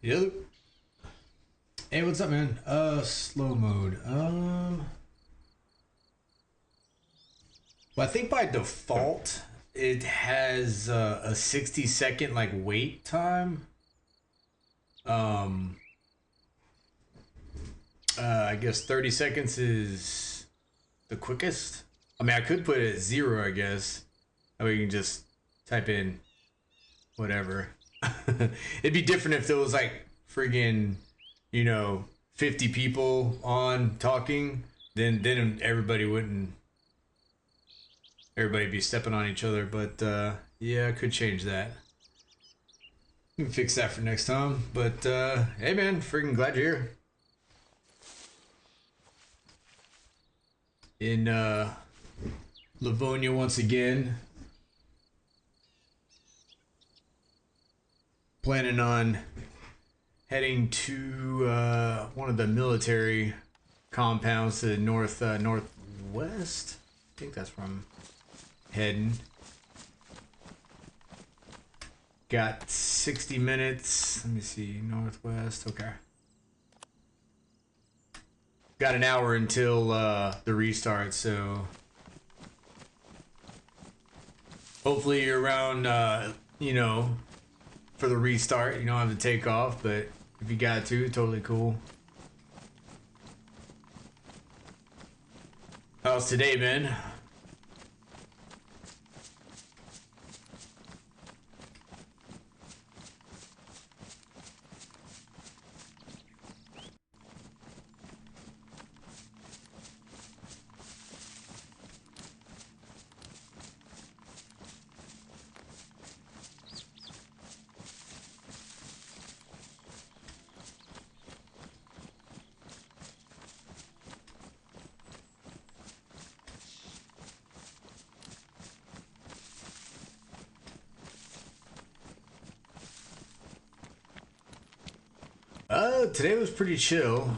Yep. Hey, what's up, man? Slow mode. Well, I think by default it has a 60-second like wait time. Um, I guess 30 seconds is the quickest. I mean, I could put it at 0, I guess. That way you can just type in whatever. It'd be different if there was like friggin', 50 people on talking. Then everybody be stepping on each other. But yeah, I could change that. We can fix that for next time. But hey, man, friggin' glad you're here. In Livonia once again. Planning on heading to one of the military compounds to the northwest. I think that's where I'm heading. Got 60 minutes. Let me see, northwest. Okay. Got an hour until the restart, so hopefully you're around, for the restart. You don't have to take off, but if you got to, totally cool. How's today been? Today was pretty chill.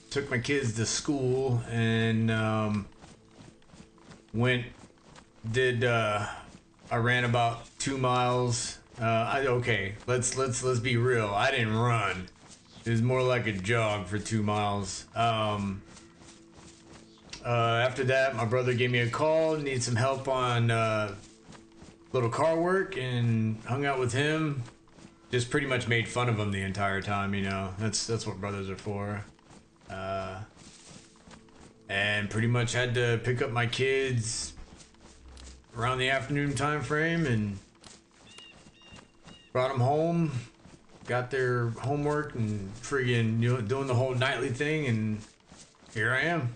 Took my kids to school and I ran about 2 miles. Okay, let's be real. I didn't run. It was more like a jog for 2 miles. After that, my brother gave me a call, need some help on little car work, and hung out with him. Just pretty much made fun of him the entire time, That's what brothers are for. And pretty much had to pick up my kids around the afternoon time frame and brought them home. Got their homework and friggin' doing the whole nightly thing, and here I am.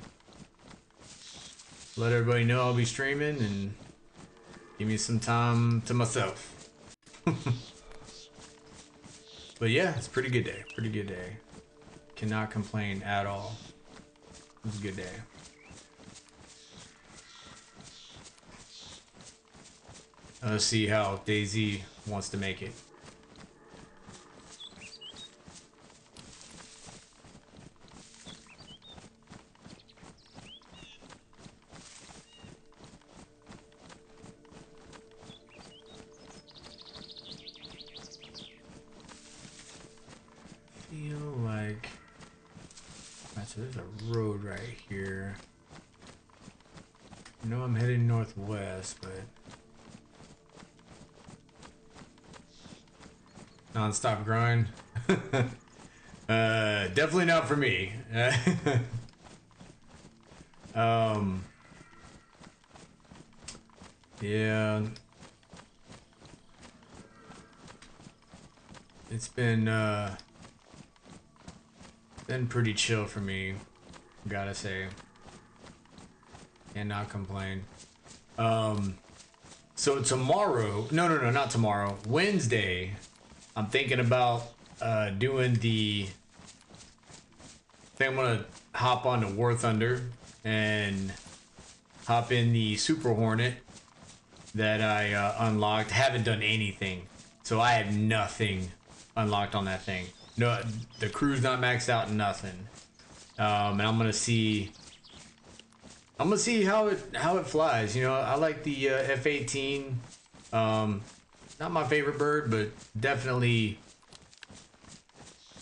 Let everybody know I'll be streaming and give me some time to myself. But yeah, it's a pretty good day. Pretty good day. Cannot complain at all. It was a good day. Let's see how DAYZ wants to make it. So there's a road right here. I know I'm heading northwest, but non-stop grind. Definitely not for me. Yeah, it's been pretty chill for me, gotta say. Cannot complain. So tomorrow, no, not tomorrow, Wednesday, I'm thinking about doing I think I'm gonna hop on to War Thunder and hop in the Super Hornet that I unlocked. Haven't done anything, so I have nothing unlocked on that thing. No, the crew's not maxed out, nothing. And I'm gonna see how it flies. I like the F-18. Not my favorite bird, but definitely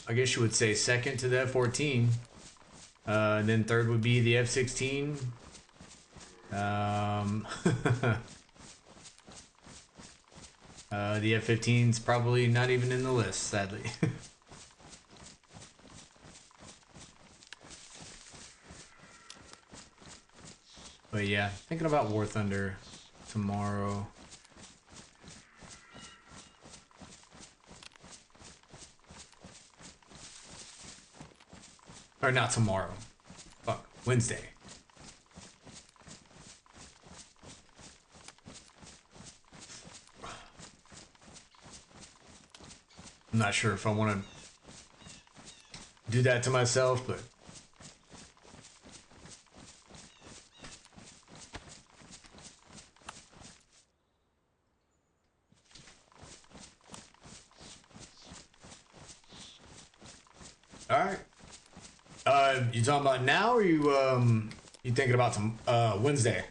I guess you would say second to the F-14. And then third would be the F-16. The F-15's probably not even in the list, sadly. But yeah, thinking about War Thunder tomorrow. Or not tomorrow. Fuck, Wednesday. I'm not sure if I want to do that to myself, but all right. You talking about now, or you thinking about some Wednesday?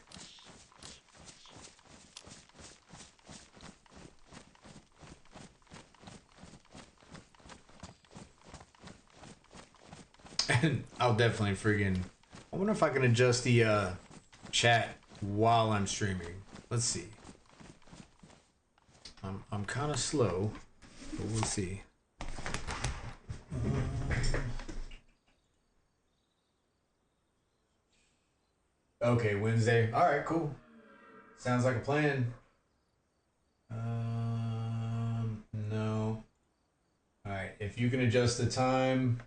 And I'll definitely friggin'. I wonder if I can adjust the chat while I'm streaming. Let's see. I'm kind of slow, but we'll see. Okay, Wednesday. All right, cool. Sounds like a plan. No. All right, if you can adjust the time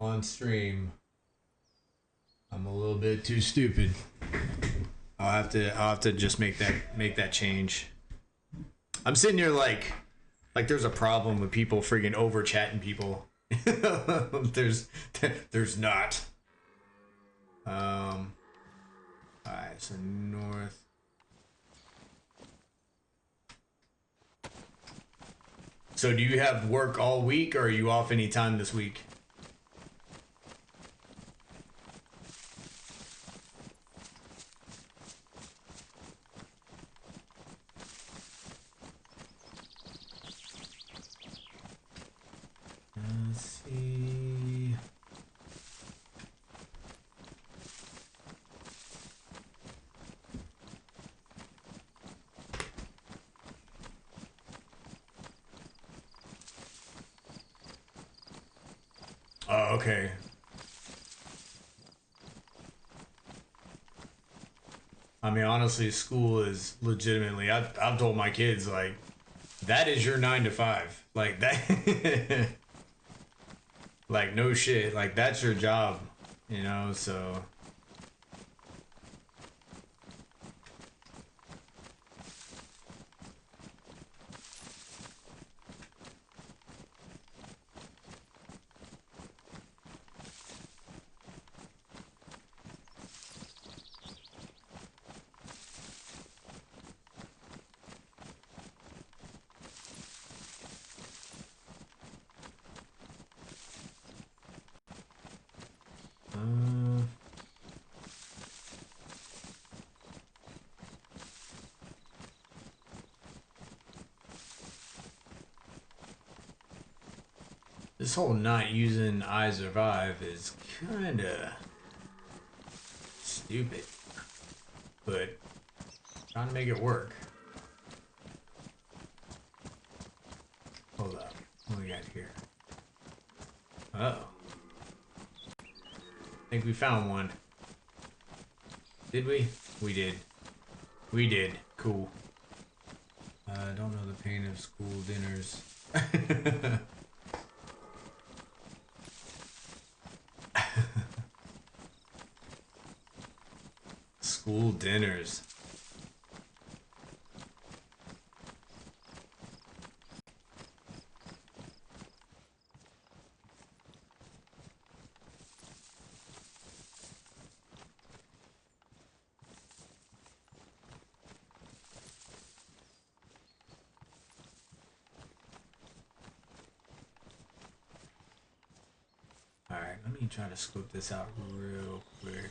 on stream, I'm a little bit too stupid. I'll have to just make that change. I'm sitting here like there's a problem with people freaking over chatting people. there's not. All right, so north. So do you have work all week, or are you off any time this week? Let's see. Oh, okay. I mean, honestly, school is legitimately. I've told my kids like, that is your 9 to 5. Like that. Like no shit. Like that's your job. You know. So. This whole not using I survive is kinda stupid, but trying to make it work. Hold up, what we got here? Oh, I think we found one. Did we? We did. We did. Cool. I don't know the pain of school dinners. School dinners. Alright, let me try to scope this out real quick.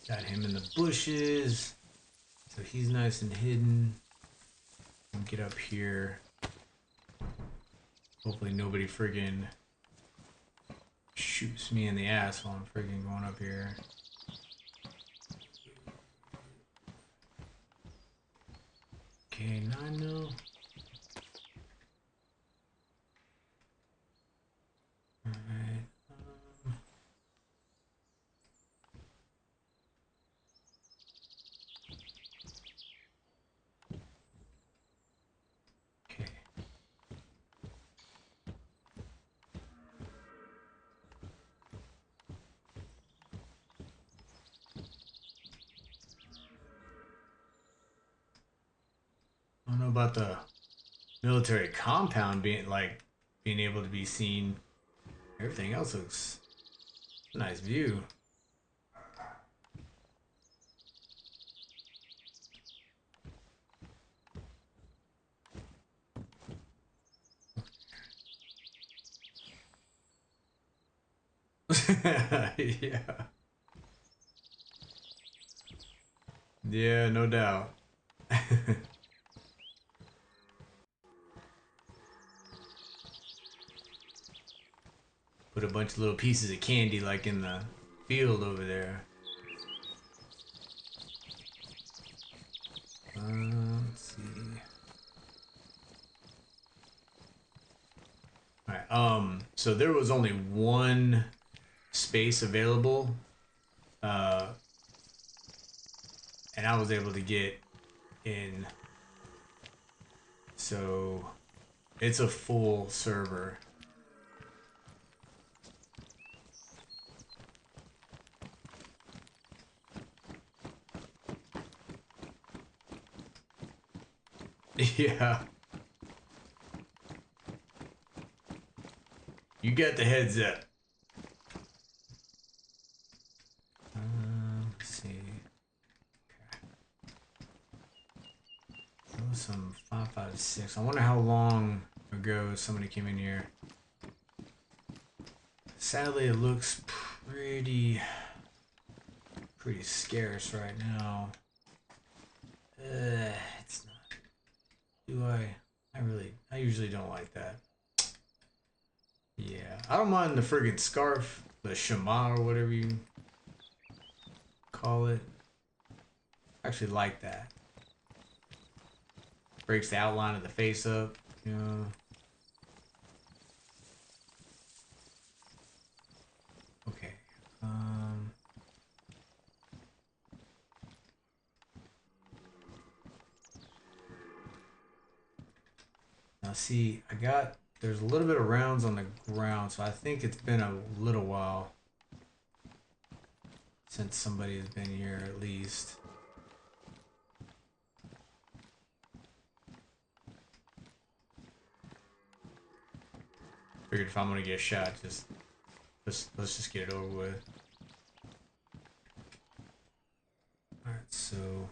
Got him in the bushes. So he's nice and hidden. I'll get up here. Hopefully nobody friggin' shoots me in the ass while I'm friggin' going up here. Okay, 9 mil. Alright. Okay. I don't know about the military compound being able to be seen. Everything else looks a nice view. Yeah. Yeah, no doubt. Put a bunch of little pieces of candy like in the field over there. Let's see. Alright, so there was only one space available. And I was able to get in. So it's a full server. Yeah. You got the heads up. Let's see. Okay. Some 556. I wonder how long ago somebody came in here. Sadly, it looks pretty scarce right now. It's not. Do I? I usually don't like that. Yeah, I don't mind the friggin' scarf, the shema or whatever you call it. I actually like that. Breaks the outline of the face up, you know. Okay. Now see, there's a little bit of rounds on the ground, so I think it's been a little while since somebody has been here at least. Figured if I'm gonna get shot, let's just get it over with. Alright, so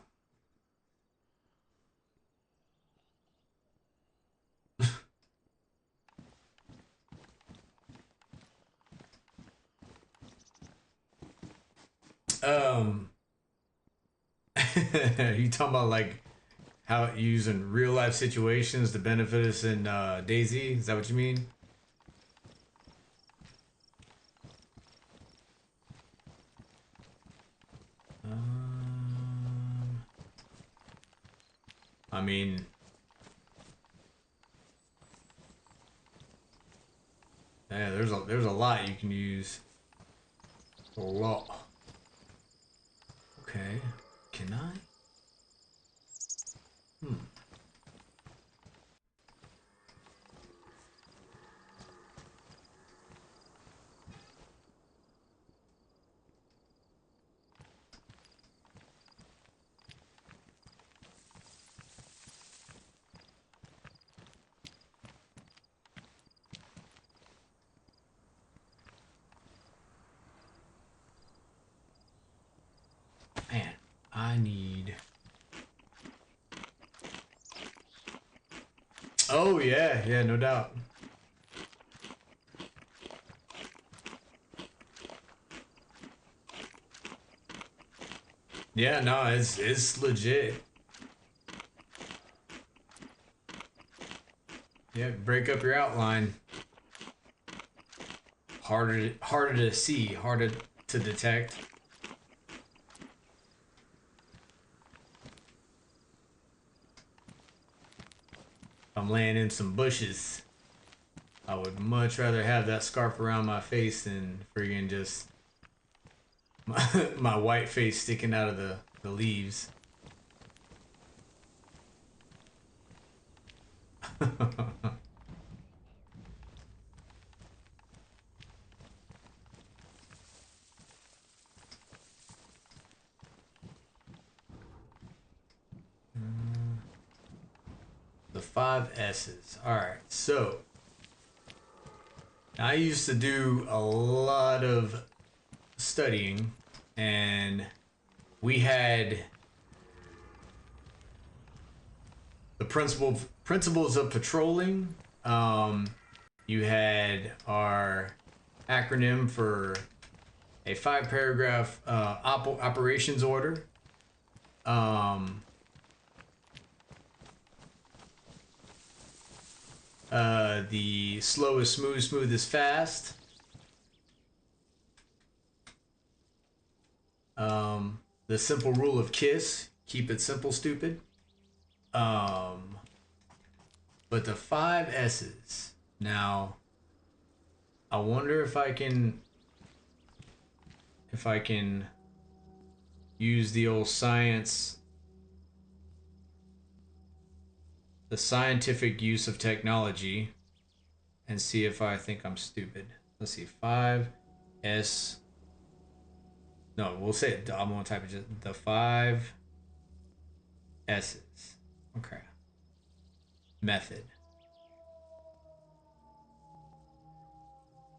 you talking about like how using real life situations to benefit us in DayZ? Is that what you mean? I mean, yeah, there's a lot you can use. A lot. Okay, can I? Man, I need. Oh yeah, no doubt. Yeah, no, it's legit. Yeah, break up your outline. Harder to see, harder to detect. I'm laying in some bushes. I would much rather have that scarf around my face than friggin' just my white face sticking out of the leaves. The 5 S's. Alright, so I used to do a lot of studying, and we had the principles of patrolling. You had our acronym for a 5 paragraph operations order. Um, the slow is smooth, smooth is fast. The simple rule of KISS, keep it simple, stupid. But the 5 S's. Now, I wonder if I can use the old science, the scientific use of technology, and see if I think I'm stupid. Let's see, 5S. No, we'll say it. I'm gonna type it just the 5 S's. Okay. Method.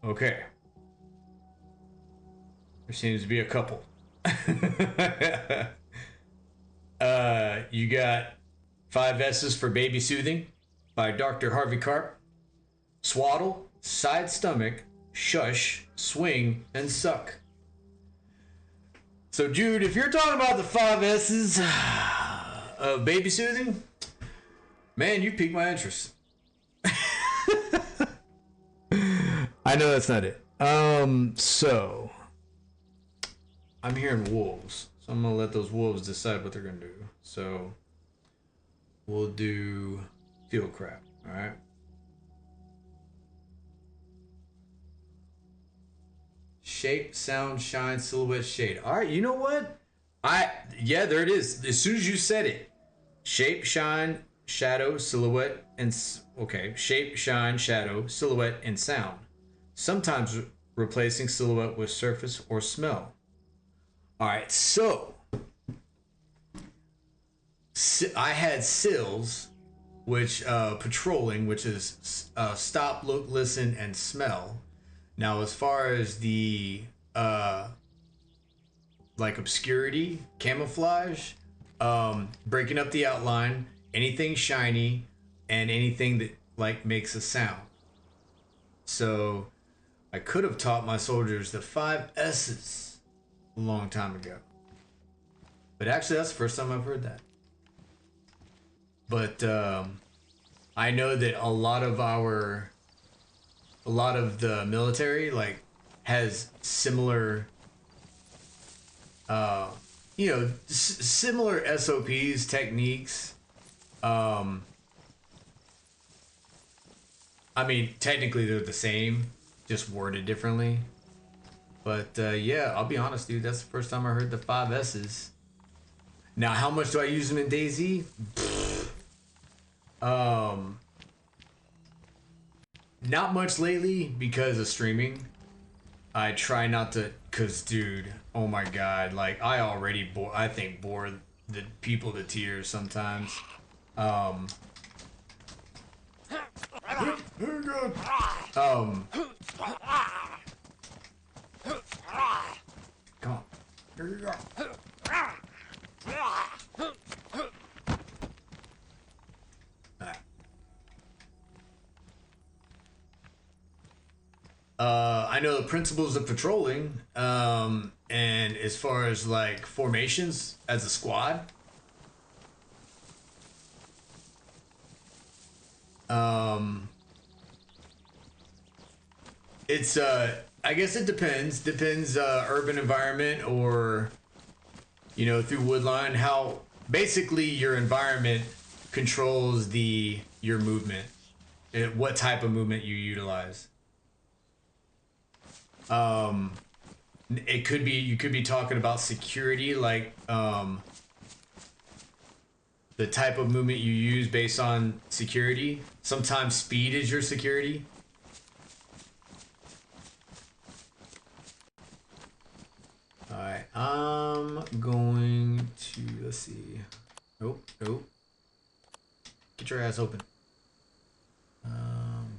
Okay. There seems to be a couple. You got 5 S's for baby soothing by Dr. Harvey Karp. Swaddle, side stomach, shush, swing, and suck. So, Jude, if you're talking about the 5 S's of baby soothing, man, you piqued my interest. I know that's not it. So I'm hearing wolves, so I'm gonna let those wolves decide what they're gonna do. So we'll do field crap. All right. Shape, sound, shine, silhouette, shade. All right. You know what? Yeah, there it is. As soon as you said it, shape, shine, shadow, silhouette, and okay, shape, shine, shadow, silhouette, and sound. Sometimes replacing silhouette with surface or smell. All right, so I had sills, which patrolling, which is stop, look, listen, and smell. Now, as far as the like obscurity, camouflage, breaking up the outline, anything shiny, and anything that like makes a sound. So I could have taught my soldiers the 5 S's a long time ago. But actually, that's the first time I've heard that. But I know that a lot of the military like has similar, similar SOPs, techniques. I mean, technically they're the same, just worded differently. But yeah, I'll be honest, dude. That's the first time I heard the 5 S's. Now, how much do I use them in DayZ? Not much lately because of streaming. I try not to, cause dude, oh my god, like I already I think bore the people to tears sometimes. Um, come on, here you go. I know the principles of patrolling, and as far as like formations as a squad, um, it's I guess it depends urban environment or through woodline, how basically your environment controls your movement, what type of movement you utilize. It could be, you could be talking about security, like the type of movement you use based on security. Sometimes speed is your security. All right, I'm going to, let's see. Nope, nope. Get your ass open.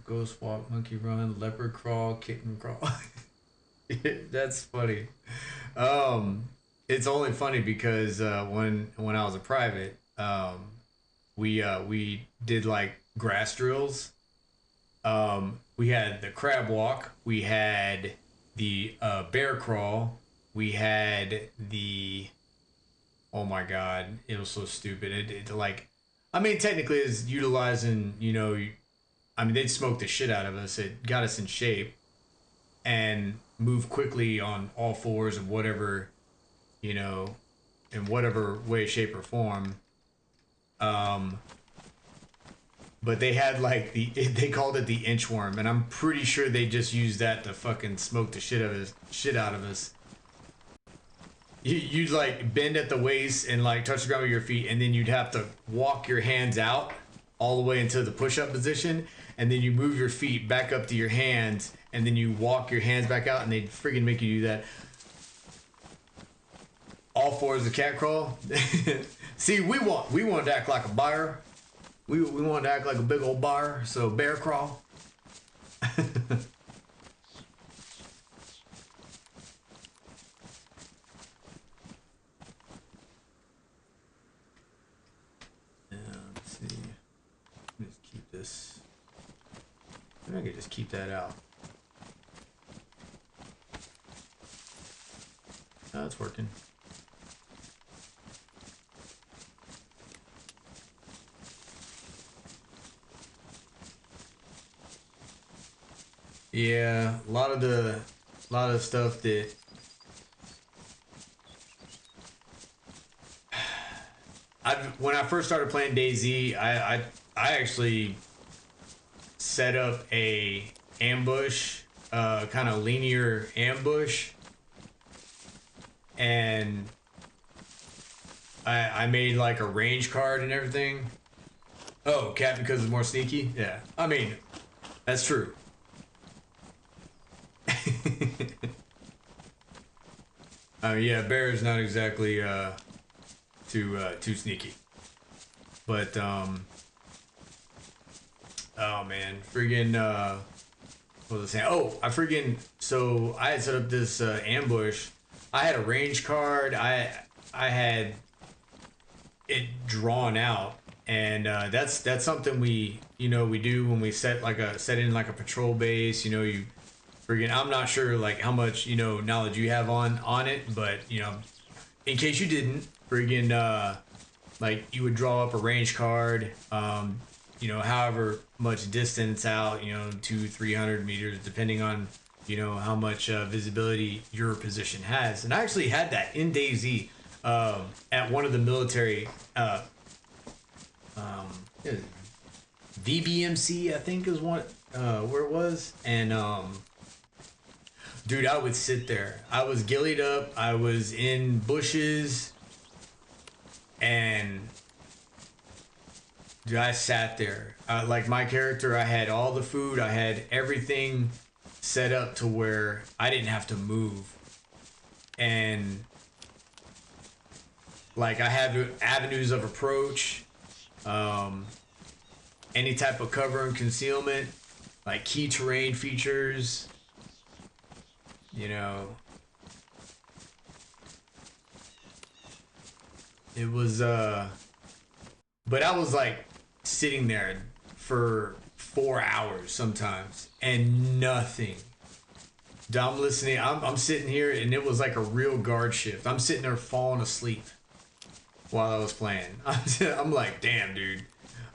Ghost walk, monkey run, leopard crawl, kitten crawl. That's funny. Um, it's only funny because when I was a private, we did like grass drills. We had the crab walk, we had the bear crawl, we had the, oh my god, it was so stupid. It like, I mean, technically is utilizing, I mean, they'd smoke the shit out of us. It got us in shape and move quickly on all fours of whatever, in whatever way, shape, or form. Um, but they had like they called it the inchworm, and I'm pretty sure they just used that to fucking smoke the shit out of us. You'd like bend at the waist and like touch the ground with your feet, and then you'd have to walk your hands out all the way into the push-up position, and then you move your feet back up to your hands, and then you walk your hands back out, and they'd freaking make you do that. All fours the cat crawl. See, we want to act like a bear. We want to act like a big old bear, so bear crawl. Let's see. Let's keep this. I could just keep that out. Oh, it's working. Yeah, a lot of stuff that when I first started playing DayZ, I actually set up a ambush, kind of linear ambush, and I made like a range card and everything. Oh, cat because it's more sneaky. Yeah, I mean, that's true. Yeah, bear is not exactly too sneaky, but oh man, friggin' what was I saying? Oh, so I had set up this ambush. I had a range card. I had it drawn out, and that's something we do when we set in like a patrol base. You friggin', I'm not sure like how much knowledge you have on it, but in case you didn't, friggin' like you would draw up a range card, however much distance out, 200-300 meters, depending on how much visibility your position has. And I actually had that in DayZ at one of the military VBMC, I think is what where it was. And dude, I would sit there. I was gillied up. I was in bushes, and dude, I sat there. Like my character, I had all the food. I had everything set up to where I didn't have to move, and like I have avenues of approach, any type of cover and concealment, like key terrain features. It was but I was like sitting there for 4 hours sometimes and nothing. I'm listening. I'm sitting here, and it was like a real guard shift. I'm sitting there falling asleep while I was playing. I'm like, damn, dude.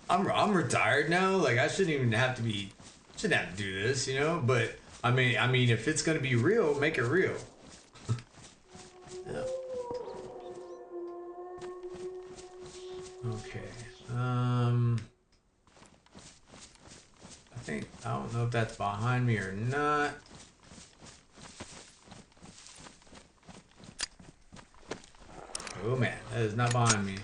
I'm retired now. Like I shouldn't even have to be. Shouldn't have to do this, you know. But I mean, if it's gonna be real, make it real. Yeah. Okay. I don't know if that's behind me or not. Oh man, that is not behind me.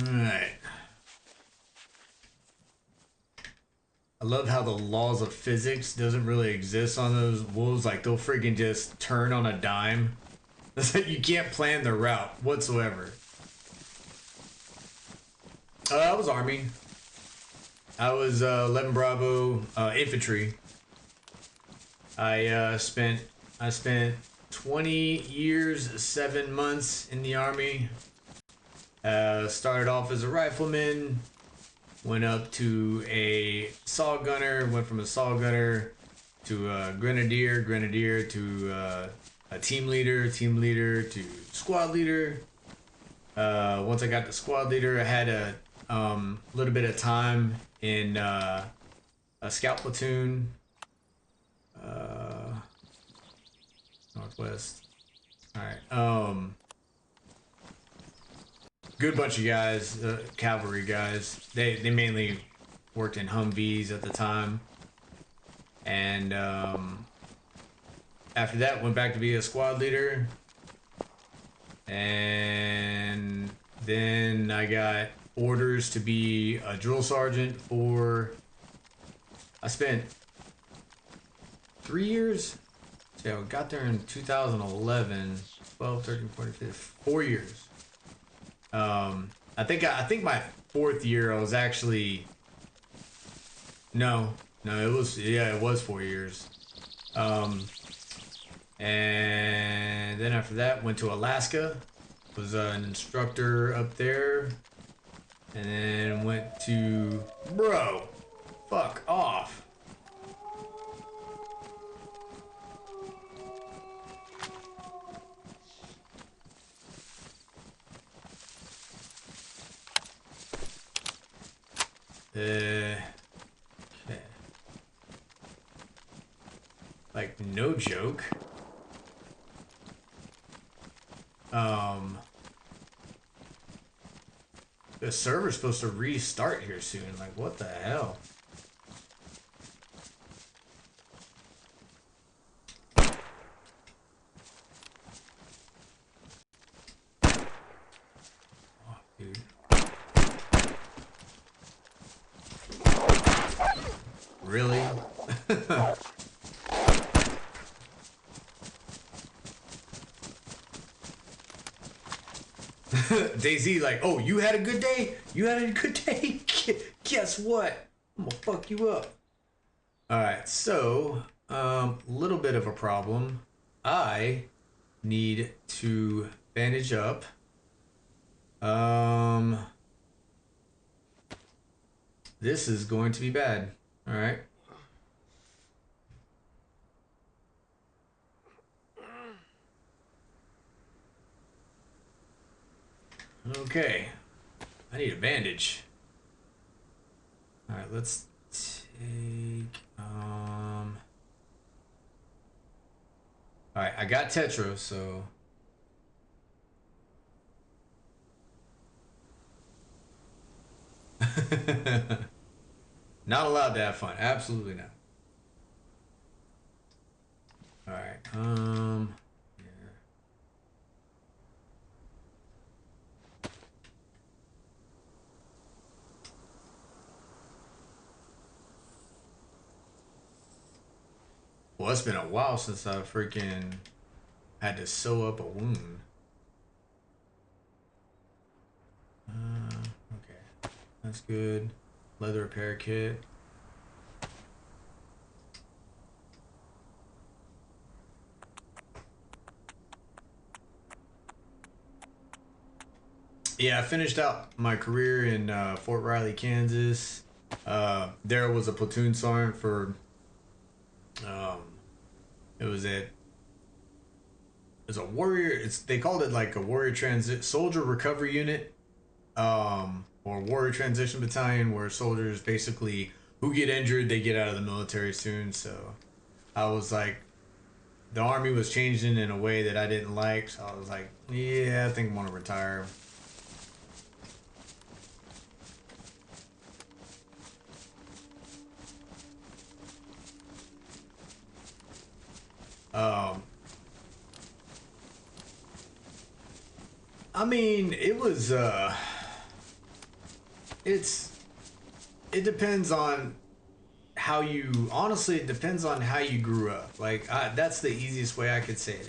Alright. I love how the laws of physics doesn't really exist on those wolves. Like they'll freaking just turn on a dime. It's like you can't plan the route whatsoever. I was Army. I was 11 Bravo infantry. I spent 20 years, 7 months in the Army. Started off as a rifleman, went up to a saw gunner, went from a saw gunner to a grenadier to a team leader to squad leader. Once I got to squad leader, I had a little bit of time in a scout platoon, Northwest. All right. Good bunch of guys, cavalry guys. They mainly worked in Humvees at the time, and after that went back to be a squad leader, and then I got orders to be a drill sergeant for. I spent 3 years. So I got there in 2011, 12, 13, 14, 15, 4 years. I think my 4th year I was actually no, it was 4 years. And then after that went to Alaska, was an instructor up there, and then went to fuck off. Okay. Like, no joke. The server's supposed to restart here soon. Like, what the hell? Oh, dude. Really? DAYZ like, oh, you had a good day? You had a good day? Guess what? I'm gonna fuck you up. Alright, so, little bit of a problem. I need to bandage up. This is going to be bad. Alright. Okay. I need a bandage. Alright, let's take Alright, I got Tetra, so not allowed to have fun. Absolutely not. Alright, yeah. Well, it's been a while since I freaking had to sew up a wound. Okay, that's good. Leather repair kit. Yeah, I finished out my career in Fort Riley, Kansas. There was a platoon sergeant for. Um, it was at. It's a warrior. They called it like a warrior transit soldier recovery unit, or warrior transition battalion, where soldiers basically who get injured they get out of the military soon. So I was like, the army was changing in a way that I didn't like. So I was like, yeah, I think I want to retire. Um, I mean, it was it depends on how you honestly it depends on how you grew up. Like that's the easiest way I could say it.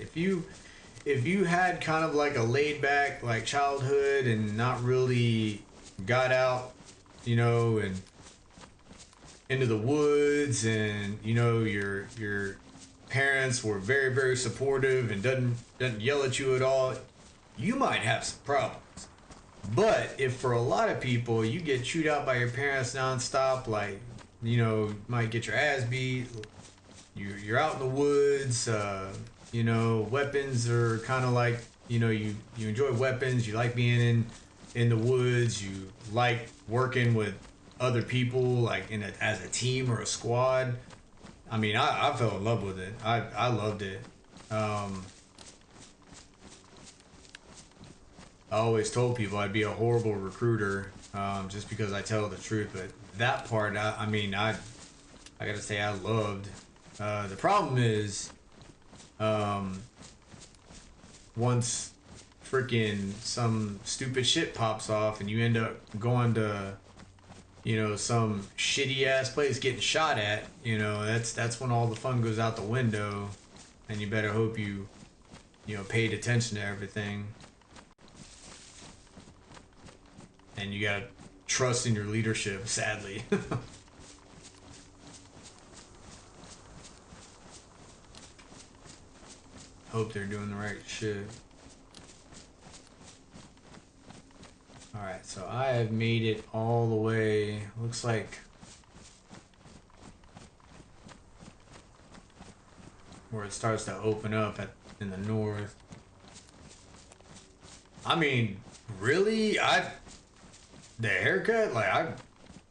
If you had kind of like a laid back like childhood and not really got out, and into the woods, and your parents were very very supportive and doesn't yell at you at all, you might have some problems. But if for a lot of people you get chewed out by your parents nonstop, like you might get your ass beat, you're out in the woods, weapons are kind of like you enjoy weapons, you like being in the woods, you like working with other people like as a team or a squad. I mean, I fell in love with it. I loved it. I always told people I'd be a horrible recruiter, just because I tell the truth. But that part, I mean, I gotta say I loved. The problem is, once freaking some stupid shit pops off and you end up going to, some shitty ass place getting shot at, that's when all the fun goes out the window, and you better hope you paid attention to everything. And you gotta trust in your leadership, sadly. Hope they're doing the right shit. Alright, so I have made it all the way. Looks like where it starts to open up in the north. I mean, really? The haircut, like I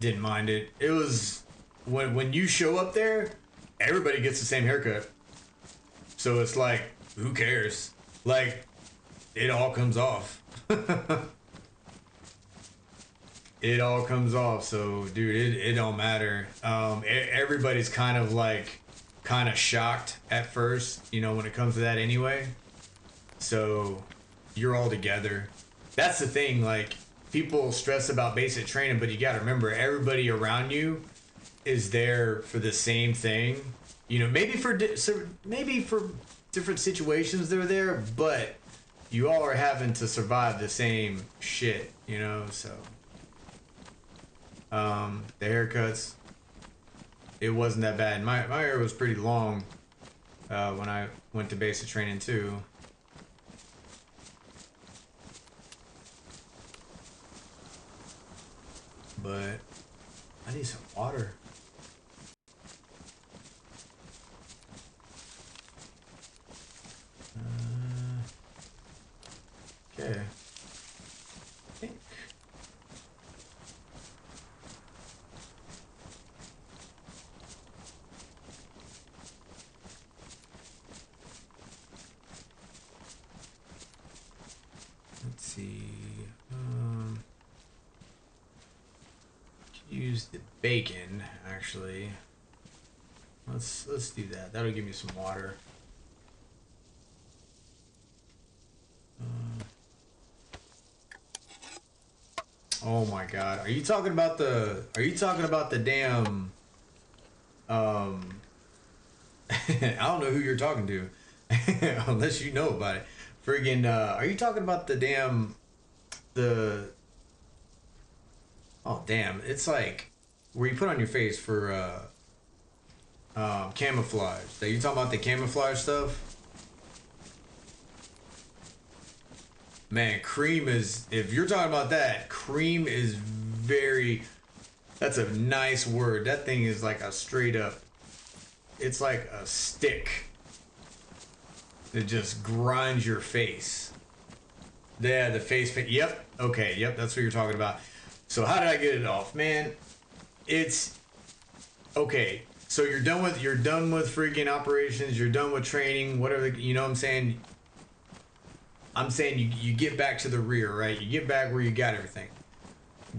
didn't mind it. It was when you show up there, everybody gets the same haircut. So it's like, who cares? Like, it all comes off. It all comes off. So, dude, it don't matter. Everybody's kind of shocked at first, when it comes to that anyway. So, you're all together. That's the thing. Like, people stress about basic training, but you got to remember everybody around you is there for the same thing. Maybe for different situations they're there, but you all are having to survive the same shit. So the haircuts, it wasn't that bad. My hair was pretty long when I went to basic training too. But I need some water. Okay. I think. Let's see. Use the bacon actually. Let's do that. That'll give me some water. Oh my god. Are you talking about the damn I don't know who you're talking to, unless you know about it. Friggin', are you talking about the damn the? Oh damn! It's like where you put on your face for camouflage. Are you talking about the camouflage stuff? Man, cream is. If you're talking about that, cream is very. That's a nice word. That thing is like a straight up. It's like a stick that just grinds your face. Yeah, the face paint. Yep. Okay. Yep. That's what you're talking about. So how did I get it off, man? It's okay. So you're done with freaking operations. You're done with training. Whatever. You know what I'm saying? I'm saying you get back to the rear, right? You get back where you got everything.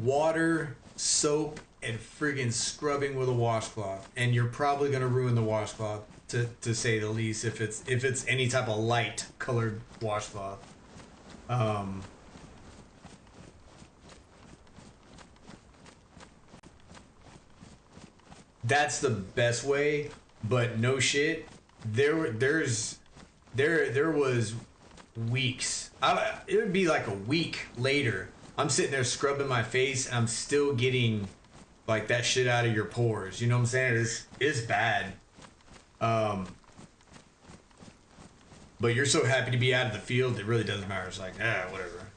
Water, soap, and friggin' scrubbing with a washcloth, and you're probably gonna ruin the washcloth to say the least if it's any type of light colored washcloth. That's the best way, but no shit. There was weeks. It would be like a week later. I'm sitting there scrubbing my face, and I'm still getting like that shit out of your pores. You know what I'm saying? It's bad. But you're so happy to be out of the field, it really doesn't matter. It's like, whatever.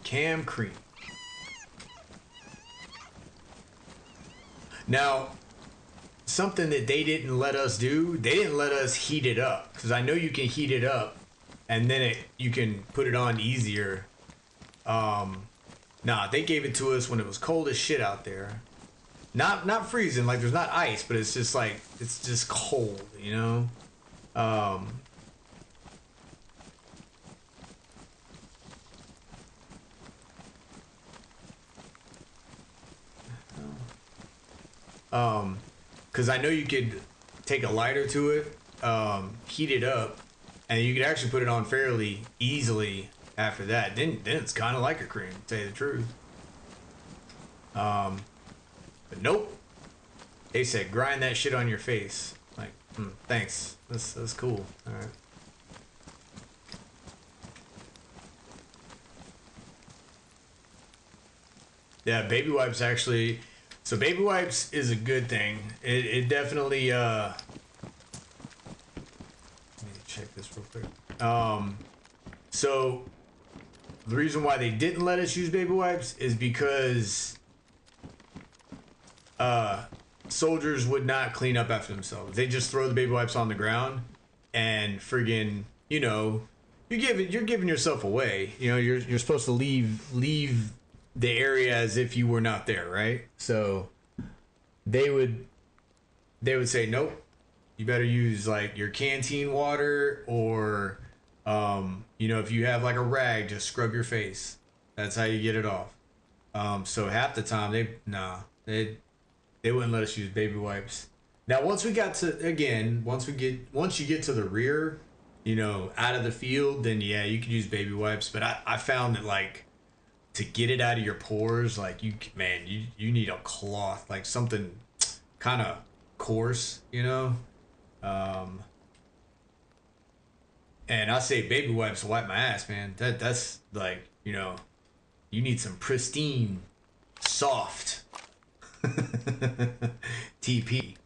Cam cream. Now, something that they didn't let us do, they didn't let us heat it up. Because I know you can heat it up, and then you can put it on easier. Nah, they gave it to us when it was cold as shit out there. Not freezing, like there's not ice, but it's just like it's just cold, you know. Because I know you could take a lighter to it, heat it up, and you could actually put it on fairly easily after that. Then it's kind of like a cream, to tell you the truth. But nope. They said grind that shit on your face. Like, thanks. That's cool. All right. Yeah, baby wipes actually. So baby wipes is a good thing. It definitely. Let me check this real quick. So the reason why they didn't let us use baby wipes is because soldiers would not clean up after themselves. They just throw the baby wipes on the ground and friggin', you're giving yourself away. You know, you're supposed to leave the area as if you were not there, right? So they would say, nope, you better use like your canteen water or if you have like a rag, just scrub your face. That's how you get it off. So half the time they wouldn't let us use baby wipes. Now once you get to the rear, out of the field, then yeah, you can use baby wipes. But I found that like to get it out of your pores, like you need a cloth, like something kind of coarse, and I say baby wipes to wipe my ass, man. That's like, you need some pristine, soft TP.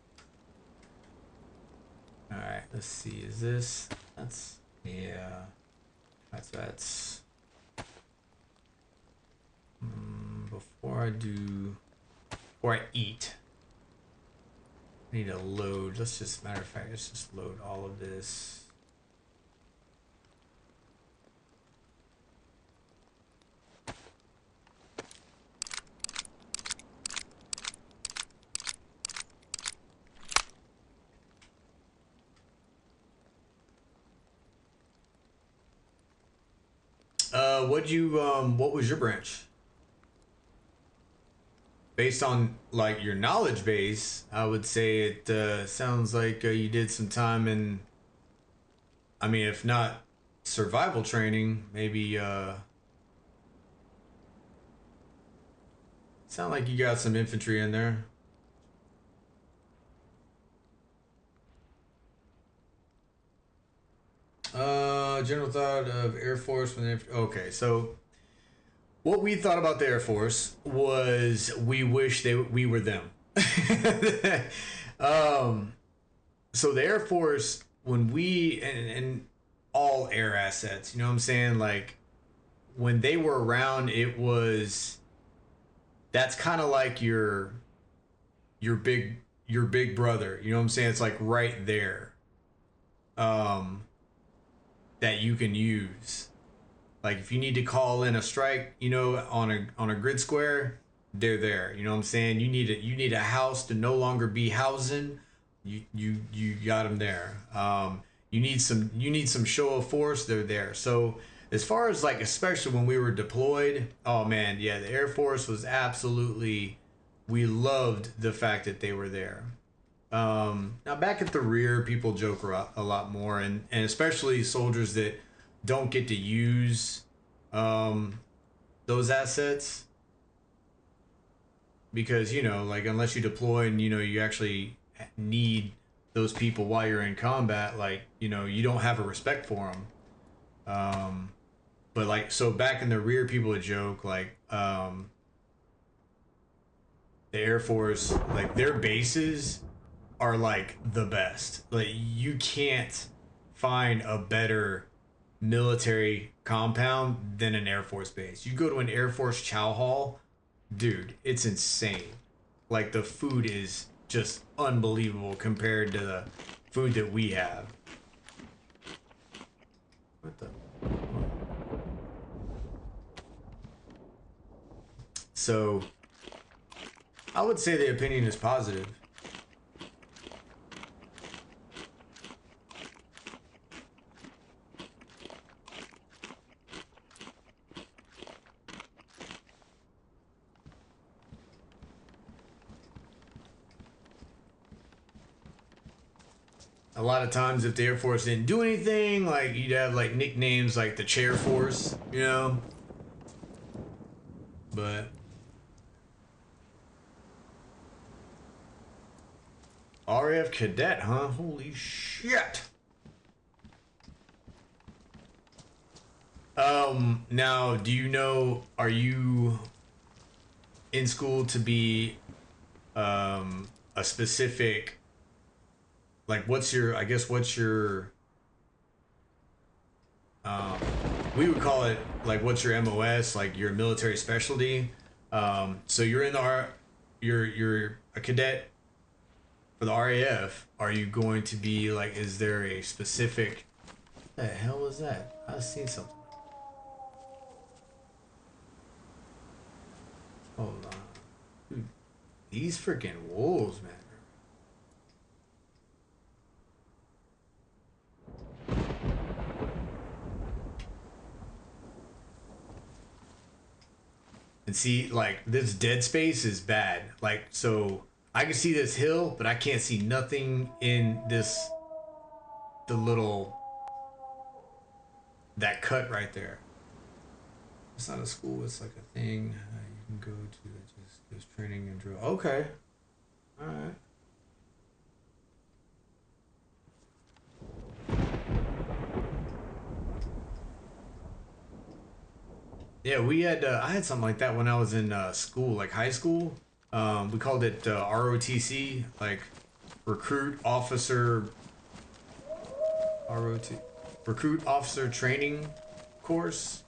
All right, let's see. Is this? Yeah. That's. Before I eat, I need to load. Matter of fact, let's just load all of this. What was your branch? Based on like your knowledge base, I would say it sounds like you did some time in, I mean, if not survival training, maybe Sound like you got some infantry in there. General thought of Air Force when okay, so what we thought about the Air Force was we wish we were them. um, so the Air Force, when we and all air assets, you know what I'm saying? Like when they were around, it was that's kind of like your big your big brother. You know what I'm saying? It's like right there. Um, that you can use. Like if you need to call in a strike, you know, on a grid square, they're there. You know what I'm saying? You need a house to no longer be housing. You got them there. You need some show of force. They're there. So as far as like especially when we were deployed, oh man, yeah, the Air Force was absolutely. We loved the fact that they were there. Now back at the rear, people joke a lot more, and especially soldiers that don't get to use um, those assets because you know, like unless you deploy and you know you actually need those people while you're in combat, like you know you don't have a respect for them. But like so back in the rear, people would joke like the Air Force, like their bases are like the best. Like you can't find a better military compound than an Air Force base. You go to an Air Force chow hall, dude, it's insane. Like the food is just unbelievable compared to the food that we have. What the? So I would say the opinion is positive. A lot of times if the Air Force didn't do anything, like you'd have like nicknames like the Chair Force, you know? But RAF Cadet, huh? Holy shit. Now do you know, are you in school to be a specific like what's your I guess what's your um we would call it like what's your MOS, like your military specialty. So you're in the you're a cadet for the RAF. Are you going to be like is there a specific what the hell was that? I seen something. Hold on. Dude, these freaking wolves, man. And see, like, this dead space is bad. Like, so I can see this hill, but I can't see nothing in this, the little, that cut right there. It's not a school, it's like a thing you can go to that just does training and drill. Okay. Alright. Yeah, we had, I had something like that when I was in school, like high school. We called it ROTC, like Recruit Officer ROT Recruit Officer Training Course.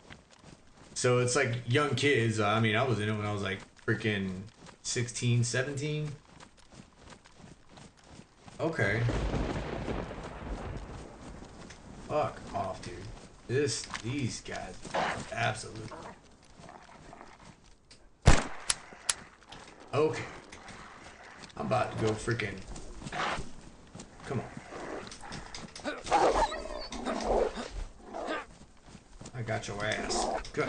So it's like young kids. I mean, I was in it when I was like freaking 16, 17. Okay. Fuck off, dude. These guys, absolutely. Okay. I'm about to go freaking. Come on. I got your ass. Good.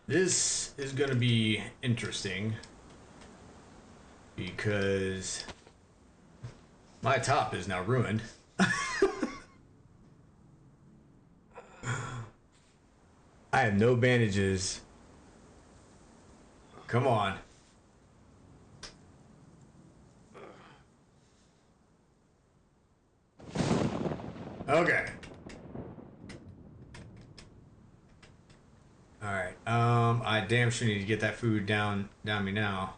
This is gonna be interesting because my top is now ruined. I have no bandages. Come on. Okay. Alright. I damn sure need to get that food down me now.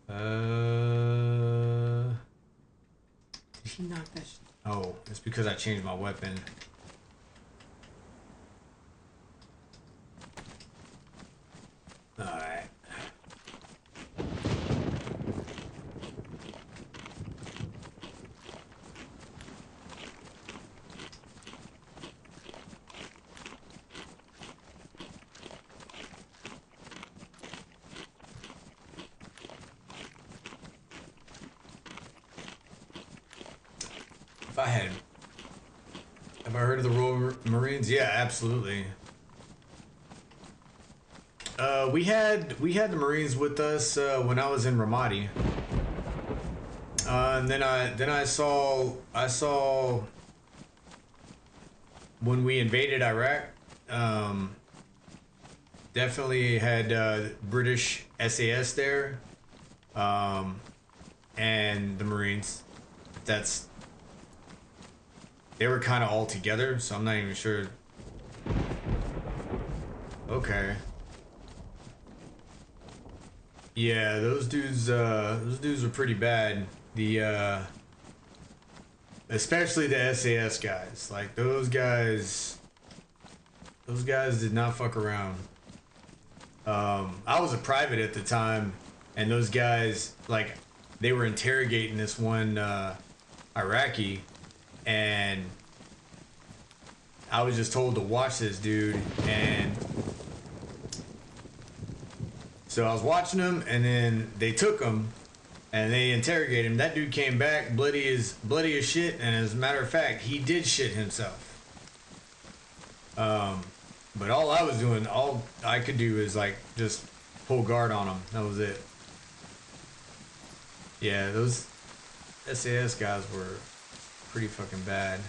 Did he knock that shit? Oh, it's because I changed my weapon. Alright. Have I heard of the Royal Marines? Yeah, absolutely. We had the Marines with us when I was in Ramadi, and then I saw when we invaded Iraq. Definitely had British SAS there, and the Marines. They were kind of all together, so I'm not even sure. Okay. Yeah, those dudes are pretty bad. The especially the SAS guys. Like those guys did not fuck around. I was a private at the time, and those guys, like, they were interrogating this one Iraqi, and I was just told to watch this dude, and so I was watching him, and then they took him, and they interrogated him. That dude came back bloody as shit, and as a matter of fact, he did shit himself. But all I could do is like just pull guard on him. That was it. Yeah, those SAS guys were pretty fucking bad.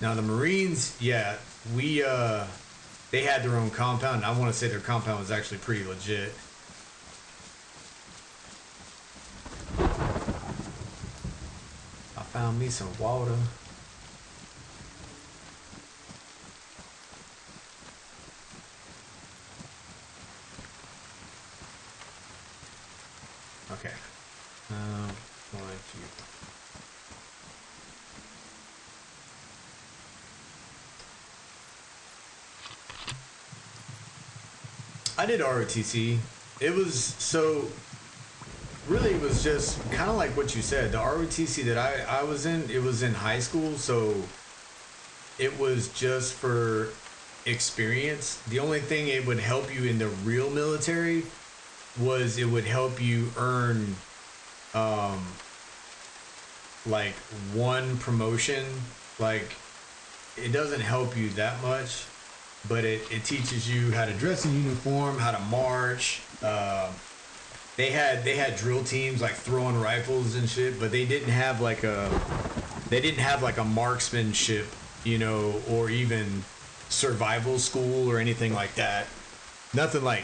Now the Marines, yeah, they had their own compound. I want to say their compound was actually pretty legit. I found me some water. Okay. Going to. I did ROTC. It was really it was just kind of like what you said. The ROTC that I was in, it was in high school, so it was just for experience. The only thing it would help you in the real military was it would help you earn like one promotion. Like it doesn't help you that much, but it teaches you how to dress in uniform, how to march. They had drill teams like throwing rifles and shit, but they didn't have like a marksmanship, or even survival school or anything like that. Nothing like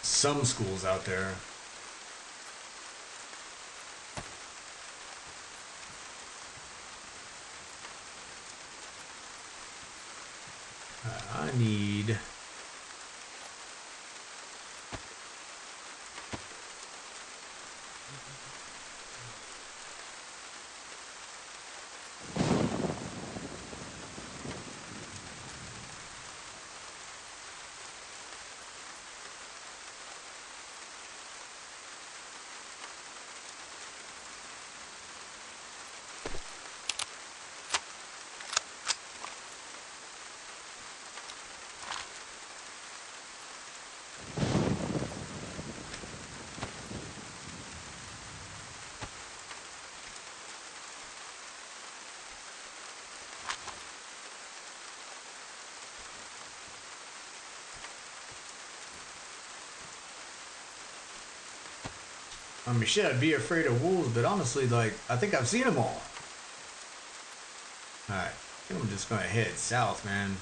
some schools out there. I need. I mean, shit, I'd be afraid of wolves, but honestly, like, I think I've seen them all. Alright, I think I'm just gonna head south, man.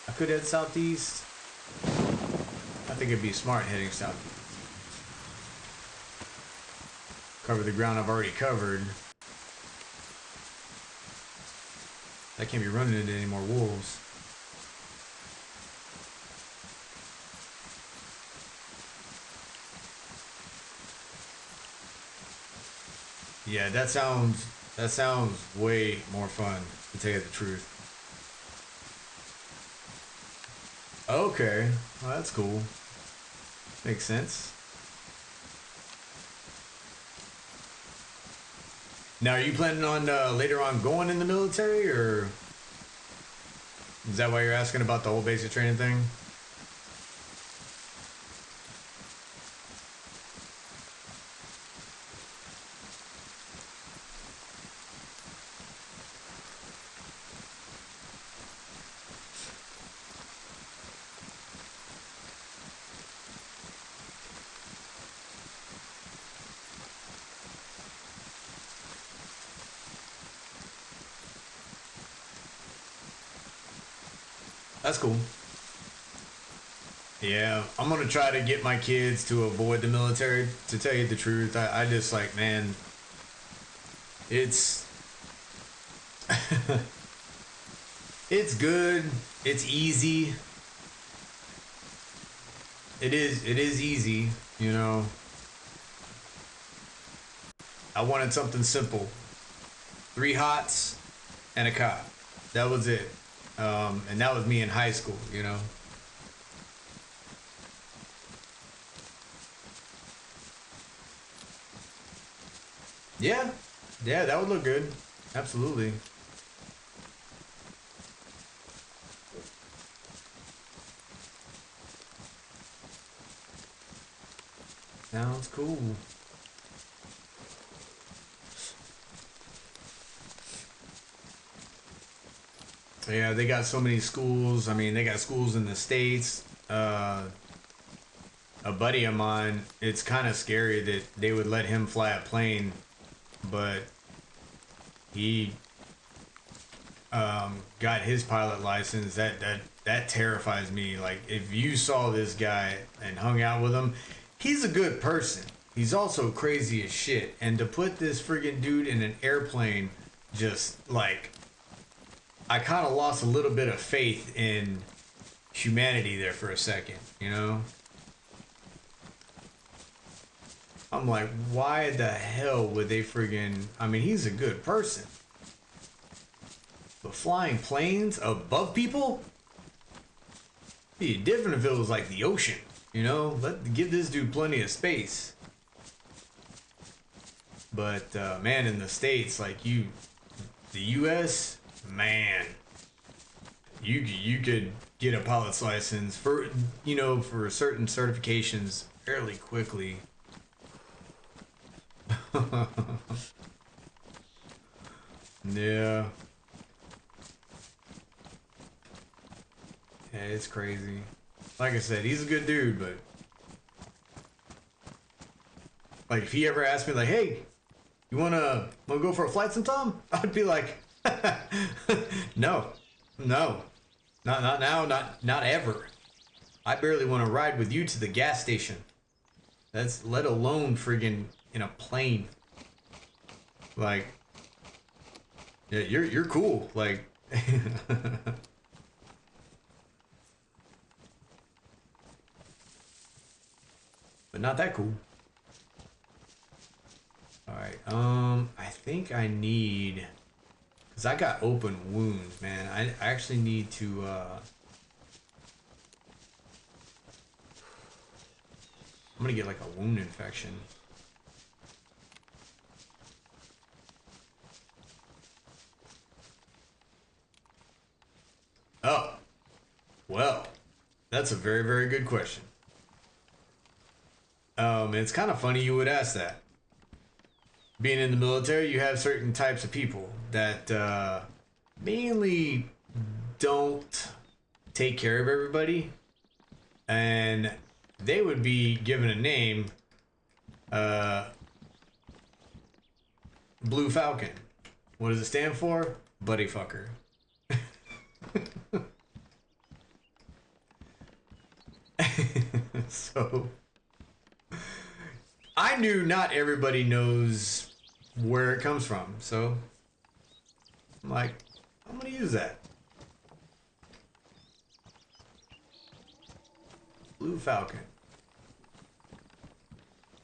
I could head southeast. I think it'd be smart heading southeast. Cover the ground I've already covered. I can't be running into any more wolves. Yeah, that sounds way more fun, to tell you the truth. Okay, well, that's cool. Makes sense. Now, are you planning on later on going in the military, or is that why you're asking about the whole basic training thing? That's cool. Yeah, I'm gonna try to get my kids to avoid the military. To tell you the truth, I just like, man, it's it's good. It's easy. It is easy. You know, I wanted something simple. 3 hots and a cot. That was it. And that was me in high school. You know. Yeah, yeah, that would look good. Absolutely. Sounds cool. Yeah, they got so many schools. I mean, they got schools in the States. A buddy of mine, it's kind of scary that they would let him fly a plane, but he got his pilot license. That terrifies me. Like, if you saw this guy and hung out with him, he's a good person. He's also crazy as shit. And to put this friggin' dude in an airplane, just like, I kind of lost a little bit of faith in humanity there for a second, you know? I'm like, why the hell would they friggin'? I mean, he's a good person. But flying planes above people? Be different if it was like the ocean, you know? Give this dude plenty of space. But man, in the States, like the U.S., man, you could get a pilot's license for, you know, for certain certifications fairly quickly. Yeah. Yeah, it's crazy. Like I said, he's a good dude, but like if he ever asked me like, "Hey, you wanna go for a flight sometime?" I'd be like, "No, no, not now, not ever. I barely want to ride with you to the gas station. That's let alone friggin' in a plane. Like, yeah, you're cool. Like, but not that cool." All right. I think I need, cause I got open wounds, man. I actually need to. I'm gonna get like a wound infection. Oh, well, that's a very, very good question. It's kind of funny you would ask that. Being in the military, you have certain types of people that mainly don't take care of everybody, and they would be given a name Uh, Blue Falcon. What does it stand for? Buddy fucker. So I knew not everybody knows where it comes from, so I'm like, I'm gonna use that. Blue Falcon.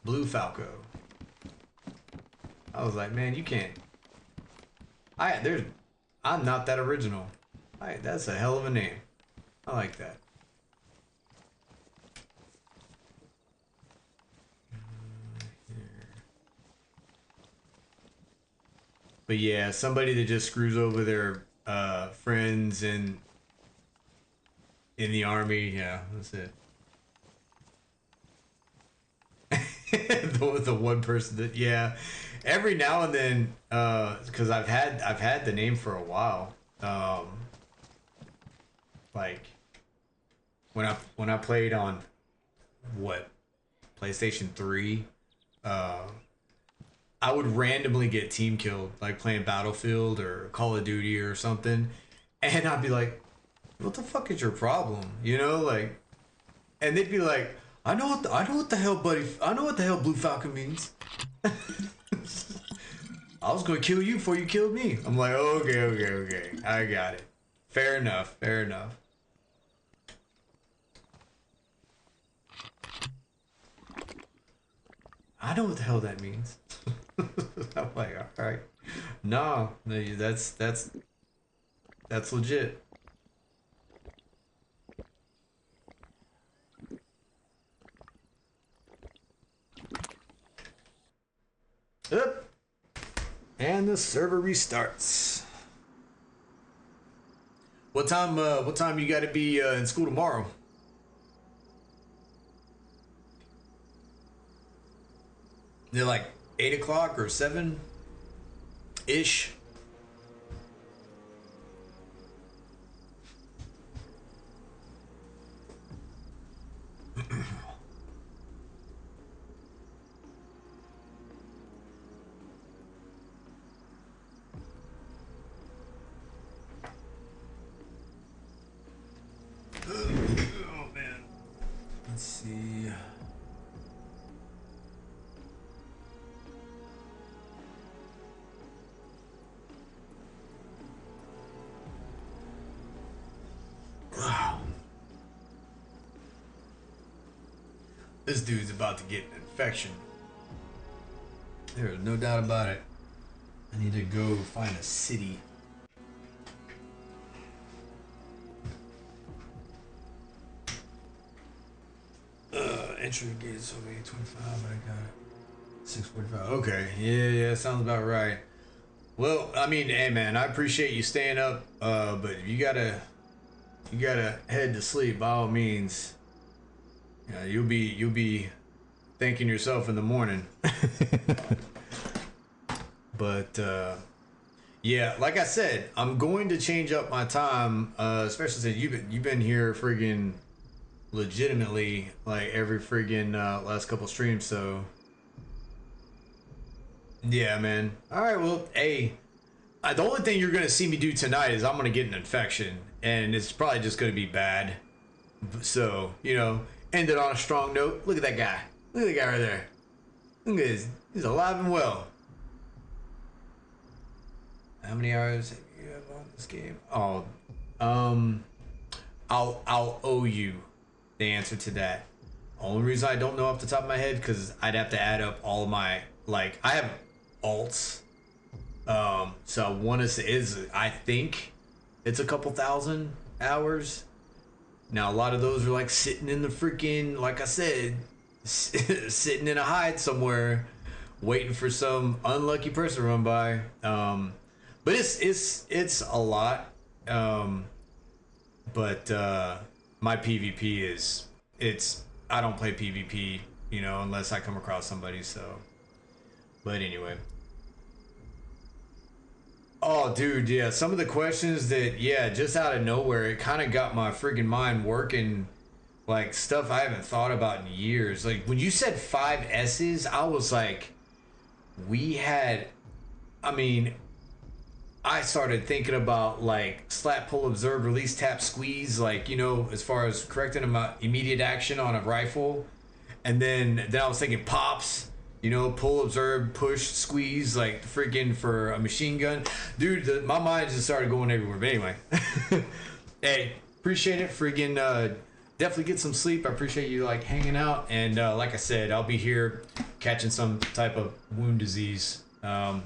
Blue Falco. I was like, man, you can't. I'm not that original. That's a hell of a name. I like that. But yeah, somebody that just screws over their friends in the army, yeah, that's it. the one person that, yeah, every now and then, because I've had the name for a while. Like when I played on what, PlayStation 3, I would randomly get team killed, like playing Battlefield or Call of Duty or something, and I'd be like, "What the fuck is your problem?" You know, like, and they'd be like, I know what the hell, buddy. I know what the hell Blue Falcon means. I was gonna kill you before you killed me. I'm like, okay. I got it. Fair enough. I know what the hell that means. I'm like, all right. No, that's legit. Up. And the server restarts. What time you got to be in school tomorrow? They're like 8 o'clock or 7 ish. Oh man. Let's see. This dude's about to get an infection. There's no doubt about it. I need to go find a city. Entry gate is over 825, but I got it. 645. Okay. Yeah, sounds about right. Well, I mean, hey man, I appreciate you staying up. But if you gotta head to sleep, by all means. Yeah, you'll be thanking yourself in the morning. But yeah, like I said, I'm going to change up my time, especially since you've been here friggin' legitimately like every friggin' last couple streams. So yeah, man. All right, well, hey, the only thing you're gonna see me do tonight is I'm gonna get an infection, and it's probably just gonna be bad. So end it on a strong note. Look at that guy. Look at the guy right there. Look at this. He's alive and well. How many hours have you have on this game? Oh, I'll owe you the answer to that. Only reason I don't know off the top of my head, because I'd have to add up all of my, like, I have alts. So one I think it's a couple thousand hours. Now a lot of those are like sitting in the freaking, like I said, sitting in a hide somewhere, waiting for some unlucky person to run by. But it's a lot. But my PvP I don't play PvP, unless I come across somebody. So, but anyway. Oh, dude, yeah. Some of the questions that, just out of nowhere, it kind of got my freaking mind working like stuff I haven't thought about in years. Like when you said 5S's, I was like, we had. I mean, I started thinking about like slap, pull, observe, release, tap, squeeze. Like as far as correcting my immediate action on a rifle, and then I was thinking pops. Pull, observe, push, squeeze, like freaking for a machine gun. Dude, my mind just started going everywhere. But anyway, hey, appreciate it. Freaking definitely get some sleep. I appreciate you like hanging out. And like I said, I'll be here catching some type of wound disease. And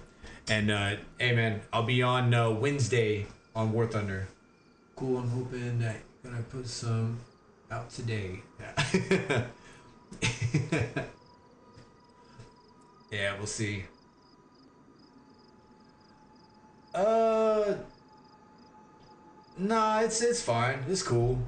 hey man, I'll be on Wednesday on War Thunder. Cool, I'm hoping that you're gonna put some out today. Yeah. Yeah, we'll see. Nah, it's fine. It's cool.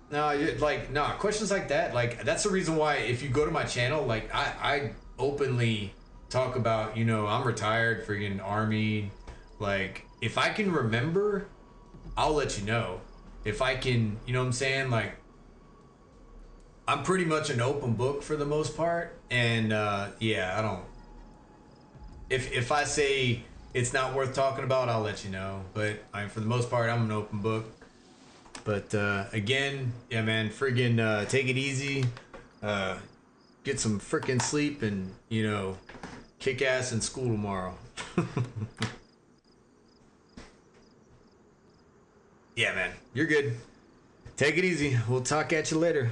No, questions like that, like that's the reason why if you go to my channel, like I openly talk about, I'm retired, friggin' army. Like if I can remember, I'll let you know. If I can, you know what I'm saying? Like I'm pretty much an open book for the most part, and yeah, I don't. If I say it's not worth talking about, I'll let you know. But for the most part, I'm an open book. But again, yeah, man, friggin' take it easy, get some freaking sleep, and kick ass in school tomorrow. Yeah, man, you're good. Take it easy. We'll talk at you later.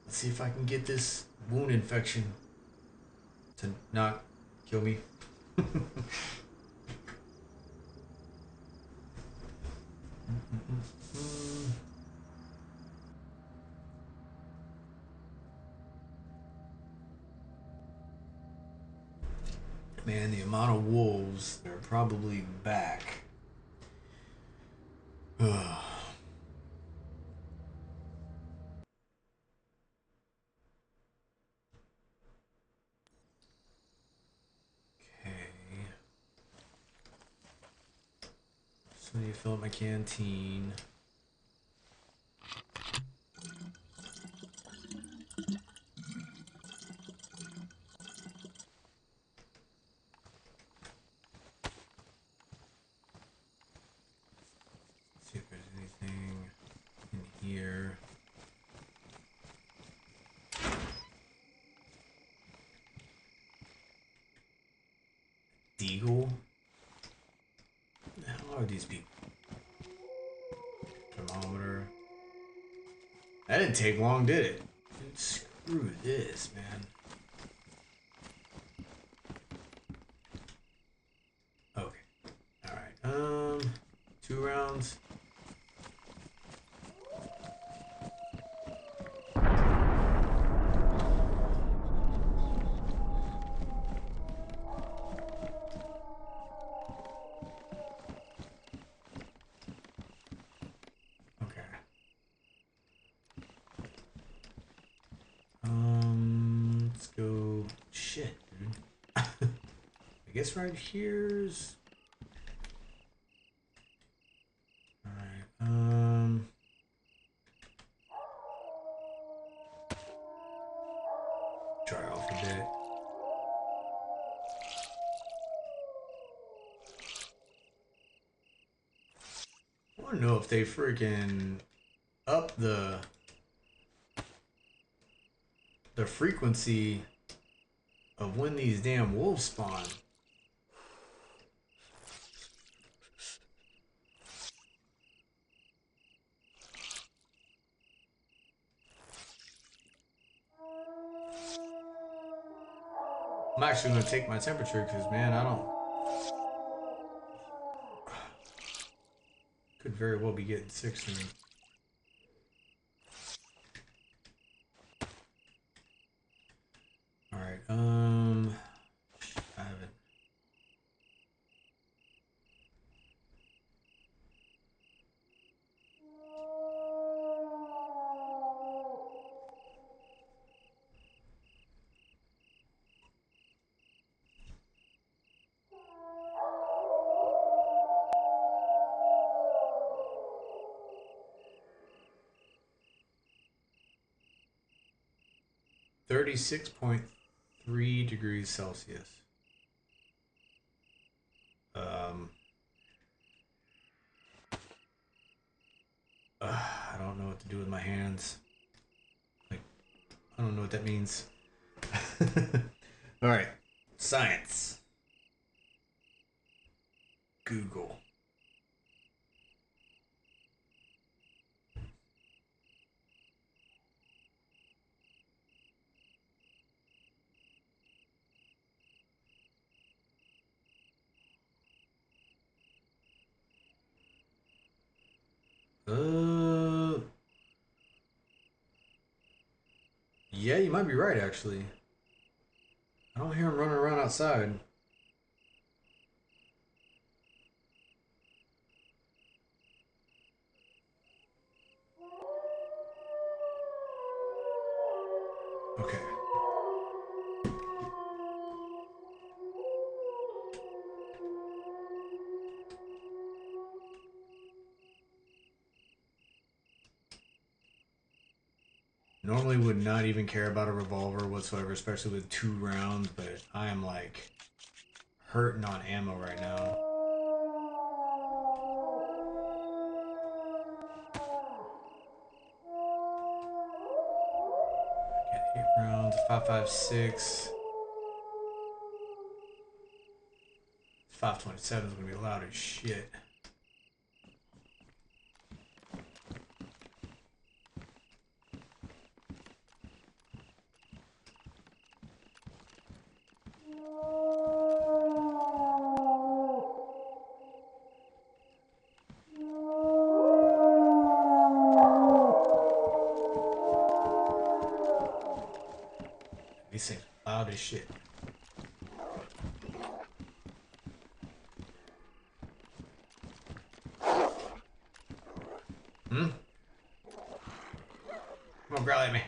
Let's see if I can get this wound infection to not kill me. Man, the amount of wolves that are probably back. So I need to fill up my canteen. See if there's anything in here. Deagle? What the hell are these people? Thermometer. That didn't take long, did it? Dude, screw this, man. Okay. Alright. 2 rounds. Let's go. Shit, dude. I guess right here's. Alright, try off a bit. I wanna know if they freaking up the frequency of when these damn wolves spawn. I'm actually gonna take my temperature because, man, I don't. Could very well be getting sick soon. Alright, I haven't. 36.3 degrees Celsius. I don't know what to do with my hands. Like, I don't know what that means. All right, science. Google. Yeah, you might be right, actually. I don't hear him running around outside. Okay. Normally would not even care about a revolver whatsoever, especially with 2 rounds, but I am like hurting on ammo right now. Get 8 rounds, 5.56. 5.27 is gonna be loud as shit. These things loud as shit. Hmm? Come on, growl at me.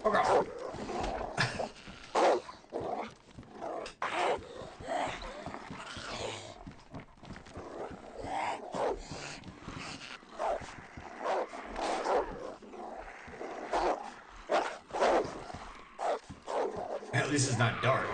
Oh, growl. At least it's not dark.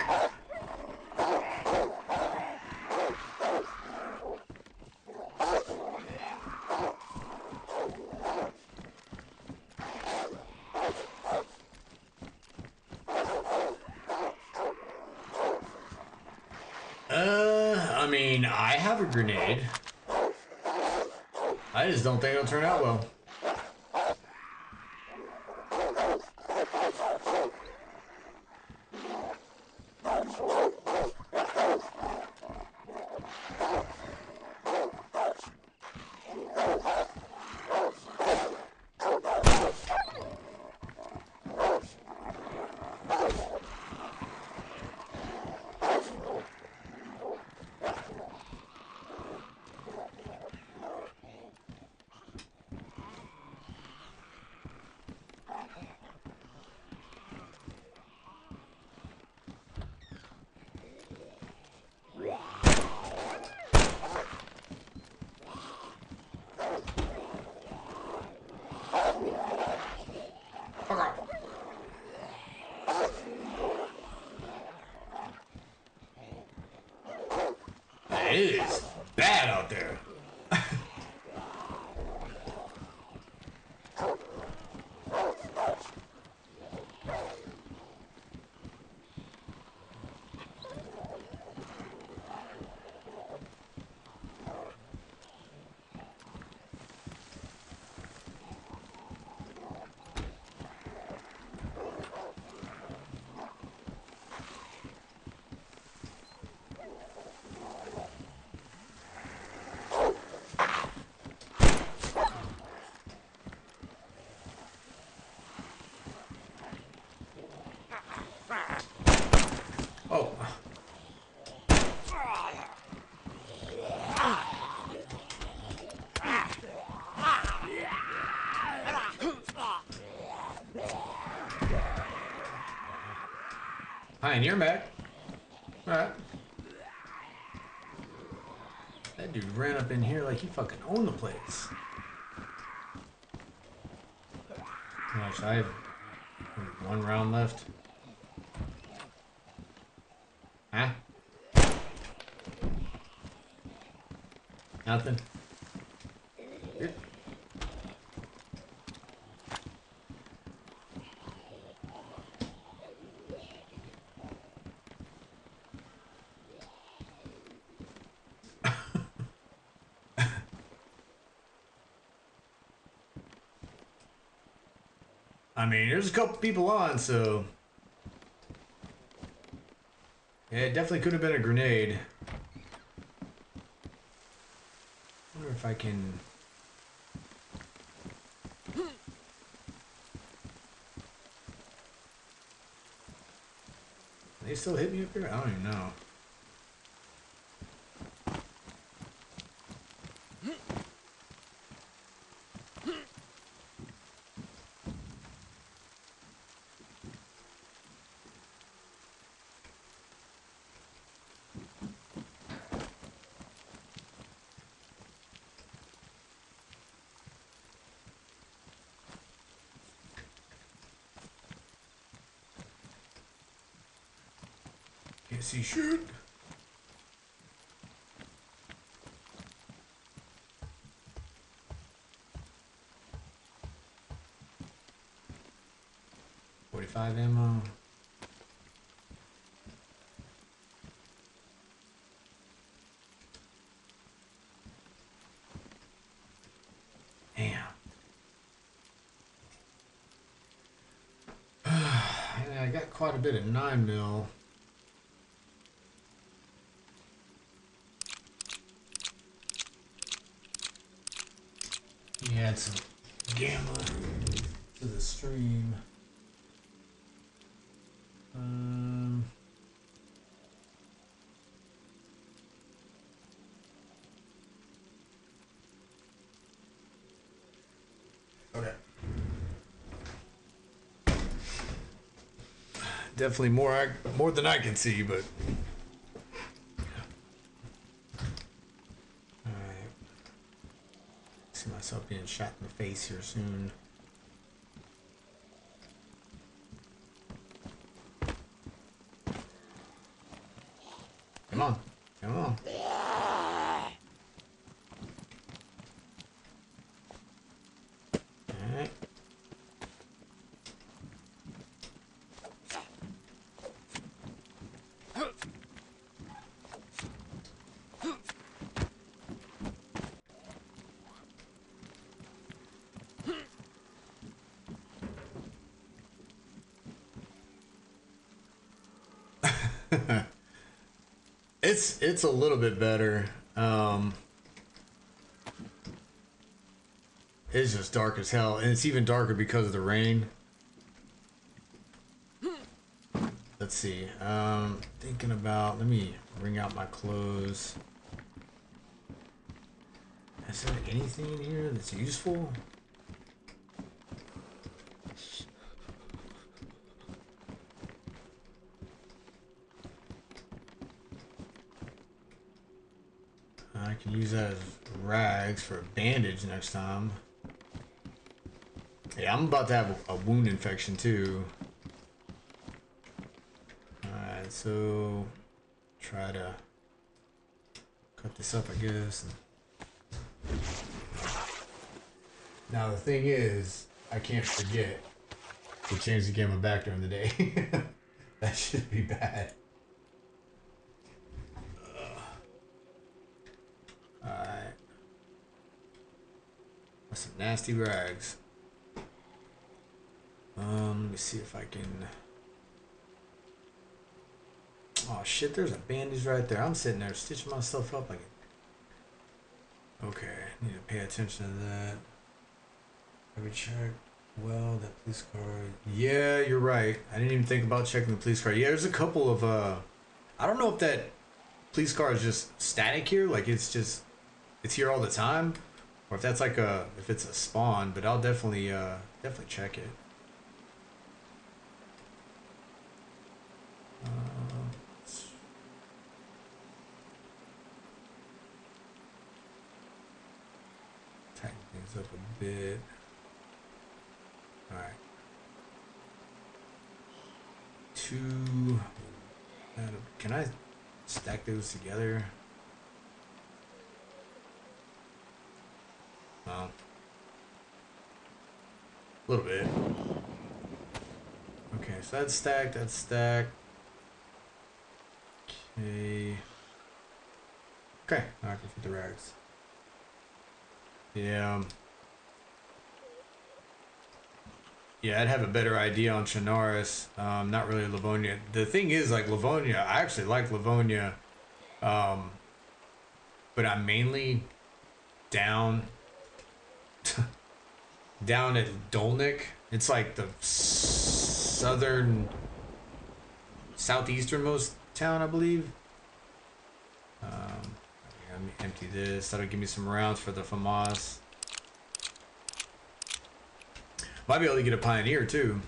I mean, I have a grenade. I just don't think it'll turn out well. It is bad out there. Oh. Hi, and you're back. Alright. That dude ran up in here like he fucking owned the place. Gosh, I have one round left. Huh? Nothing. Good. I mean, there's a couple people on, so yeah, it definitely could have been a grenade. I wonder if I can. They still hit me up here? I don't even know. Can't see shoot. .45 ammo. Damn. I got quite a bit of 9mm. He had some gamma to the stream. Okay. Definitely more than I can see, but all right. See myself being shot in the face here soon. Come on, come on. All right. It's a little bit better. It's just dark as hell, and it's even darker because of the rain. Let's see. Thinking about. Let me wring out my clothes. Is there anything in here that's useful? I can use that as rags for a bandage next time. Yeah, I'm about to have a wound infection too. Alright, so try to cut this up, I guess. Now the thing is, I can't forget to change the camera back during the day. That should be bad. Alright. That's some nasty rags. Let me see if I can. Oh shit, there's a bandage right there. I'm sitting there stitching myself up like it. Okay, need to pay attention to that. Have we checked? Well, that police car. Yeah, you're right. I didn't even think about checking the police car. Yeah, there's a couple of I don't know if that police car is just static here, like it's here all the time, or if that's like if it's a spawn, but I'll definitely check it. things up a bit. All right. 2. Can I stack those together? Well, a little bit. Okay, so that's stacked. That's stacked. Okay. Okay, now I can fit the rags. Yeah. Yeah, I'd have a better idea on Chernarus. Not really Livonia. The thing is, like Livonia, I actually like Livonia, but I'm mainly down down at Dolnick. It's like the southeasternmost town, I believe. Let me empty this. That'll give me some rounds for the FAMAS. Might be able to get a Pioneer too.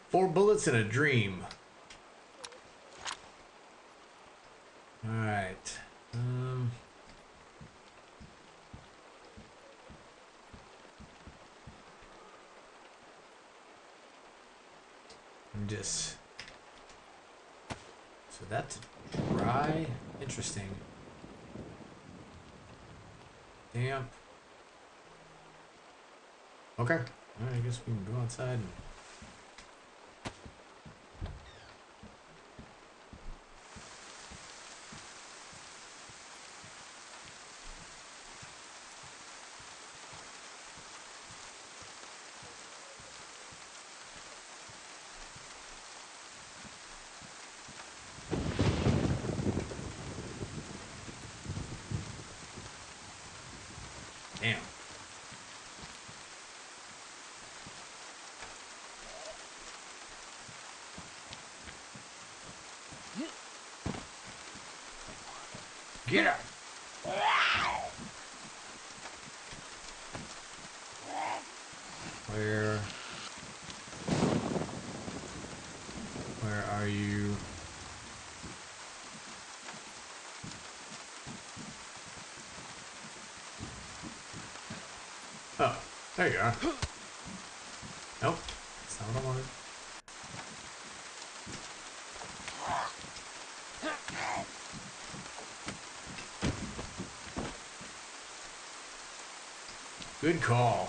Four bullets in a dream. All right. I'm just. So that's dry. Interesting. Damp. Okay. All right. I guess we can go outside and. Damn. Get up. Where are you? Oh, there you are. Nope, that's not what I wanted. Good call.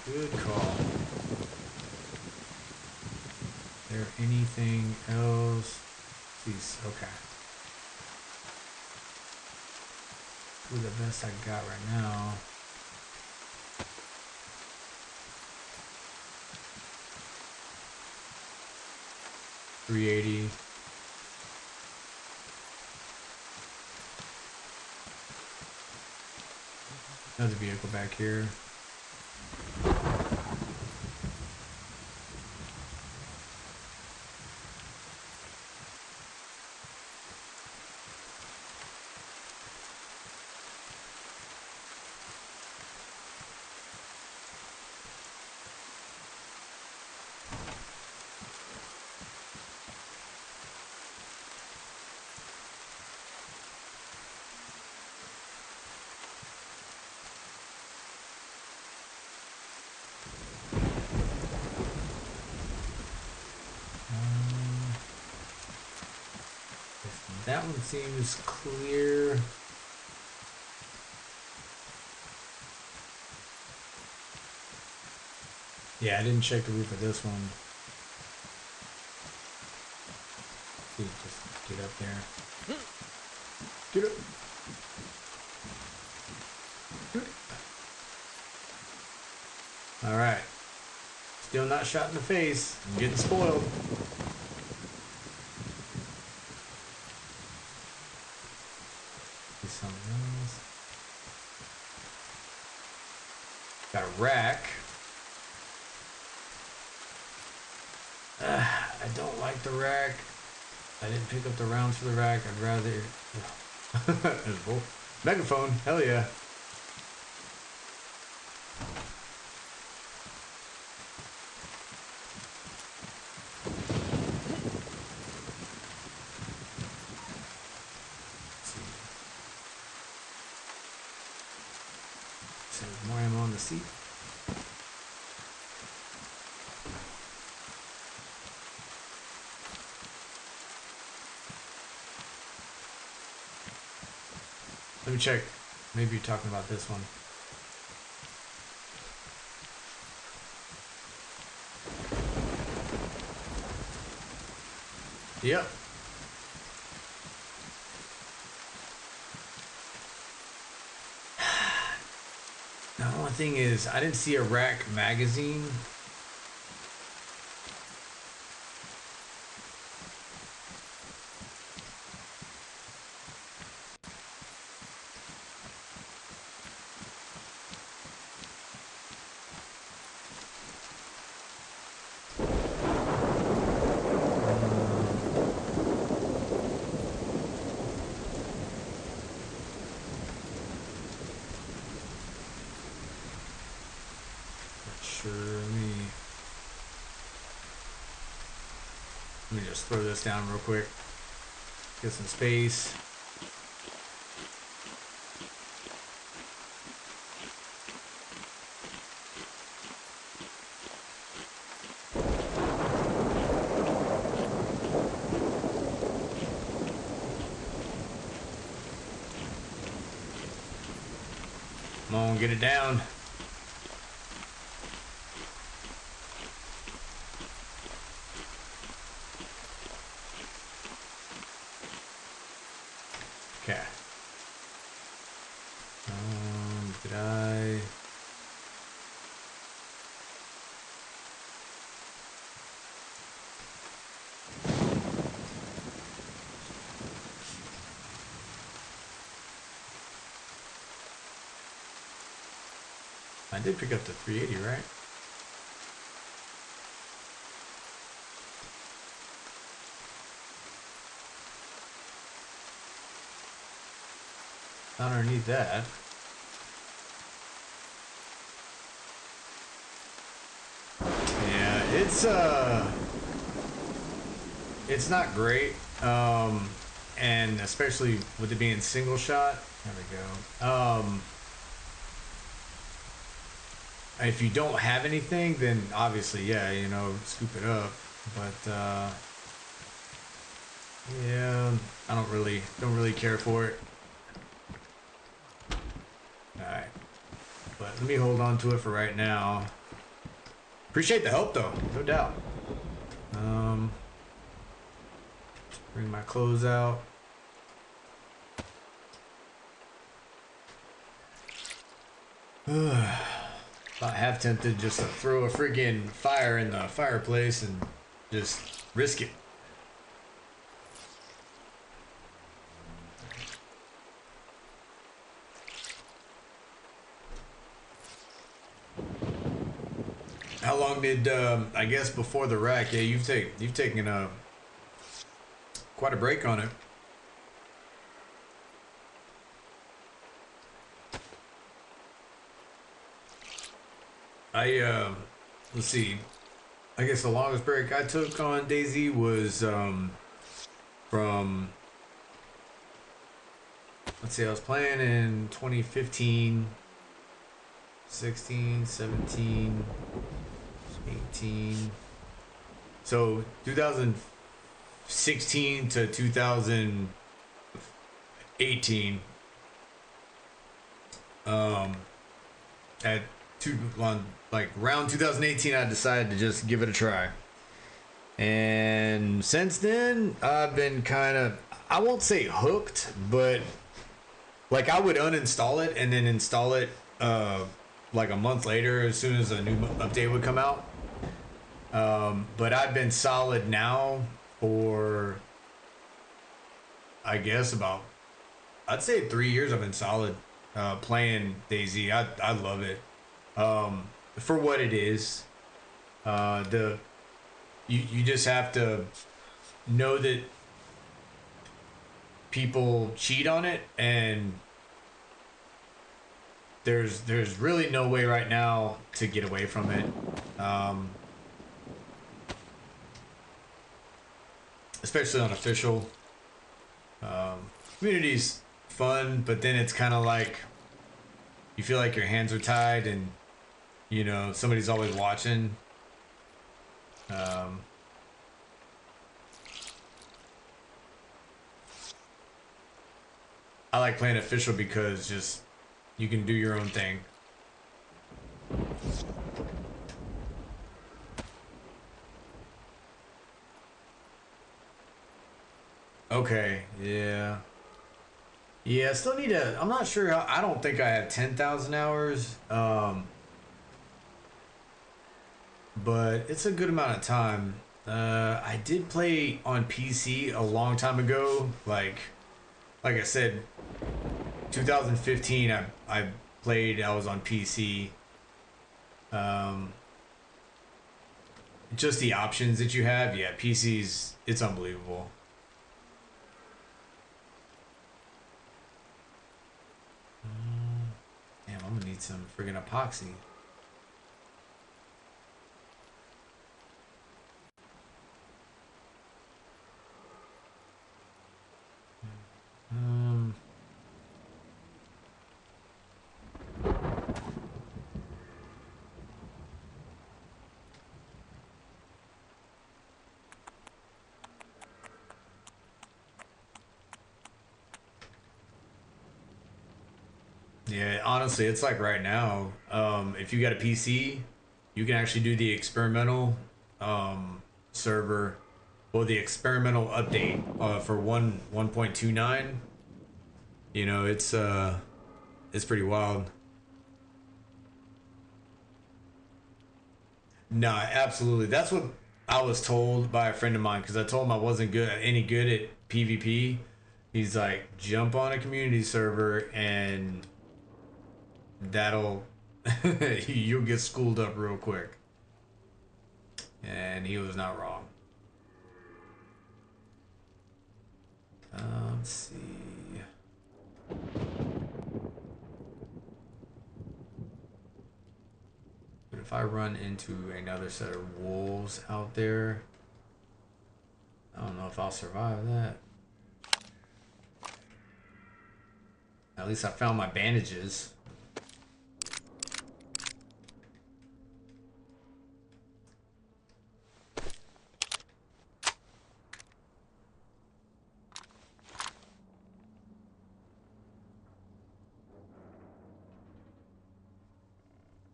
Good call. Is there anything else? Please, okay. Probably the best I got right now. $380. Another vehicle back here. That one seems clear. Yeah, I didn't check the roof of this one. See, just get up there. Get up. Get up. All right. Still not shot in the face. I'm getting spoiled. Something else. Got a rack. I don't like the rack. I didn't pick up the rounds for the rack. I'd rather... Megaphone. Hell yeah. More ammo on the seat. Let me check. Maybe you're talking about this one. Yep. The only thing is, I didn't see a rack magazine. Let me just throw this down real quick. Get some space. Come on, get it down. Okay. Did I? I did pick up the 380, right? Underneath that. Yeah, it's not great. And especially with it being single shot. There we go. If you don't have anything, then obviously, yeah, you know, scoop it up. But yeah, I don't really care for it. Alright. But let me hold on to it for right now. Appreciate the help though, no doubt. Bring my clothes out. About half tempted just to throw a freaking fire in the fireplace and just risk it. How long did I guess before the rack? Yeah, you've taken quite a break on it. Let's see. I guess the longest break I took on DAYZ was from, let's see, I was playing in 2015, 16, 17, 18. So 2016 to 2018. At like around 2018, I decided to just give it a try. And since then, I've been kind of, I won't say hooked, but like I would uninstall it and then install it like a month later as soon as a new update would come out. But I've been solid now for, I guess, about, I'd say 3 years. I've been solid playing DayZ. I love it for what it is. The you just have to know that people cheat on it, and there's really no way right now to get away from it. Especially on official. Community's fun, but then it's kind of like you feel like your hands are tied, and you know somebody's always watching. I like playing official because just you can do your own thing. Okay, yeah. Yeah, I still need to. I'm not sure. I don't think I have 10,000 hours. But it's a good amount of time. I did play on PC a long time ago. Like I said, 2015. I played. I was on PC. Um, just the options that you have. Yeah, PC's. It's unbelievable. Damn, I'm gonna need some friggin' epoxy. Um, yeah, honestly, it's like right now. If you got a PC, you can actually do the experimental server, well, the experimental update for 1.29. You know, it's pretty wild. No, absolutely. That's what I was told by a friend of mine because I told him I wasn't good any good at PvP. He's like, jump on a community server and that'll you'll get schooled up real quick. And he was not wrong. Let's see. But if I run into another set of wolves out there, I don't know if I'll survive that. At least I found my bandages.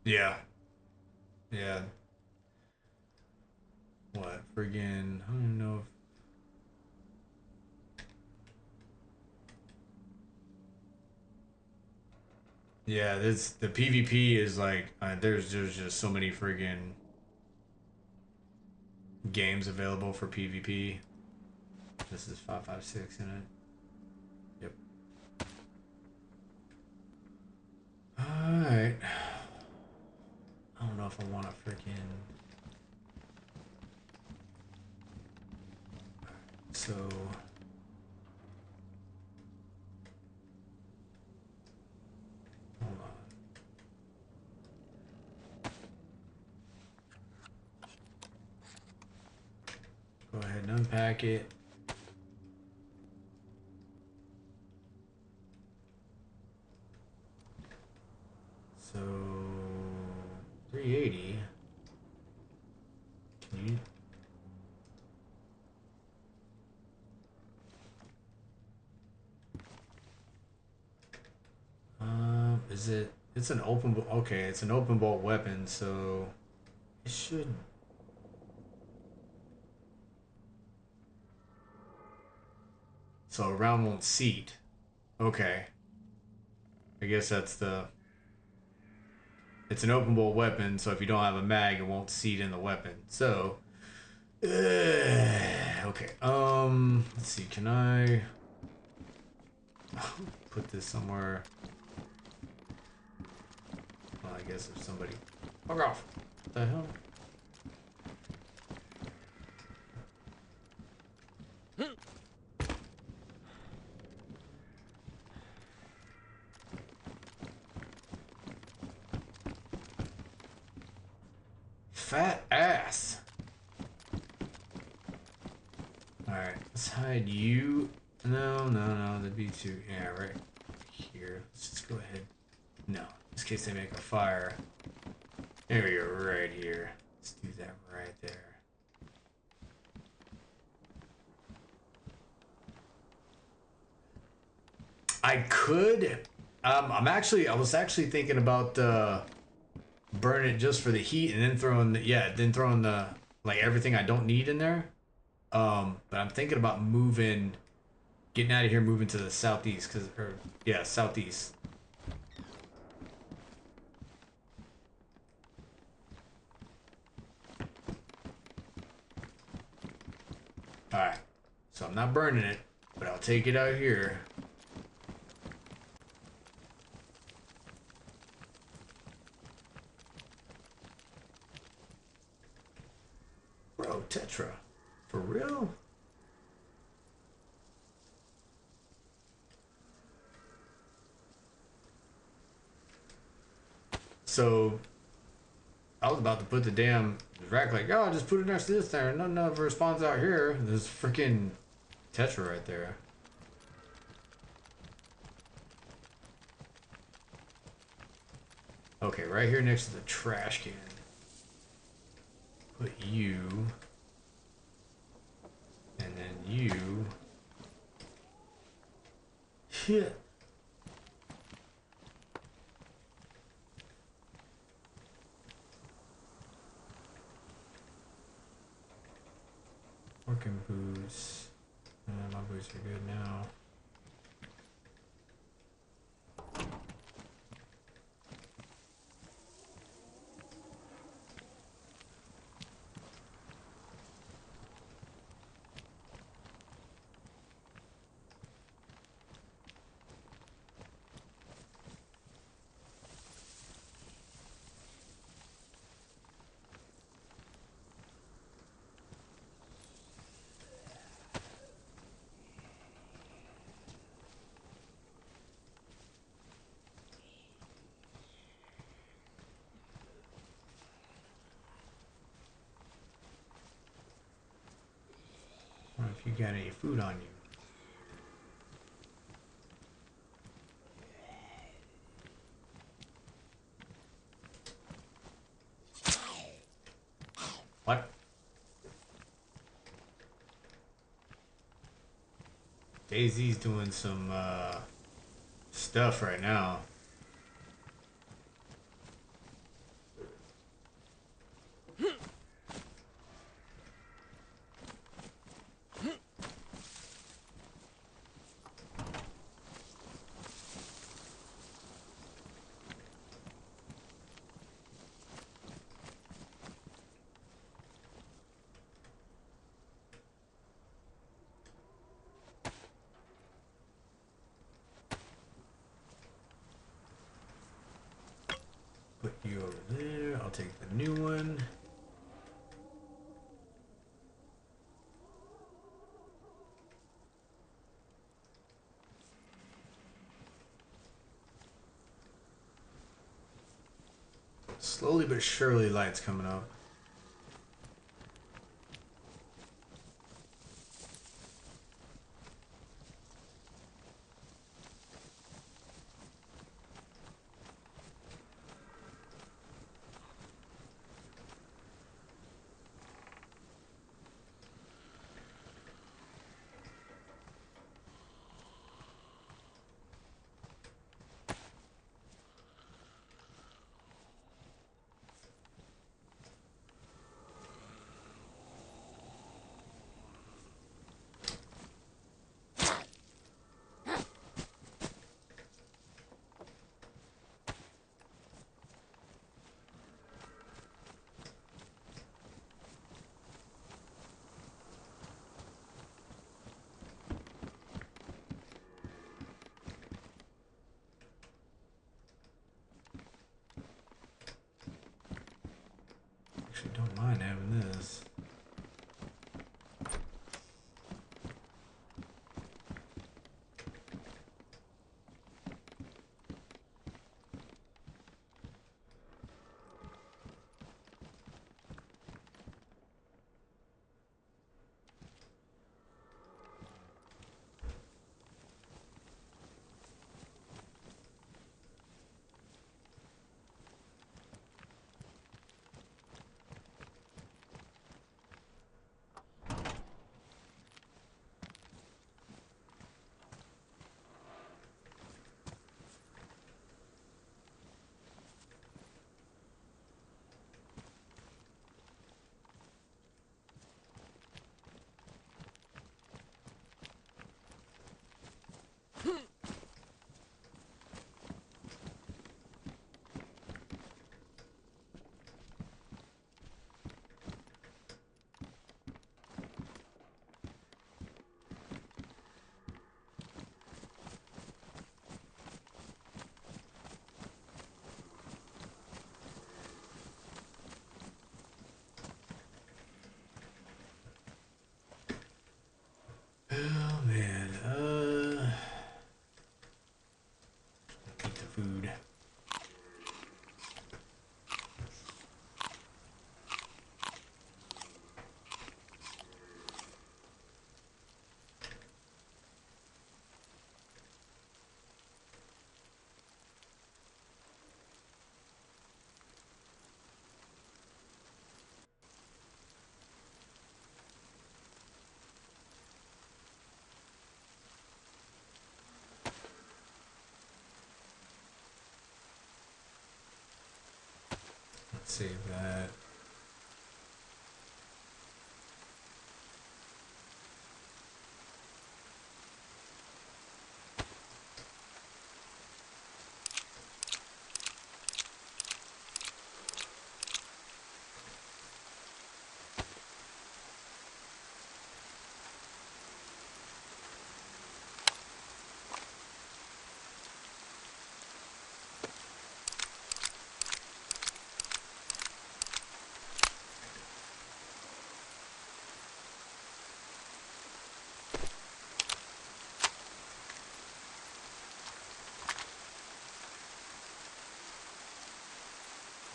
Yeah. Yeah. What? Friggin', I don't know if... Yeah, this the PvP is like there's just so many friggin' games available for PvP. This is 556 in it. Yep. Alright. I don't know if I want to freaking. So. Hold on. Go ahead and unpack it. So. 380. Can you? Is it? It's an open. Okay, it's an open bolt weapon, so it should. So a round won't seat. Okay. I guess that's the. It's an open bolt weapon, so if you don't have a mag, it won't seed in the weapon. So, okay. Let's see. Can I put this somewhere? Well, I guess if somebody, fuck off. What the hell? Fat ass. Alright, let's hide you. No, that'd be too. Yeah, right here. Let's just go ahead. No, just in case they make a fire. There we go, right here. Let's do that right there. I could. I was actually thinking about burn it just for the heat and then throwing the like everything I don't need in there. But I'm thinking about getting out of here, moving to the southeast, southeast. All right, so I'm not burning it, but I'll take it out here. Bro, Tetra. For real? So, I was about to put the damn rack like, oh, just put it next to this there. None of responds out here. There's freaking Tetra right there. Okay, right here next to the trash can. Put you. And then you. Shit. Working boots. My boots are good now. I don't know if you got any food on you. What? DAYZ's doing some stuff right now. Put you over there. I'll take the new one. Slowly but surely, light's coming up. Actually, don't mind having this. Oh man, eat the food. Let's save that.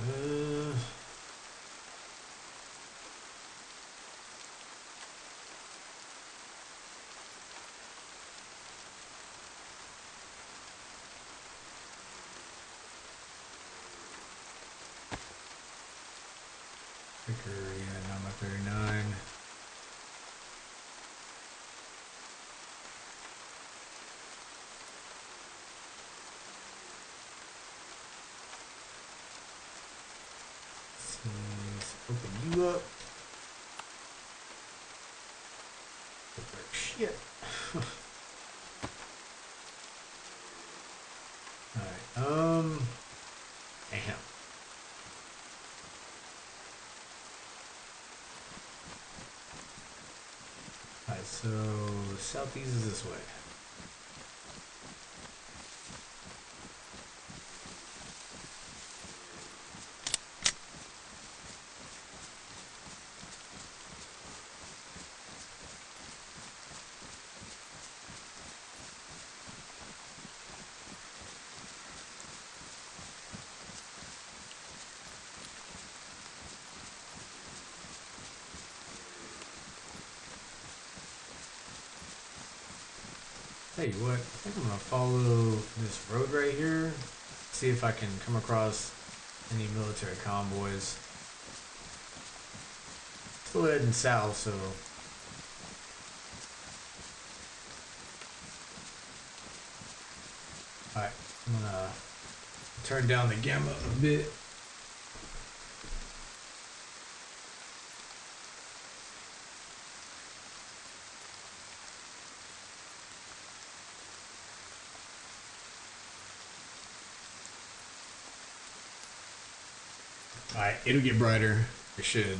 Uh, Picker, yeah, not my 39. Let's open you up. Look like shit. Alright, damn. Alright, so southeast is this way. Tell you what, I think I'm gonna follow this road right here. See if I can come across any military convoys. Still heading south, so alright, I'm gonna turn down the gamma a bit. Alright, it'll get brighter. It should.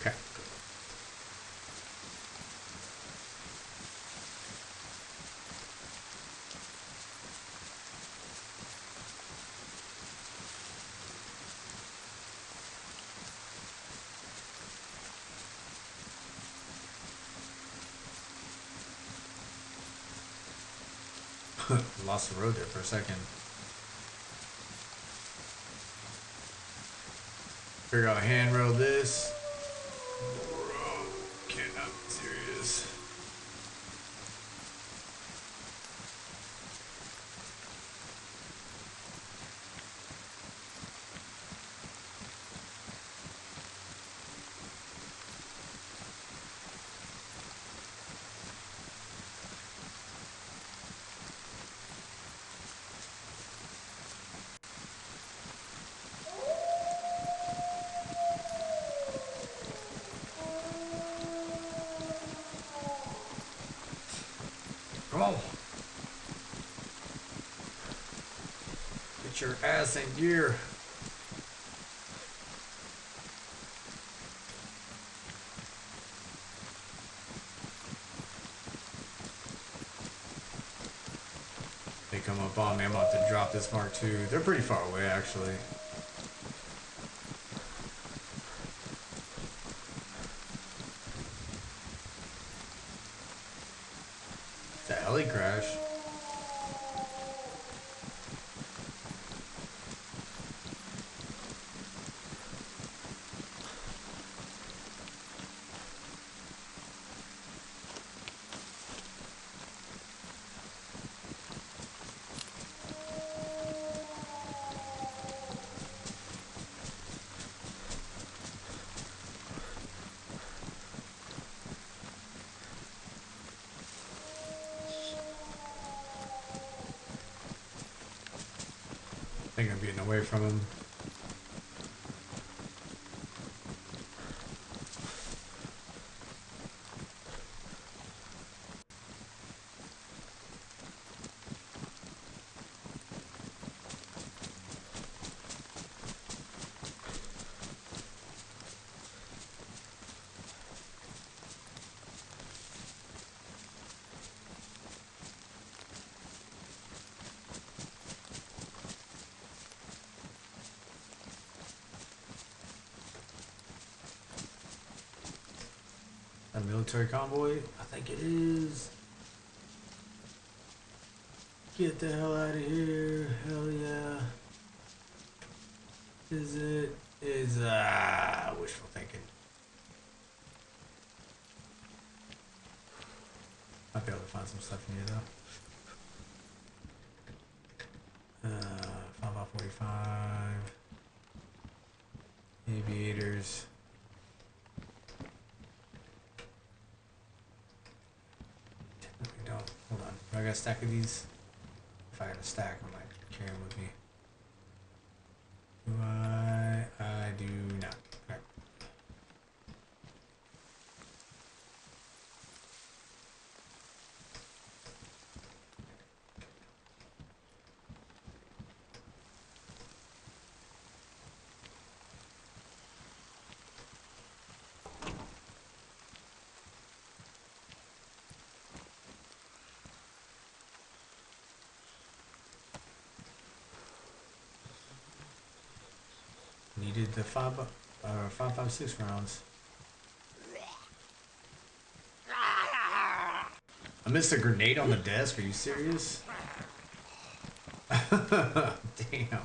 Okay. Lost the road there for a second. Figure out how to hand rail this. Bro, cannot be serious. Come on. Get your ass in gear. They come up on me. I'm about to drop this Mark II. They're pretty far away, actually. The heli crash. I think I'm getting away from him. A military convoy? I think it is. Get the hell out of here. Hell yeah. Is it? Is, wishful thinking. Might be able to find some stuff in here though. 5x45. Aviators. Hold on. Do I got a stack of these? If I got a stack, I might carry them with me. Do I? I do not. Okay. Needed the 5.56 rounds. I missed a grenade on the desk. Are you serious? Damn.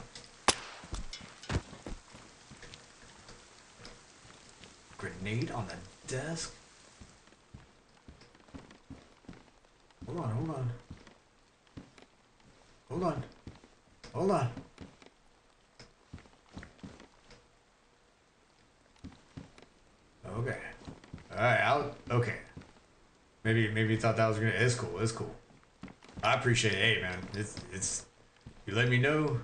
Grenade on the desk? Hold on, hold on. Hold on. Hold on. Okay. Alright, okay. Maybe you thought that was gonna. It's cool. It's cool. I appreciate it. Hey, man. It's. You let me know.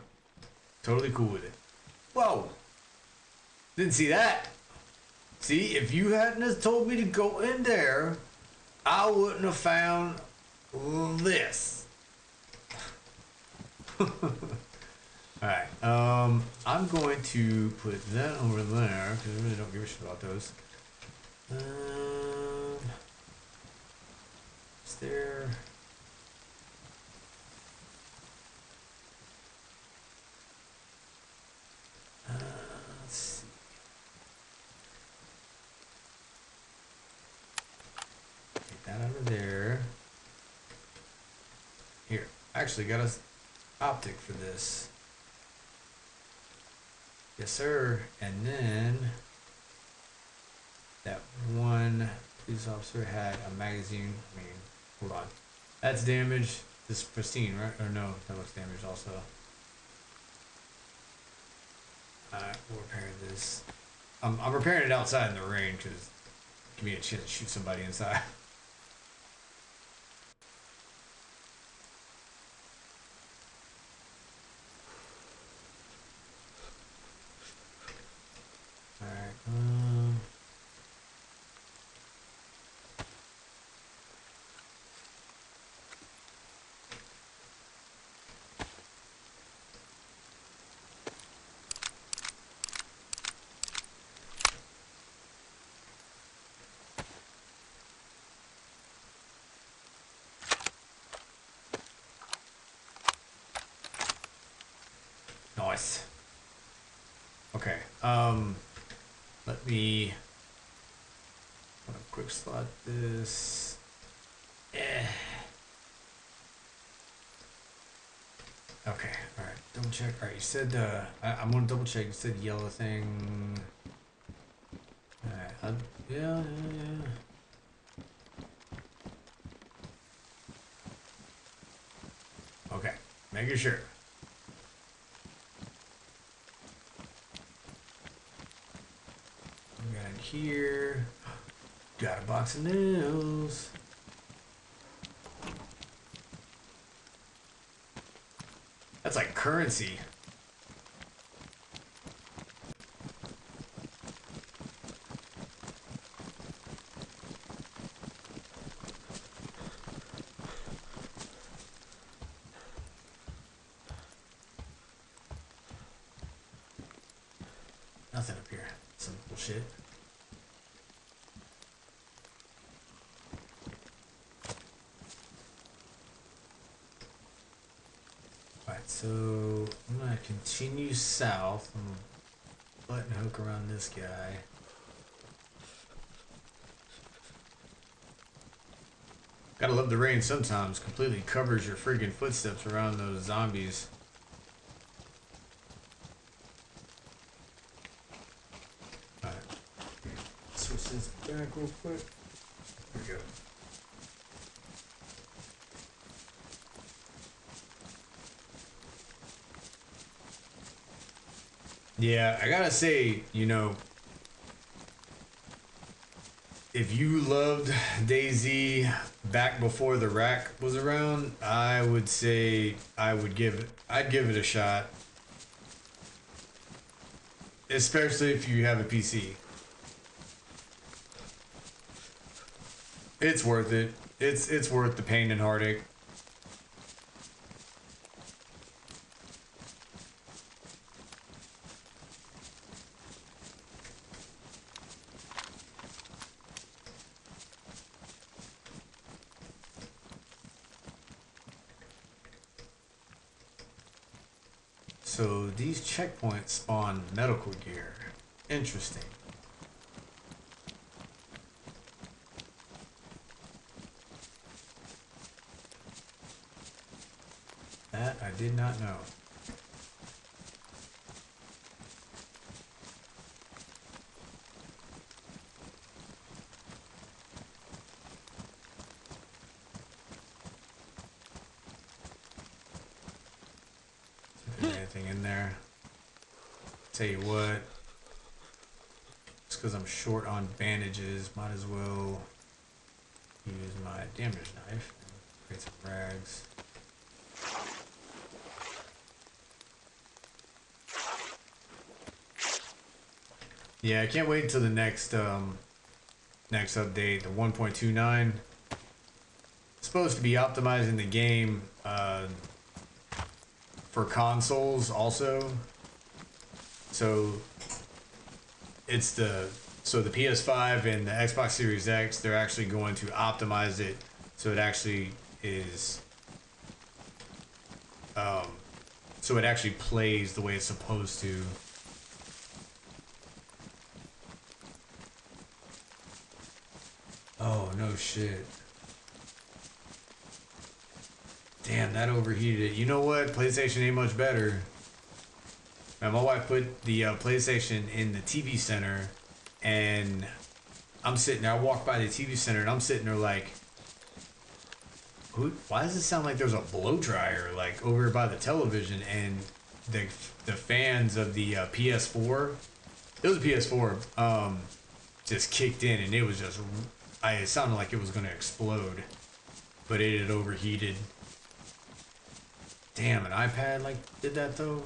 Totally cool with it. Whoa. Didn't see that. See, if you hadn't have told me to go in there, I wouldn't have found this. Alright. I'm going to put that over there because I really don't give a shit about those. Is there? Let's see. Take that out of there. Here. Actually got a optic for this. Yes, sir. And then that one police officer had a magazine. I mean, hold on. That's damaged. This is pristine, right? Or no, that looks damaged also. Alright, we'll repair this. I'm repairing it outside in the rain because give me a chance to shoot somebody inside. Alright, nice. Okay, let me quick slot this. Eh. Okay, alright, double check. Alright, you said, I'm gonna double check. You said yellow thing. Alright, yeah. Okay, making sure. We got in here. Got a box of nails. That's like currency. Nothing up here. Some bullshit. Alright, so I'm gonna continue south. I'm gonna button hook around this guy. Gotta love the rain sometimes. Completely covers your friggin' footsteps around those zombies. Alright. Switch this back real quick. There we go. Yeah, I gotta say, you know, if you loved DayZ back before the rack was around, I would say I'd give it a shot. Especially if you have a PC. It's worth it. It's worth the pain and heartache. So these checkpoints spawn medical gear. Interesting. That I did not know. If there's anything in there. Tell you what. Just because I'm short on bandages, might as well use my damage knife and create some rags. Yeah, I can't wait until the next next update, the 1.29. It's supposed to be optimizing the game for consoles also. So it's the PS5 and the Xbox Series X, they're actually going to optimize it so it actually is so it actually plays the way it's supposed to. Oh, no shit. Damn, Damn, that overheated. You know what? PlayStation ain't much better. Now, my wife put the PlayStation in the TV center, and I'm sitting there. I walk by the TV center, and I'm sitting there like, why does it sound like there's a blow dryer like over by the television? And the fans of the PS4, it was a PS4, just kicked in, and it was just, it sounded like it was gonna explode, but it had overheated. Damn, an iPad like did that though.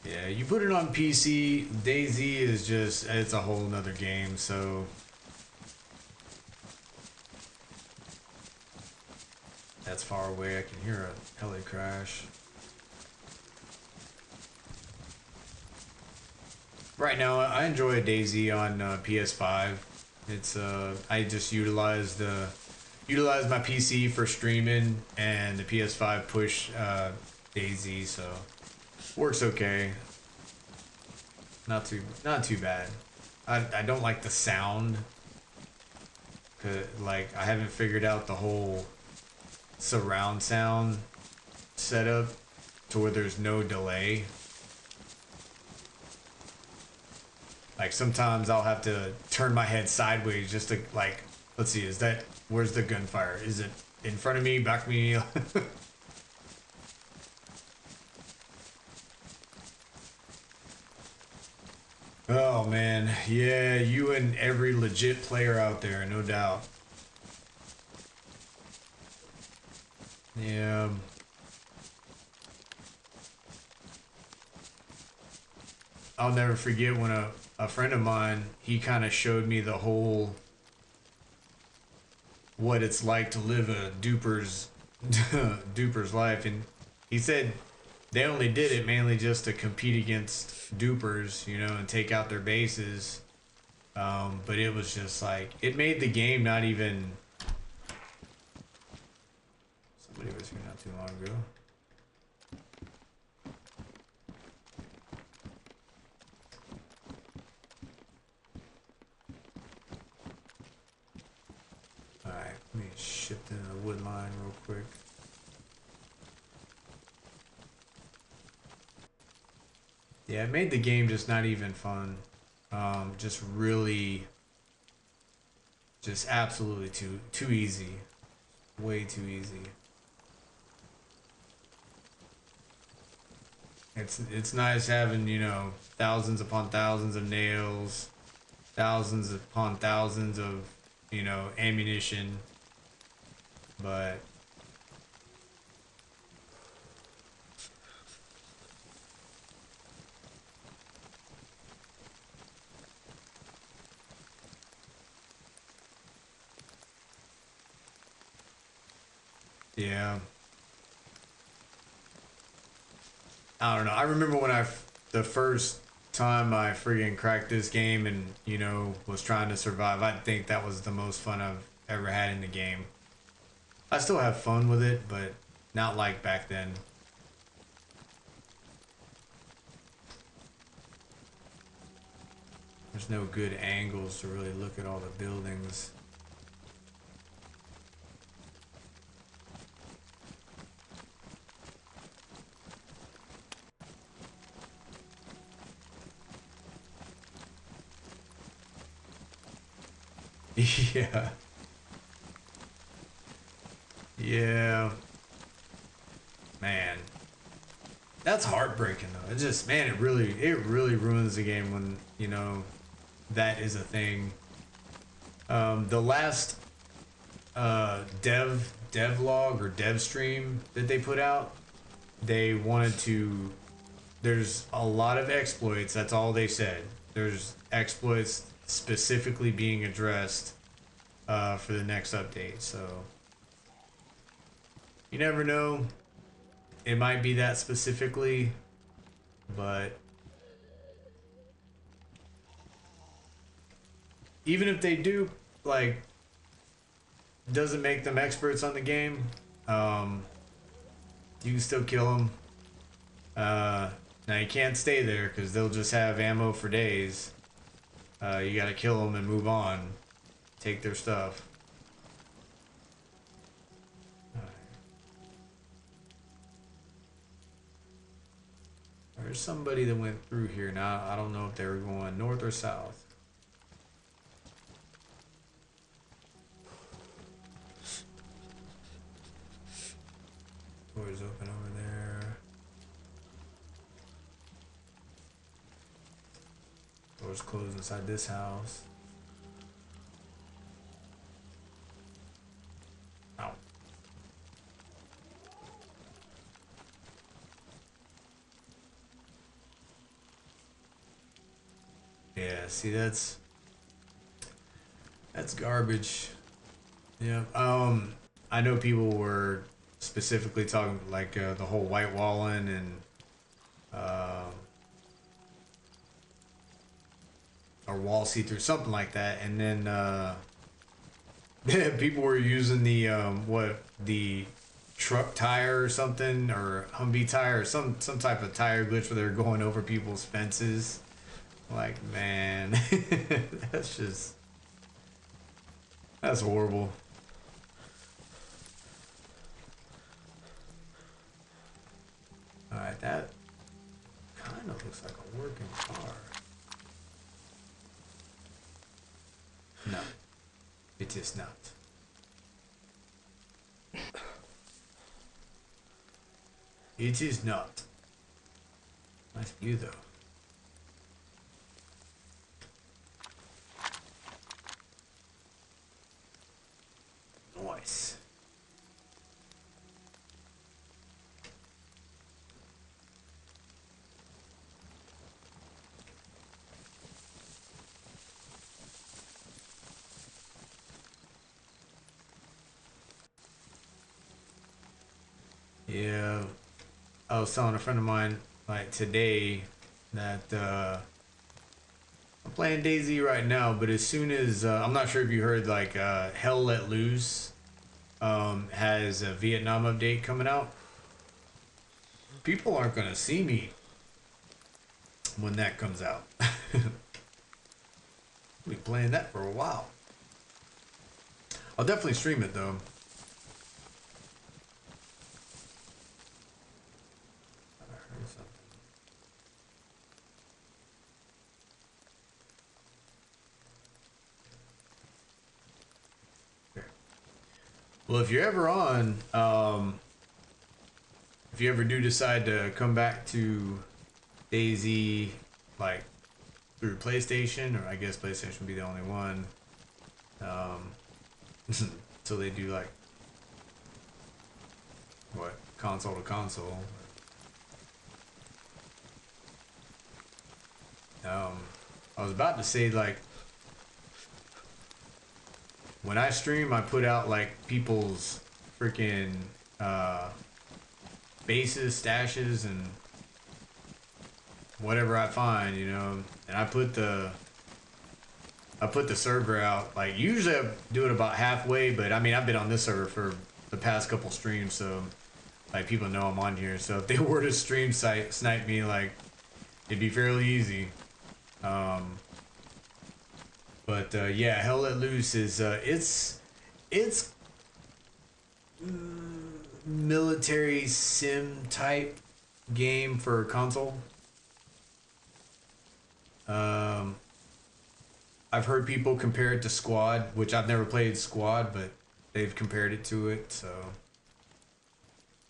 Yeah, you put it on PC, DayZ is just, it's a whole nother game, so. That's far away, I can hear a heli crash. Right now, I enjoy DayZ on PS5. It's, I just utilize my PC for streaming, and the PS5 push DayZ, so. Works okay. Not too bad. I don't like the sound. Like, I haven't figured out the whole surround sound setup to where there's no delay. Like, sometimes I'll have to turn my head sideways just to, like, let's see, where's the gunfire? Is it in front of me, back of me? Oh man, yeah, you and every legit player out there, no doubt. Yeah. I'll never forget when a friend of mine, he kind of showed me the whole, what it's like to live a duper's duper's life, and he said they only did it mainly just to compete against dupers, you know, and take out their bases. But it was just like, it made the game not even. Somebody was here not too long ago. Alright, let me shift in a wood line real quick. Yeah, it made the game just not even fun. Just really, just absolutely too easy. Way too easy. It's nice having, you know, thousands upon thousands of nails, thousands upon thousands of, you know, ammunition, but yeah. I don't know. I remember when the first time I friggin' cracked this game and, you know, was trying to survive. I think that was the most fun I've ever had in the game. I still have fun with it, but not like back then. There's no good angles to really look at all the buildings. Yeah. Yeah. Man. That's heartbreaking though. It just, man, it really ruins the game when, you know, that is a thing. The last dev log or dev stream that they put out, they wanted to, there's a lot of exploits, that's all they said. There's exploits specifically being addressed for the next update, so you never know. It might be that specifically, but even if they do, like, doesn't make them experts on the game, you can still kill them. Now you can't stay there because they'll just have ammo for days. You gotta kill them and move on. Take their stuff. There's somebody that went through here. Now, I don't know if they were going north or south. Door's open over there. Door's closed inside this house. Ow. Yeah, see, that's garbage. Yeah. I know people were specifically talking like the whole white walling and or wall see-through, something like that, and then people were using the the truck tire or something, or Humvee tire, or some type of tire glitch where they're going over people's fences. Like, man, that's horrible. Alright, that kind of looks like a working car. No, it is not. It is not. Nice view, though. Nice. Yeah, I was telling a friend of mine like today that I'm playing DayZ right now, but as soon as I'm not sure if you heard, like Hell Let Loose has a Vietnam update coming out. People aren't gonna see me when that comes out. I'll be playing that for a while. I'll definitely stream it though. Well, if you're ever on, if you ever do decide to come back to DayZ, like through PlayStation, or I guess PlayStation would be the only one, until they do like what, console to console. I was about to say, like, when I stream, I put out like people's freaking bases, stashes, and whatever I find, you know. And I put the server out. Like, usually I do it about halfway, but I mean, I've been on this server for the past couple streams, so like people know I'm on here. So if they were to stream snipe me, like, it'd be fairly easy. But yeah, Hell Let Loose is it's military sim type game for console. I've heard people compare it to Squad, which I've never played Squad, but they've compared it to it. So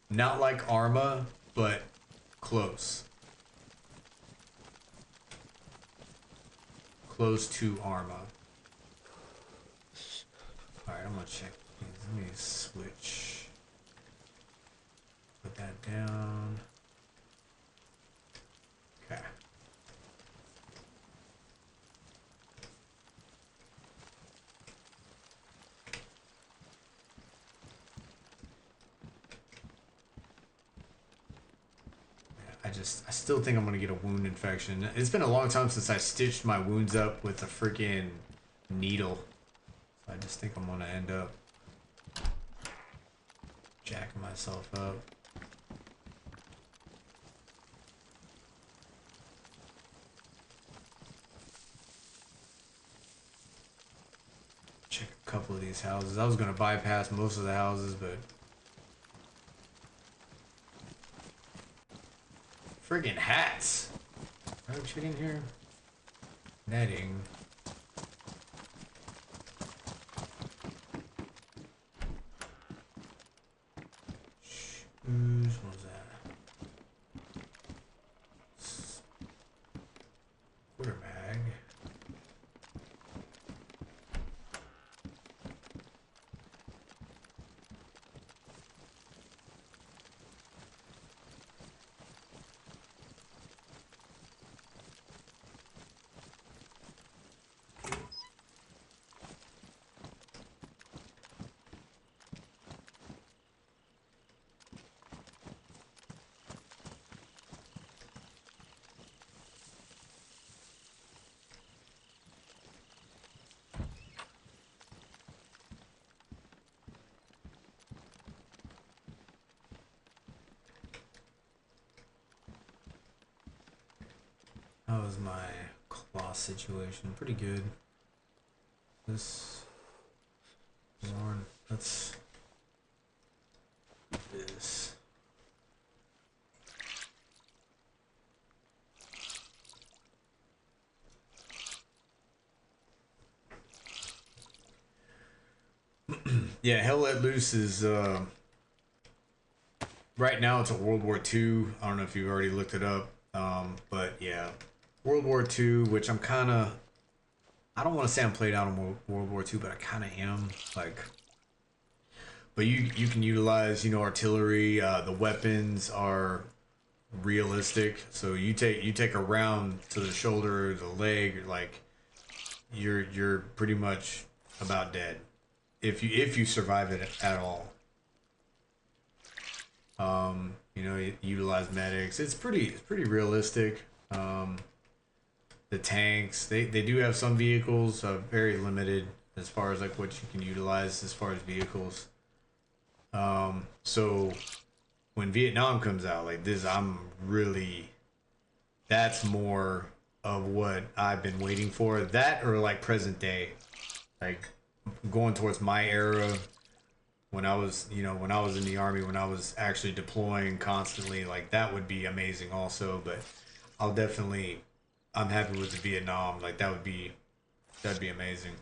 not like Arma, but close. Close to Arma. Alright, I'm gonna check. Let me switch. Put that down. Okay. I still think I'm gonna get a wound infection. It's been a long time since I stitched my wounds up with a freaking needle. So I just think I'm gonna end up jacking myself up. couple of these houses. I was gonna bypass most of the houses, but friggin' hats. No chicken here. Netting. Shoes. What was that? Quarter bag. How was my cloth situation? Pretty good. This Lauren, let's do this. Yeah, Hell Let Loose is right now it's a World War II. I don't know if you've already looked it up. But yeah. World War II, which I'm kind of, I don't want to say I'm played out in World War II, but I kind of am. Like, but you can utilize, you know, artillery. The weapons are realistic. So you take a round to the shoulder, the leg, like you're pretty much about dead if you survive it at all. You know, you utilize medics. It's pretty realistic. The tanks, they do have some vehicles, very limited as far as like what you can utilize as far as vehicles. So when Vietnam comes out like this, that's more of what I've been waiting for. That or like present day, like going towards my era when I was, you know, when I was in the army, when I was actually deploying constantly, like that would be amazing also. But I'm happy with the Vietnam. Like that'd be amazing.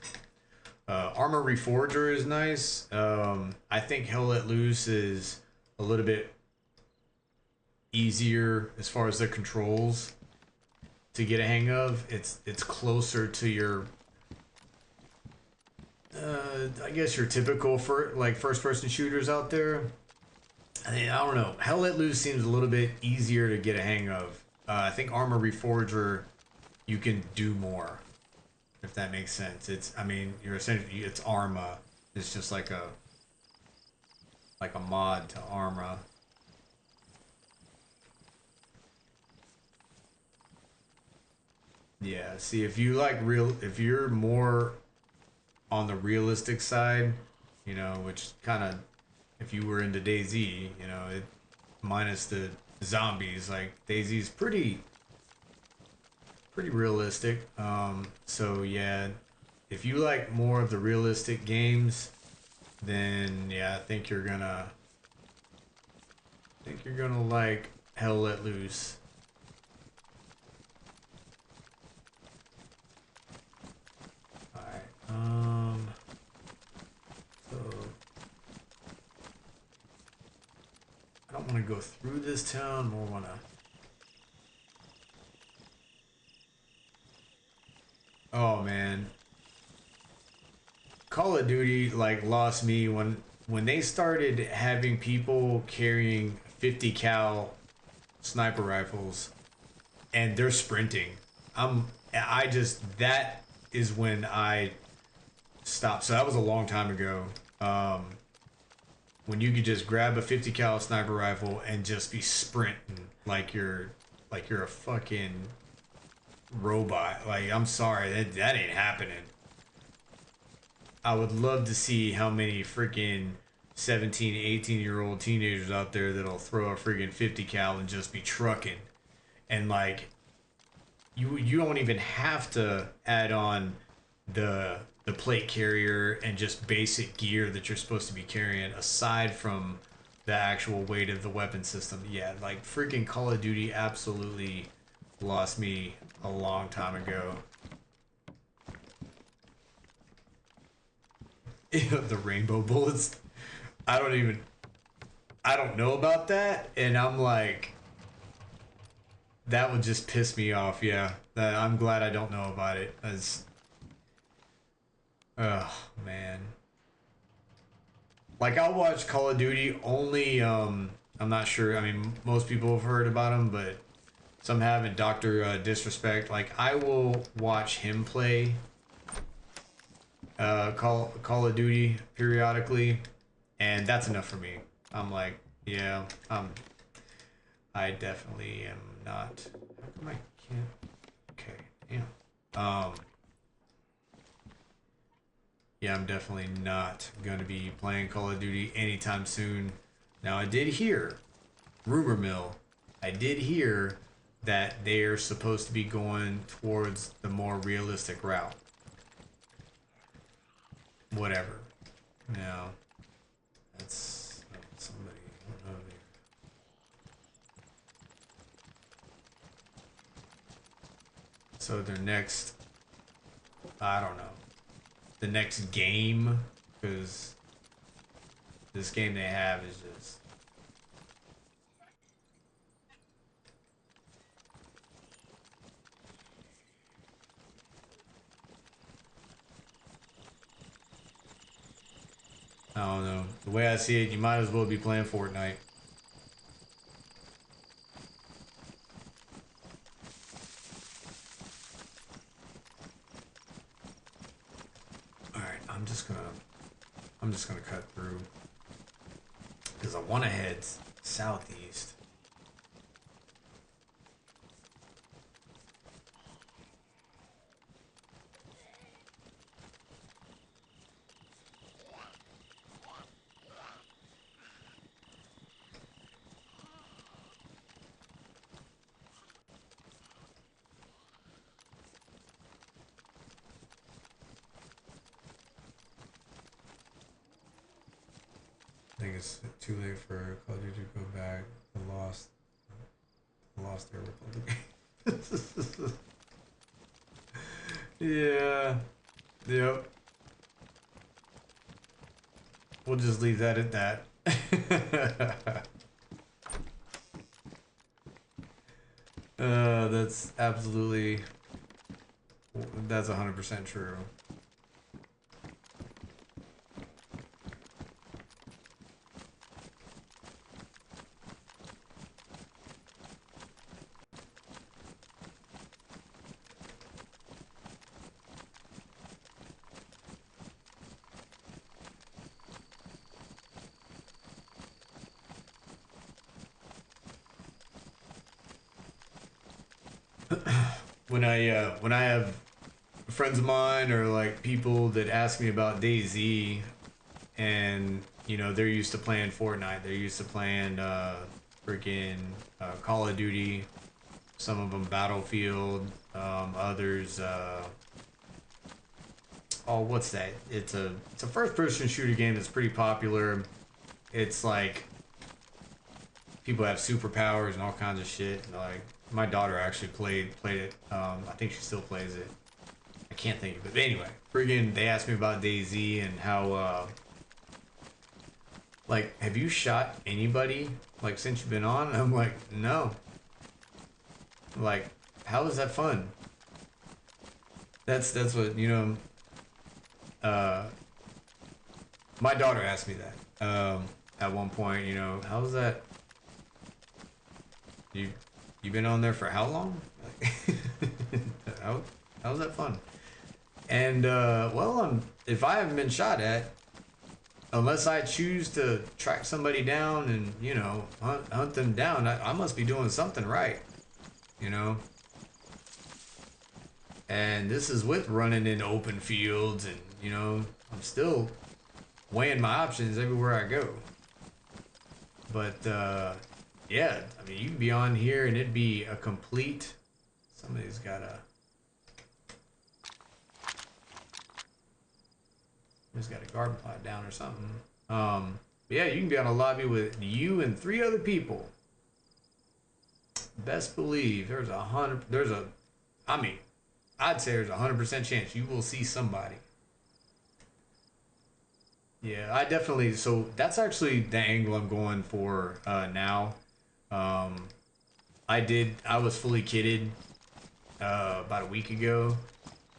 Armor Reforger is nice. I think Hell Let Loose is a little bit easier as far as the controls to get a hang of. It's closer to your I guess your typical first person shooters out there. I mean, I don't know. Hell Let Loose seems a little bit easier to get a hang of. I think Armor Reforger, you can do more, if that makes sense. I mean, you're essentially, it's Arma. It's just like a mod to Arma. Yeah, see, if you're more on the realistic side, you know, which kind of, if you were into DayZ, you know, it minus the zombies, like DayZ is pretty realistic. So yeah, if you like more of the realistic games, then yeah, I think you're gonna like Hell Let Loose. Alright, so I don't want to go through this town, more want to. Oh man, Call of Duty like lost me when they started having people carrying 50 cal sniper rifles and they're sprinting. That is when I stopped. So that was a long time ago. When you could just grab a 50 cal sniper rifle and just be sprinting like you're a fucking robot. Like, I'm sorry, that ain't happening. I would love to see how many freaking 17, 18-year-old teenagers out there that'll throw a freaking 50 cal and just be trucking. And like, you don't even have to add on the the plate carrier and just basic gear that you're supposed to be carrying, aside from the actual weight of the weapon system. Yeah, like freaking Call of Duty absolutely lost me a long time ago. The rainbow bullets. I don't know about that, and I'm like, that would just piss me off. Yeah, I'm glad I don't know about it. As, oh man, like I'll watch Call of Duty only. I'm not sure. I mean, most people have heard about him, but some haven't. Doctor Disrespect. Like I will watch him play Call of Duty periodically, and that's enough for me. I'm like, yeah, I definitely am not. How come I can't? Okay, yeah. Yeah, I'm definitely not gonna be playing Call of Duty anytime soon. Now, I did hear, rumor mill, I did hear that they're supposed to be going towards the more realistic route. Whatever. Now, that's somebody. I don't know. So their next, I don't know, the next game, because this game they have is just. I don't know. The way I see it, you might as well be playing Fortnite. Alright, I'm just gonna cut through. Because I want to head southeast. I think it's too late for Call of Duty to go back. Lost their Republic. Yeah. Yep. We'll just leave that at that. That's absolutely. That's 100% true. When I have friends of mine or like people that ask me about DayZ, and you know they're used to playing Fortnite, they're used to playing freaking Call of Duty, some of them Battlefield, others oh, what's that? It's a first person shooter game that's pretty popular. It's like people have superpowers and all kinds of shit. Like my daughter actually played it. I think she still plays it. I can't think of it. But anyway, friggin' they asked me about DayZ and how like, have you shot anybody like since you've been on? And I'm like, no. Like, how is that fun? That's what, you know, my daughter asked me that at one point, you know, how's that? You been on there for how long? Like, how's that fun? And well, if I haven't been shot at, unless I choose to track somebody down and you know hunt them down, I must be doing something right, you know. And this is with running in open fields, and you know I'm still weighing my options everywhere I go. But yeah, I mean, you can be on here and it'd be a complete. Somebody's got a. Just got a garden plot down or something. Yeah, you can be on a lobby with you and 3 other people. Best believe I mean, I'd say there's a 100% chance you will see somebody. Yeah, I definitely. So that's actually the angle I'm going for now. Um, I was fully kitted about a week ago.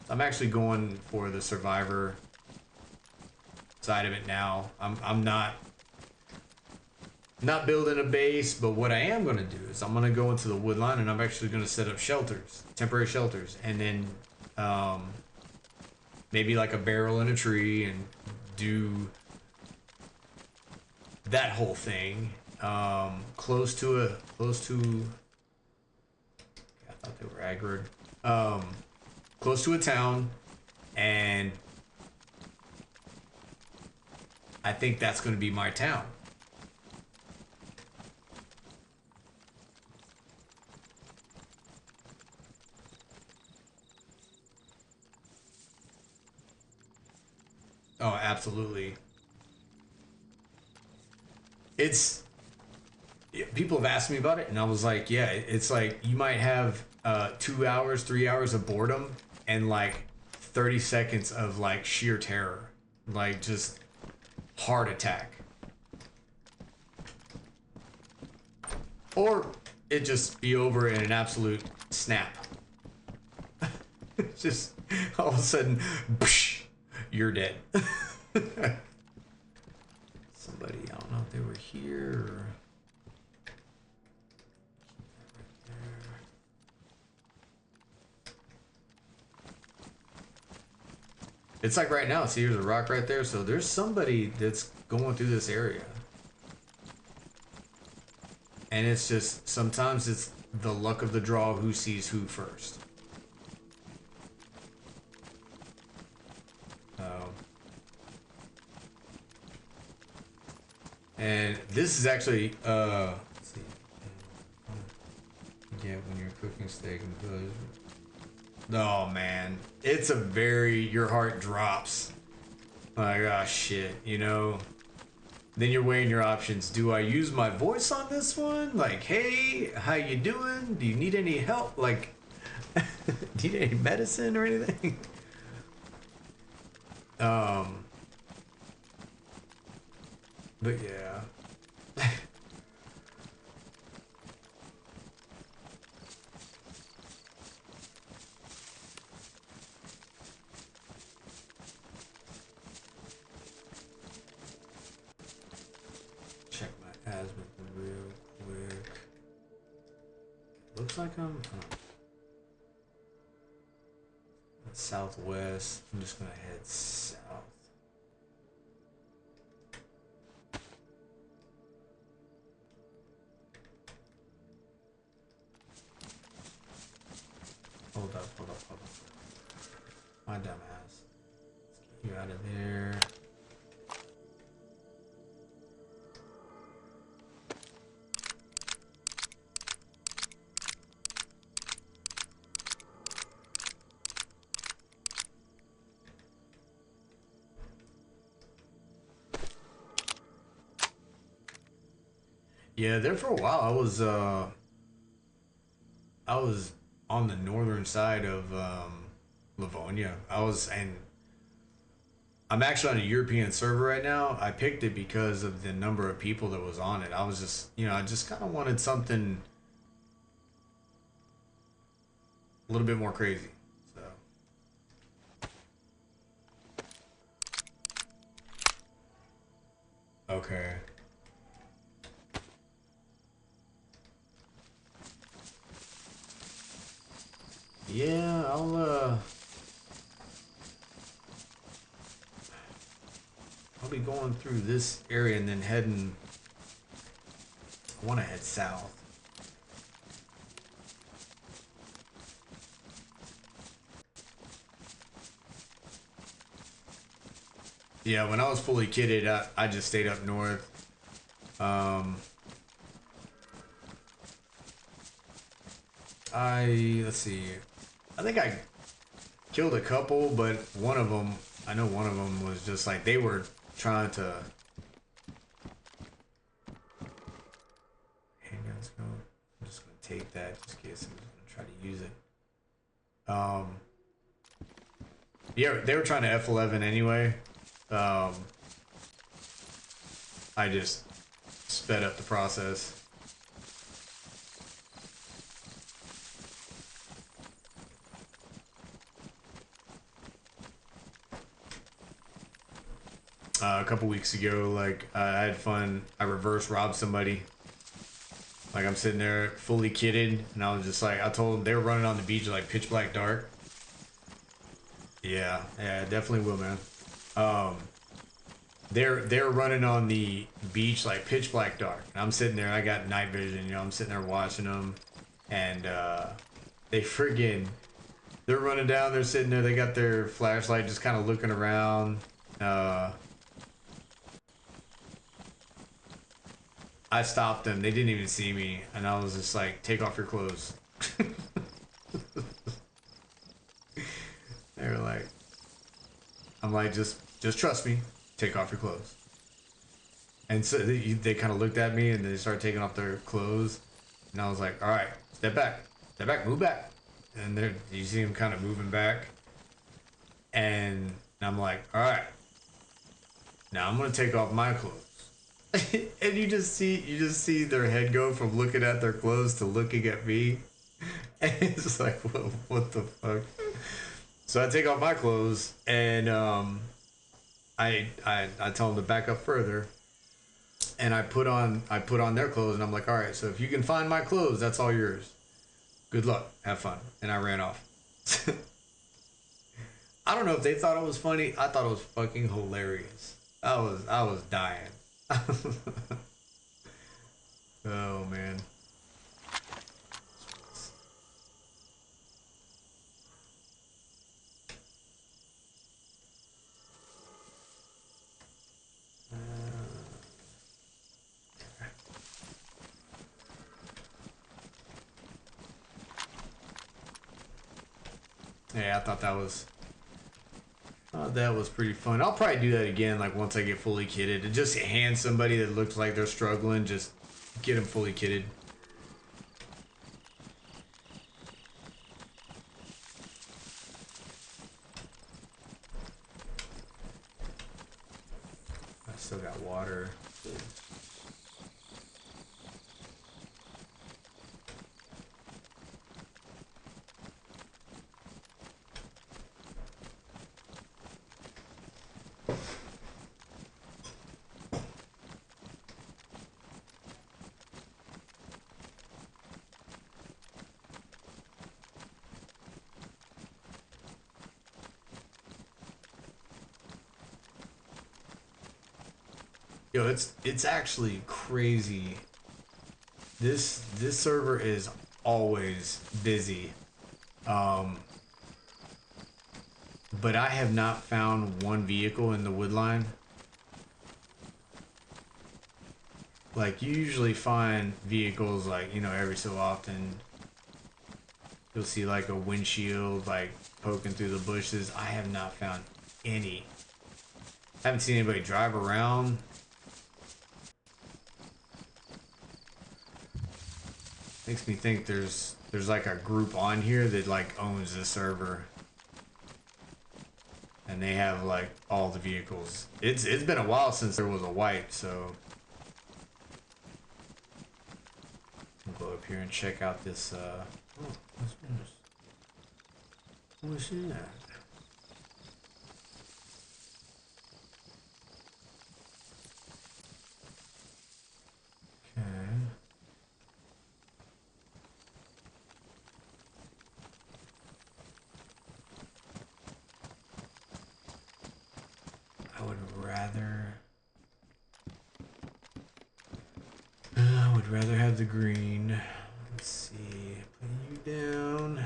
I'm actually going for the survivor side of it now. I'm not building a base, but what I am going to do is I'm going to go into the wood line and I'm actually going to set up shelters, temporary shelters, and then maybe like a barrel in a tree and do that whole thing close to I thought they were aggroed, close to a town, and I think that's going to be my town. Oh, absolutely. It's people have asked me about it, and I was like, yeah, it's like you might have 2 hours, 3 hours of boredom, and like 30 seconds of like sheer terror, like just heart attack, or it just be over in an absolute snap. Just all of a sudden, psh, you're dead. Somebody, I don't know if they were here or... It's like right now, see, here's a rock right there, so there's somebody that's going through this area. And it's just, sometimes it's the luck of the draw who sees who first. And this is actually, let's see, yeah, when you're cooking steak and fillets. Oh man, it's a very, your heart drops. Like, oh shit, you know. Then you're weighing your options. Do I use my voice on this one? Like, hey, how you doing? Do you need any help? Like, do you need any medicine or anything? But yeah. Check my azimuth real quick. Looks like I'm southwest. I'm just gonna head south. Hold up. My dumb ass. Let's get you out of there. Yeah, there for a while I was on the northern side of Livonia. And I'm actually on a European server right now. I picked it because of the number of people that was on it. I was just, I just kind of wanted something a little bit more crazy. So. Okay. Yeah, I'll be going through this area and then heading. I want to head south. Yeah, when I was fully kitted, I just stayed up north. Let's see. I think I killed a couple, but one of them I know one of them was just like they were trying to. Handguns go. I'm just gonna take that just in case I'm gonna try to use it. Yeah, they were trying to F11 anyway. I just sped up the process. A couple weeks ago, like I had fun. I reverse robbed somebody. Like I'm sitting there fully kitted, and I was just like, I told them they were running on the beach like pitch black dark. Yeah, definitely will, man. They're running on the beach like pitch black dark. And I'm sitting there, I got night vision, you know, I'm sitting there watching them, and they're running down, they're sitting there, they got their flashlight just kind of looking around. I stopped them, they didn't even see me, and I was just like, take off your clothes. They were like, I'm like, just trust me, take off your clothes. And so they kind of looked at me and they started taking off their clothes, and I was like, all right, step back, move back. And you see them kind of moving back, and I'm like, all right, now I'm gonna take off my clothes. And you just see their head go from looking at their clothes to looking at me, and it's just like, what the fuck? So I take off my clothes, and I tell them to back up further, and I put on their clothes, and I'm like, all right, so if you can find my clothes, that's all yours. Good luck, have fun. And I ran off. I don't know if they thought it was funny. I thought it was fucking hilarious. I was dying. Oh man. Yeah, I thought that was pretty fun. I'll probably do that again, like once I get fully kitted, and just hand somebody that looks like they're struggling, just get them fully kitted. I still got water. Yo, it's actually crazy. This server is always busy. But I have not found one vehicle in the wood line. Like, you usually find vehicles, like, you know, every so often. You'll see, like, a windshield, like, poking through the bushes. I have not found any. I haven't seen anybody drive around. Makes me think there's like a group on here that, like, owns this server. And they have like all the vehicles. It's been a while since there was a wipe, so I'll go up here and check out this oh, what's this? What's that? Okay. I would rather have the green. Let's see. Put you down.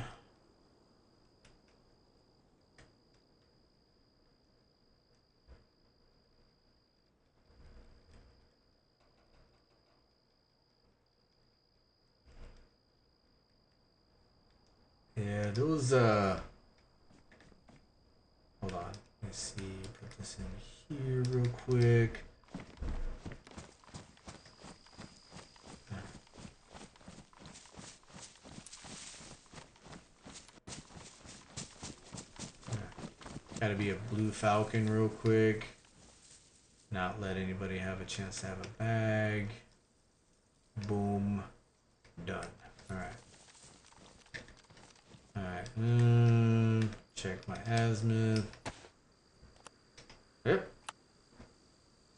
Yeah, those hold on. Let's see. this in here real quick. Gotta be a blue falcon real quick. Not let anybody have a chance to have a bag. Boom. Done. Alright. Alright. Check my azimuth. Yep.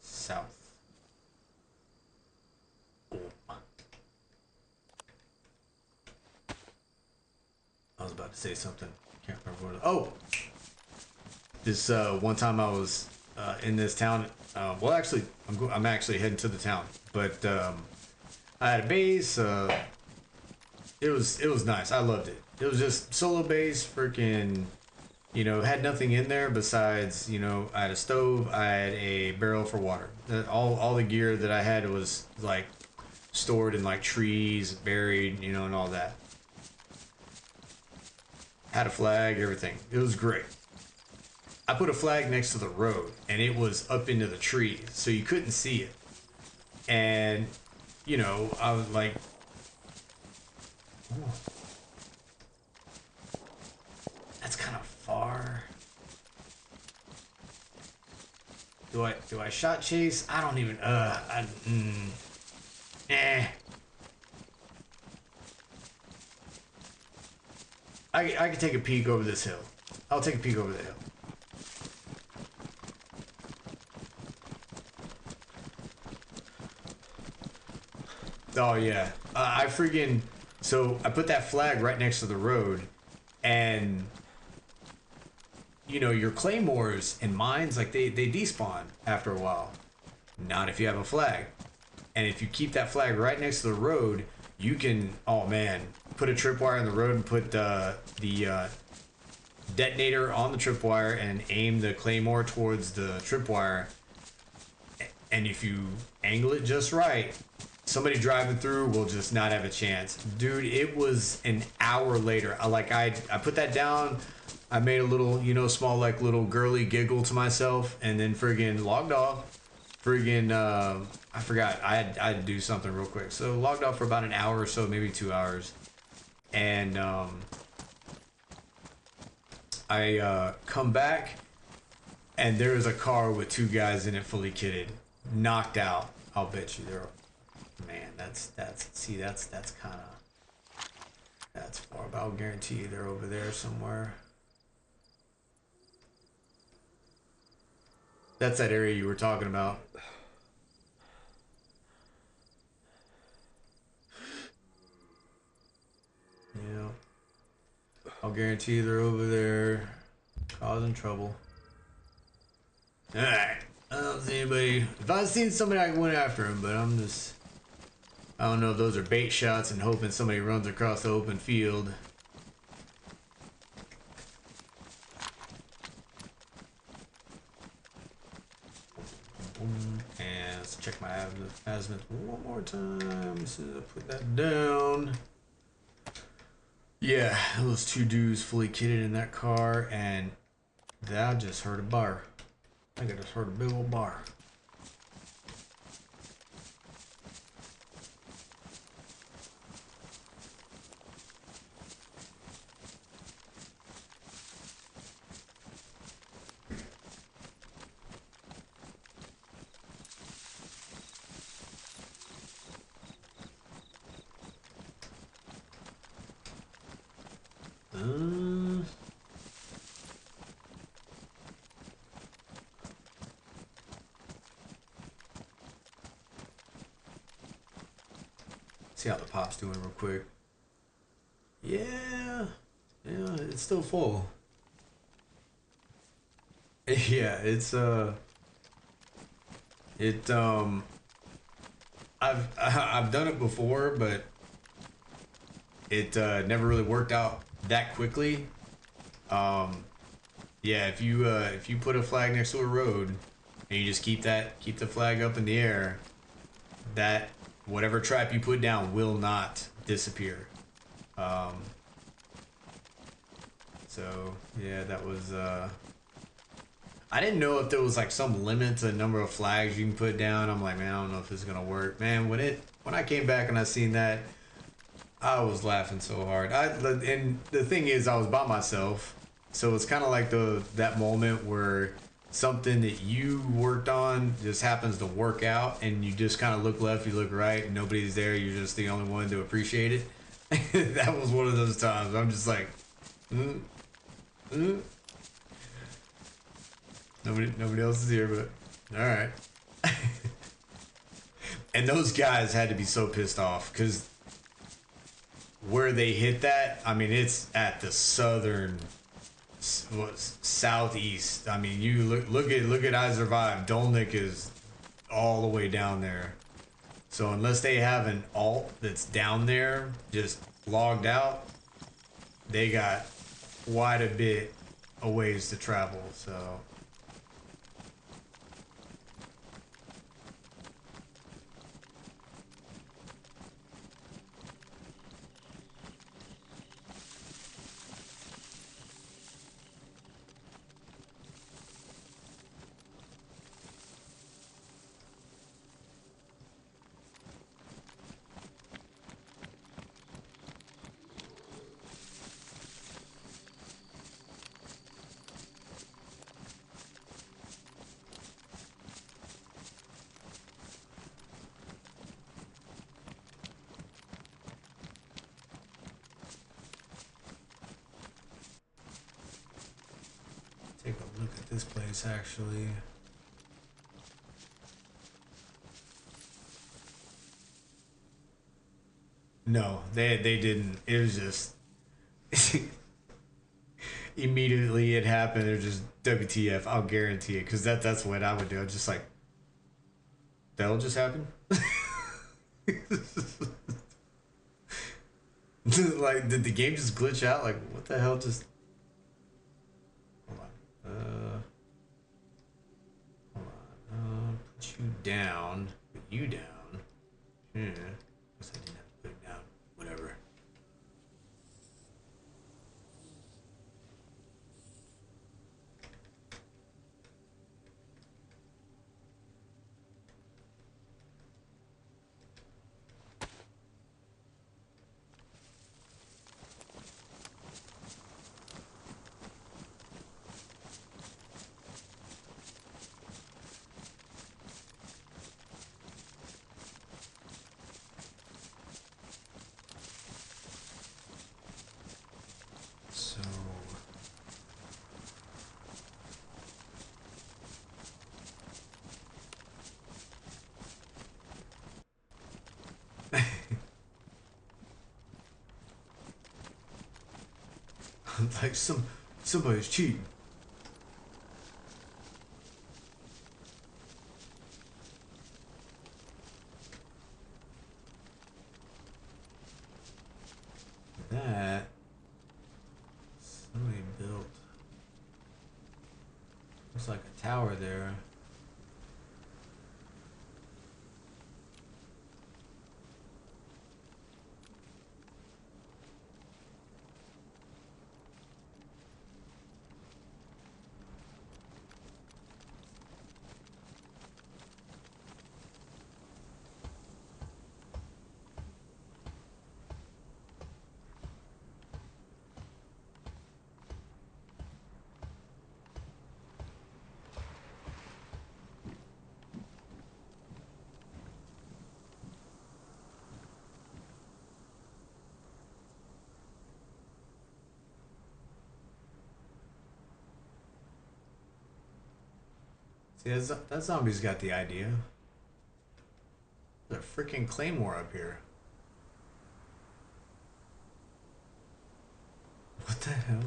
South. Boom. I was about to say something. Can't remember what. Oh! This one time I was in this town. Well, actually, I'm actually heading to the town, but I had a base. It was nice. I loved it. It was just solo base, freaking. You know, had nothing in there besides, you know, I had a stove, I had a barrel for water. All the gear that I had was like stored in like trees, buried, you know, and all that. Had a flag, everything. It was great. I put a flag next to the road and it was up into the trees, so you couldn't see it. And, you know, I was like, ooh, that's kind of far. Do I shot chase? I don't even, I could take a peek over this hill. I'll take a peek over the hill. Oh yeah, I freaking, so I put that flag right next to the road, and you know, your claymores and mines, like they despawn after a while. Not if you have a flag. And if you keep that flag right next to the road, you can, oh man, put a tripwire in the road and put the detonator on the tripwire and aim the claymore towards the tripwire. And if you angle it just right, somebody driving through will just not have a chance. Dude, it was an hour later. I put that down. I made a little, you know, small, like, little girly giggle to myself, and then friggin' logged off. Friggin', I forgot. I had to do something real quick. So logged off for about an hour or so, maybe 2 hours. And I come back, and there was a car with 2 guys in it, fully kitted, knocked out. I'll bet you they're, man, that's kind of, that's far, but I'll guarantee you they're over there somewhere. That's that area you were talking about. Yeah. I'll guarantee you they're over there causing trouble. Alright. I don't see anybody. If I'd seen somebody, I went after him, but I'm just, I don't know if those are bait shots and hoping somebody runs across the open field. And let's check my azimuth one more time. So I put that down. Yeah, those 2 dudes fully kitted in that car, and that just heard a bar. I think I just heard a big old bar. See how the pop's doing real quick. Yeah, it's still full. Yeah, it's I've done it before, but it never really worked out that quickly. Yeah, if you put a flag next to a road and you just keep the flag up in the air, that whatever trap you put down will not disappear. So yeah, that was I didn't know if there was like some limit to the number of flags you can put down. I'm like, man, I don't know if this is gonna work. Man, when I came back and I seen that, I was laughing so hard. And the thing is, I was by myself, so it's kind of like that moment where something that you worked on just happens to work out, and you just kind of look left, you look right, and nobody's there. You're just the only one to appreciate it. That was one of those times. I'm just like, mm, mm. Nobody else is here, but all right. And those guys had to be so pissed off because where they hit that, I mean, it's at the southern, southeast. I mean, you look at I Survive. Dolnick is all the way down there. So unless they have an alt that's down there, just logged out, they got quite a bit of ways to travel. So. Take a look at this place, actually. No, they didn't. It was just immediately it happened. They're just WTF. I'll guarantee it, because that's what I would do. I'm just like, the hell just happened? Like, did the game just glitch out? Like, what the hell just? Hold on. Hold on. Put you down. Put you down. Yeah. Guess I didn't have to put it down. Whatever. So. Like somebody's cheating. That somebody built. Looks like a tower there. See, that zombie's got the idea. There's a freaking claymore up here. What the hell?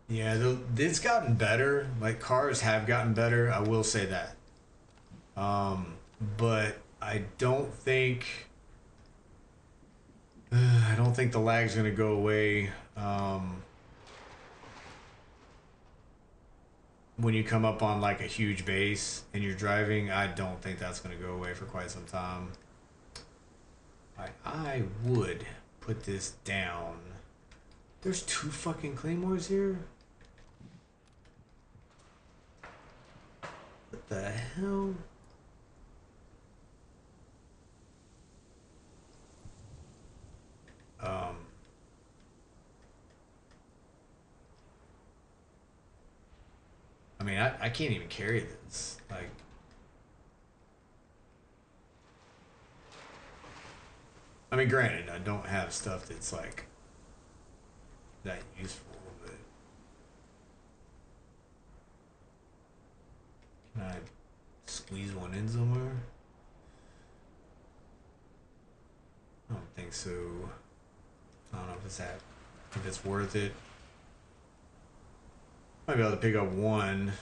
Yeah, it's gotten better. Like, cars have gotten better. I will say that. But I don't think the lag's gonna go away. When you come up on like a huge base and you're driving, I don't think that's gonna go away for quite some time. I would put this down. There's 2 fucking claymores here? What the hell? I mean, I can't even carry this. Like, I mean, granted, I don't have stuff that's like that useful, but can I squeeze one in somewhere? I don't think so. I don't know if it's worth it. Might be able to pick up one.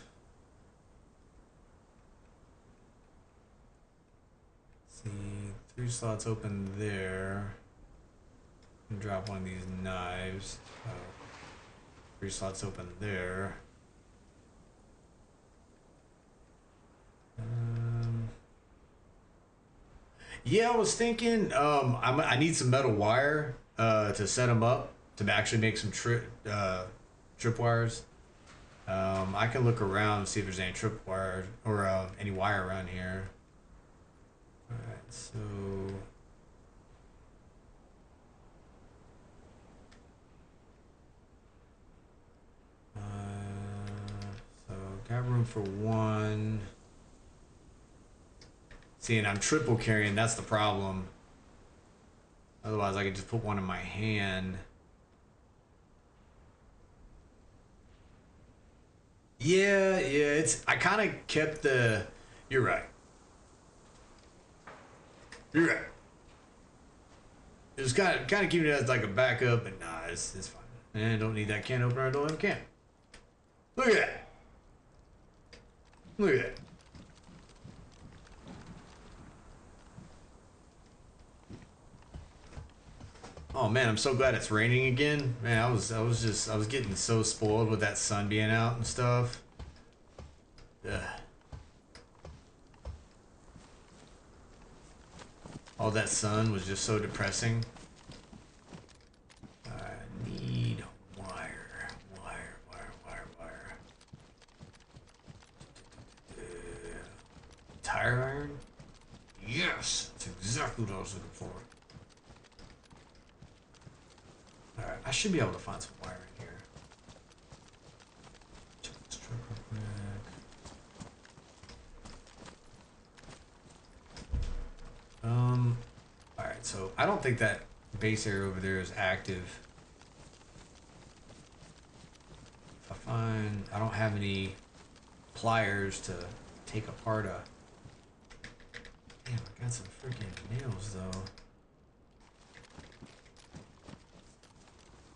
Let's see, 3 slots open there. And drop one of these knives. 3 slots open there. Yeah, I was thinking. I need some metal wire to set them up to actually make some tripwires. I can look around and see if there's any tripwire or any wire around here. Alright, so got room for one. See, and I'm triple carrying, that's the problem. Otherwise I could just put one in my hand. Yeah, I kind of kept the... You're right. You're right. It was kind of keeping it as like a backup, but nah, it's fine. And I don't need that can opener. I don't have a can. Look at that. Look at that. Oh man, I'm so glad it's raining again. Man, I was getting so spoiled with that sun being out and stuff. Ugh. All that sun was just so depressing. I need wire. Tire iron? Yes, that's exactly what I was looking for. Alright, I should be able to find some wire in here. Check this truck real quick. Alright, so I don't think that base area over there is active. If I don't have any pliers to take apart a... Damn, I got some freaking nails though.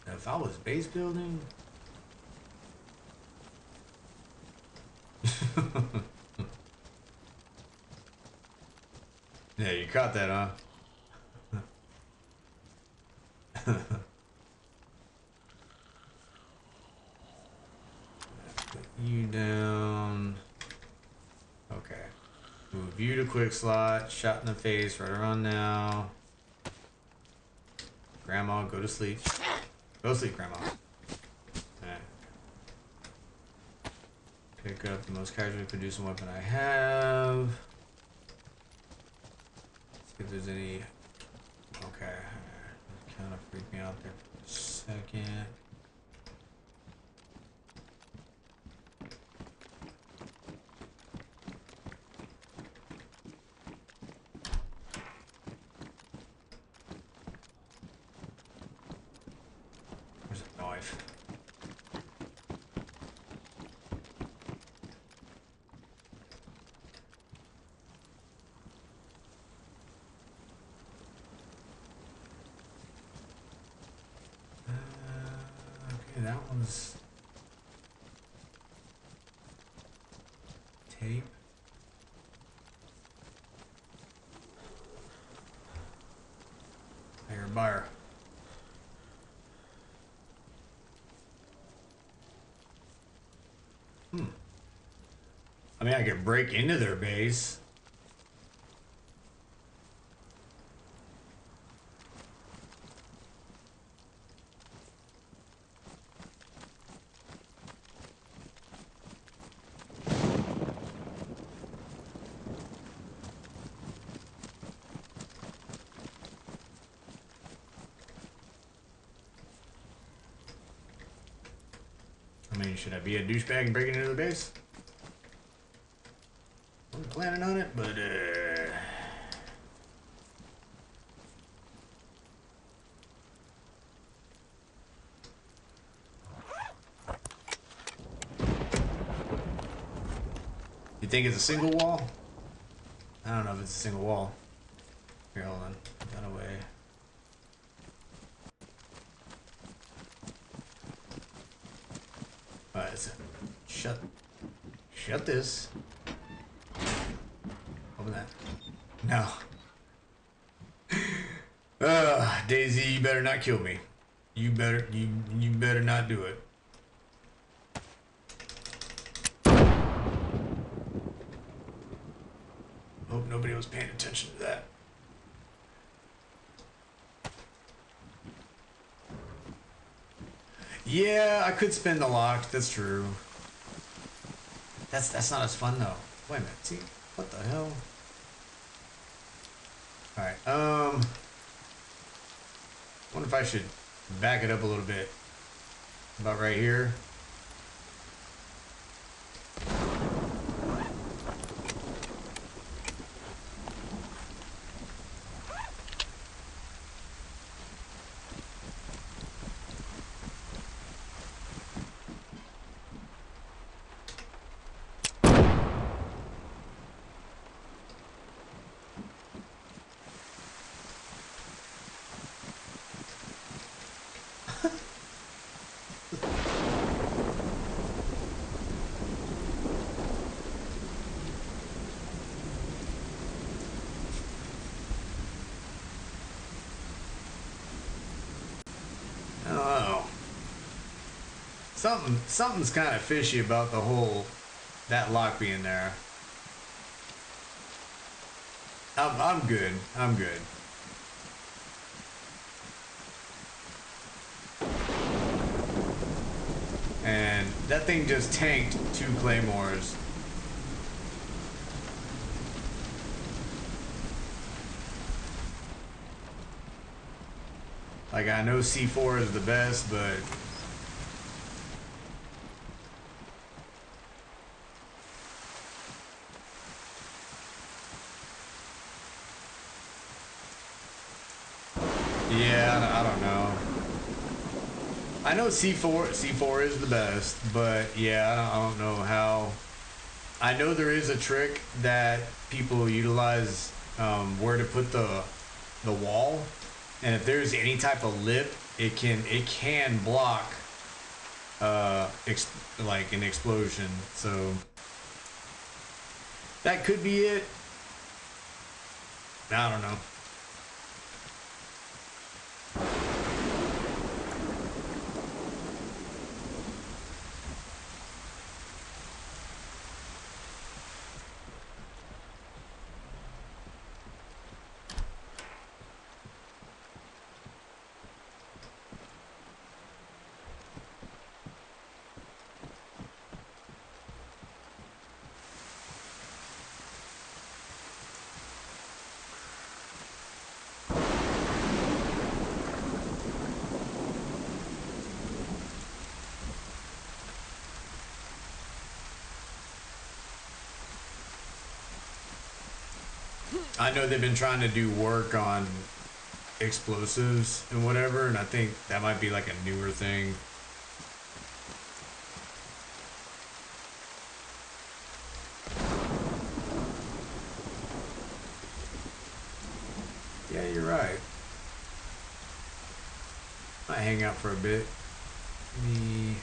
If I was base building... Yeah, you caught that, huh? Put you down. Okay. Move you to quick slot. Shot in the face right around now. Grandma, go to sleep. Go to sleep, Grandma. Alright. Pick up the most casually producing weapon I have. Let's see if there's any... Okay. Kind of freaked me out there for a second. There's a knife. Okay, that one's tape. Here, buyer. I mean, I could break into their base. I mean, should I be a douchebag and breaking into the base? I wasn't planning on it, but you think it's a single wall? I don't know if it's a single wall. Here, hold on. Put that away. Alright, so shut this. Open that. No. DAYZ, you better not kill me. You better not do it. Hope nobody was paying attention to that. Yeah, I could spin the lock. That's true. That's not as fun though. Wait a minute. See, what the hell? All right. Wonder if I should back it up a little bit. About right here. Oh. Something's kind of fishy about the whole that lock being there. I'm good. I'm good. And that thing just tanked 2 claymores. Like, I know C4 is the best, but yeah, I don't know. I know C4 is the best, but yeah, I don't know how. I know there is a trick that people utilize where to put the wall, and if there's any type of lip, it can block like an explosion. So that could be it. I don't know. I know they've been trying to do work on explosives and whatever, and I think that might be like a newer thing. Yeah, you're right. I hang out for a bit. Me.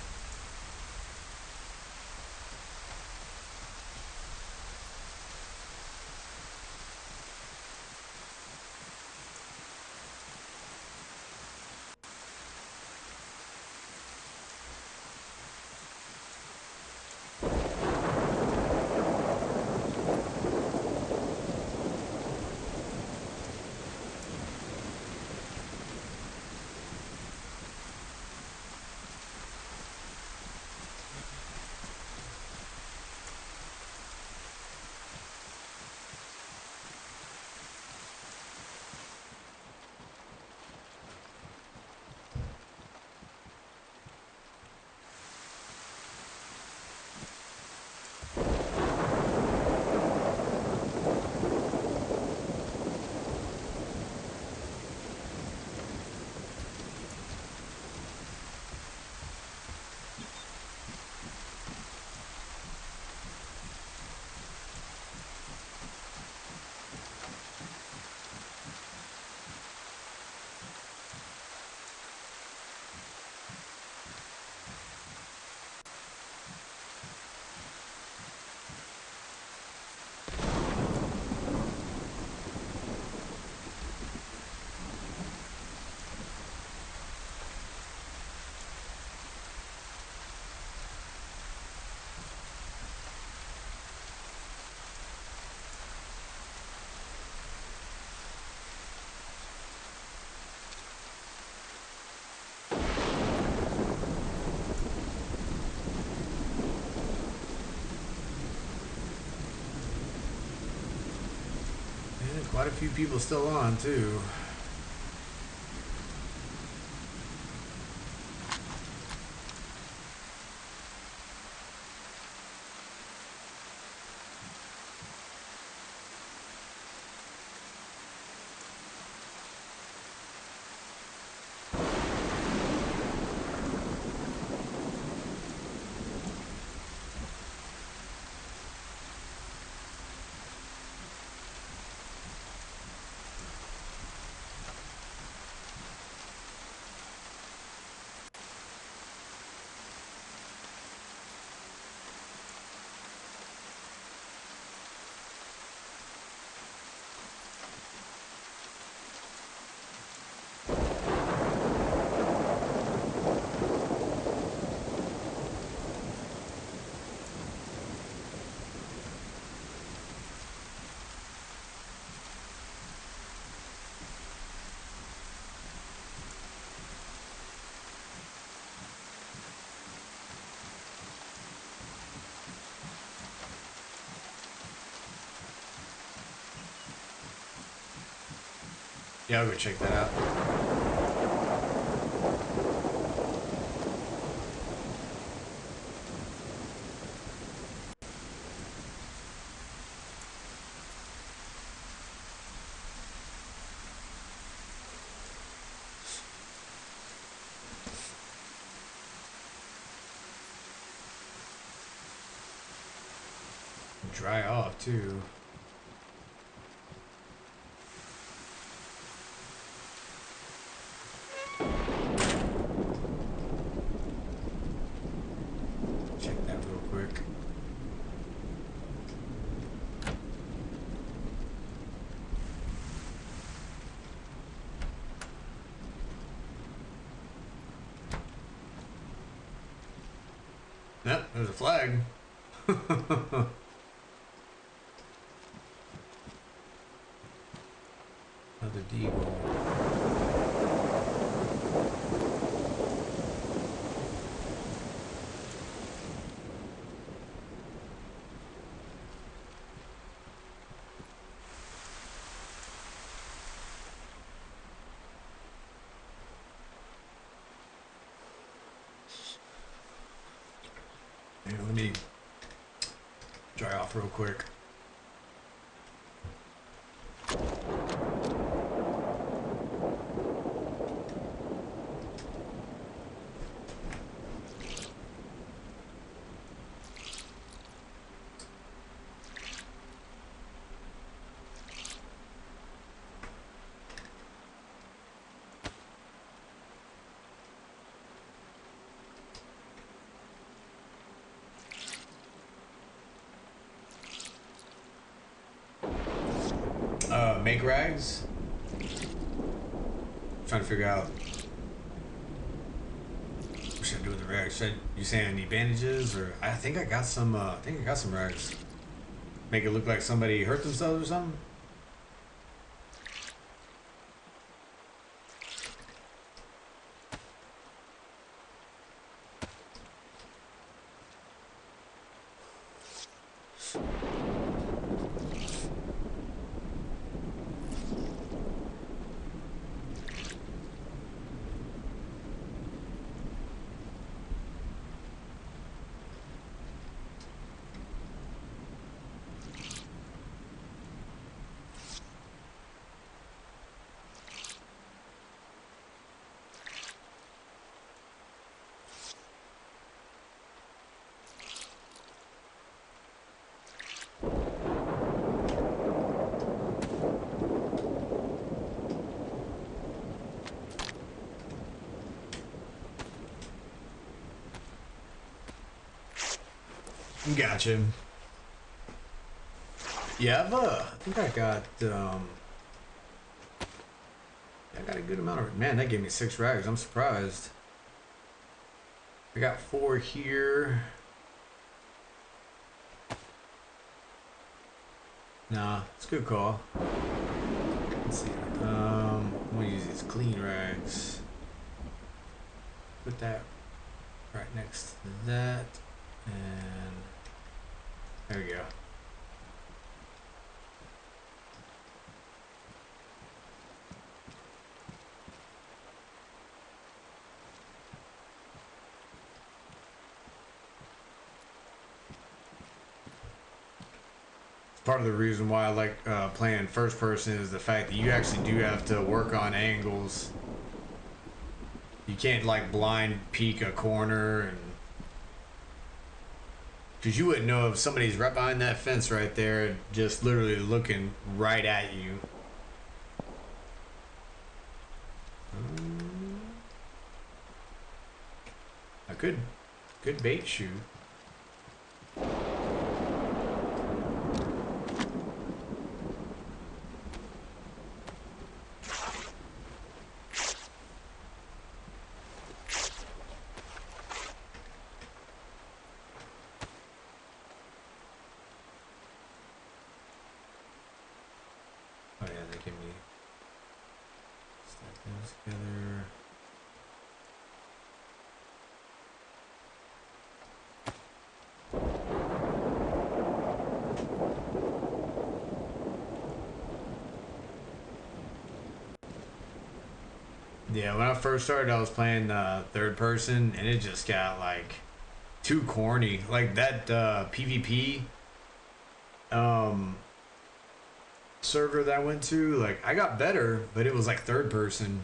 Quite a few people still on too. Yeah, I'll go check that out. Dry off too. Check that real quick. Yep, there's a flag. Another deagle. Here, let me dry off real quick. Make rags? Trying to figure out what should I do with the rags. You saying I need bandages, or I think I got some. I think I got some rags. Make it look like somebody hurt themselves or something. Gotcha. Yeah, I think I got a good amount of, man, that gave me 6 rags. I'm surprised. I got 4 here. Nah, it's a good call. Let's see. I'm gonna use these clean rags. Put that right next to that, and there we go. part of the reason why I like playing first person is the fact that you actually do have to work on angles. You can't like blind peek a corner, and because you wouldn't know if somebody's right behind that fence right there, just literally looking right at you. A good bait shoot. Oh yeah, they can be stack those together. Yeah, when I first started, I was playing third person, and it just got like too corny. Like that PvP server that I went to, like I got better, but it was like third person.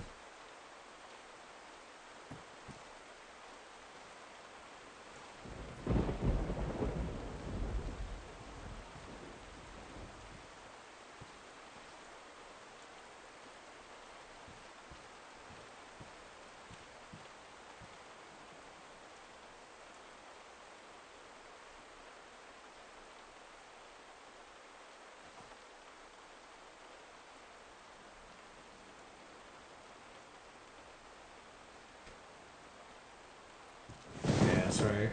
Yeah, that's right.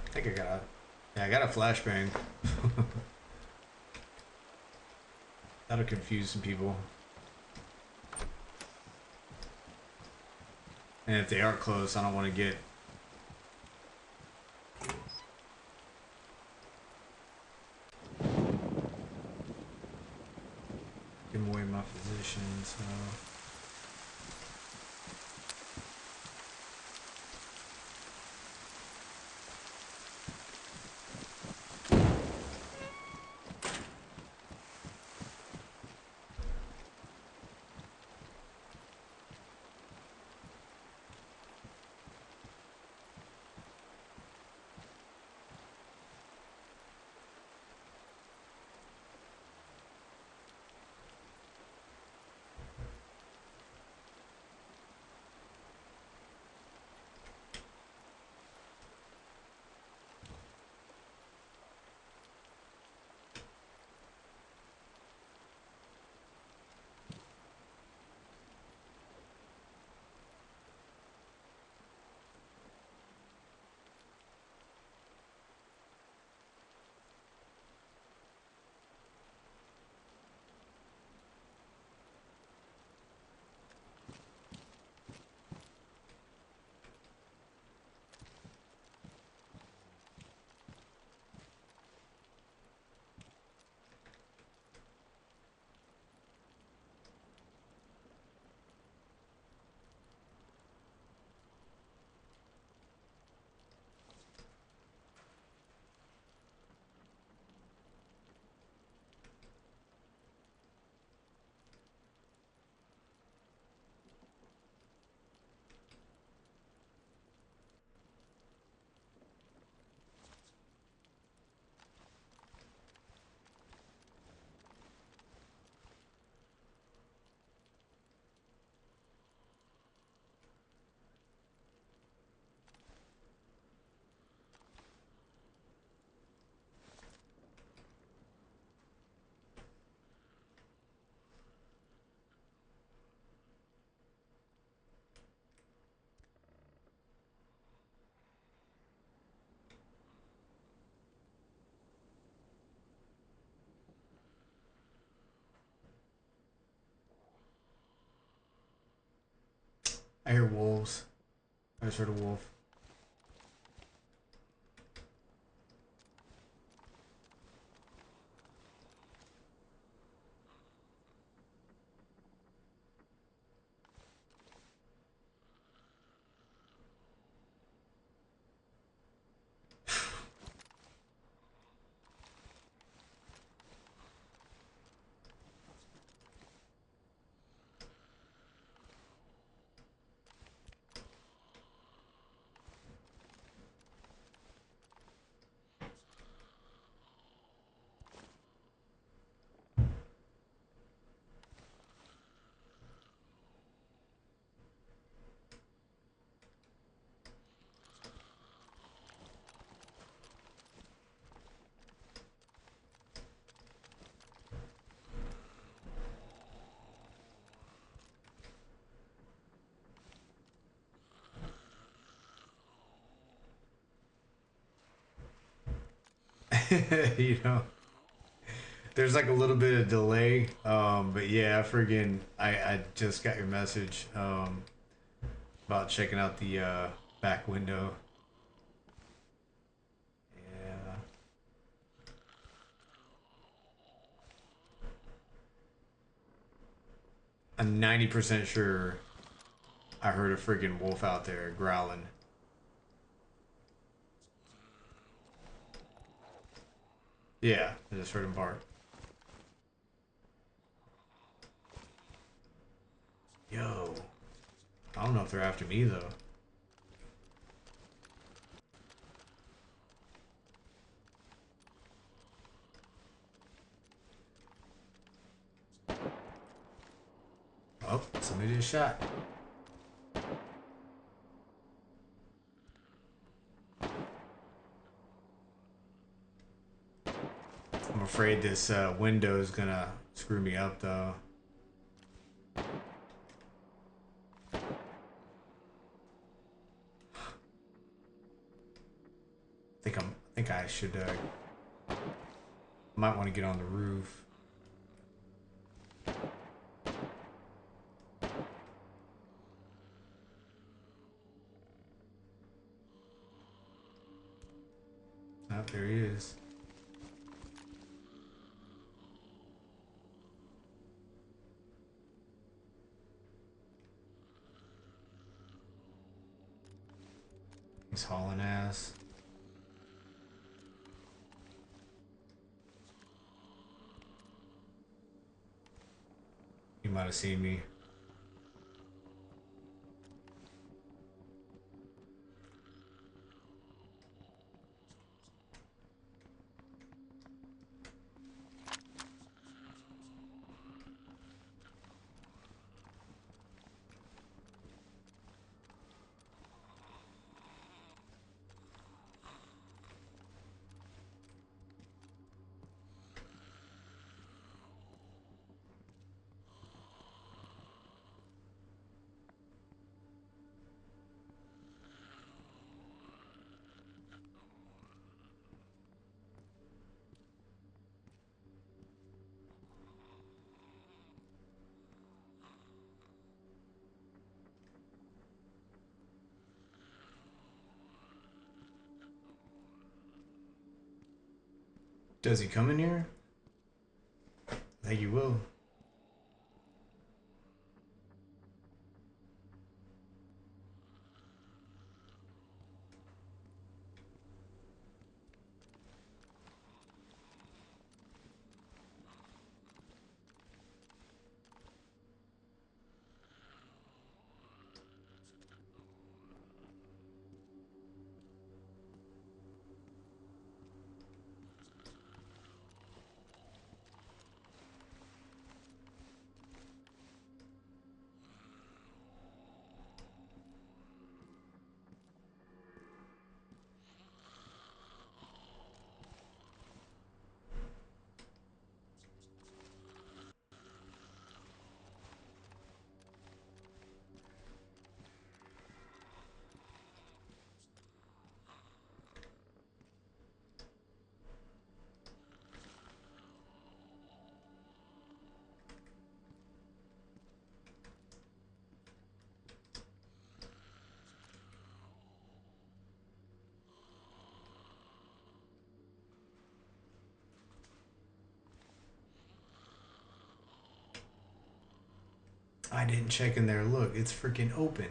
I think I got a, yeah, I got a flashbang. That'll confuse some people. And if they are close, I don't want to get. Give away my position, so. I hear wolves. I just heard a wolf. You know, there's like a little bit of delay. But yeah, I just got your message about checking out the back window. Yeah. I'm 90% sure I heard a freaking wolf out there growling. Yeah, I just heard him bark. Yo, I don't know if they're after me though. Oh, somebody just shot. I'm afraid this window is gonna screw me up though. I think I should might want to get on the roof. Oh, there he is. He's hauling ass. He might have seen me. Does he come in here? I think he will. I didn't check in there. Look, it's freaking open.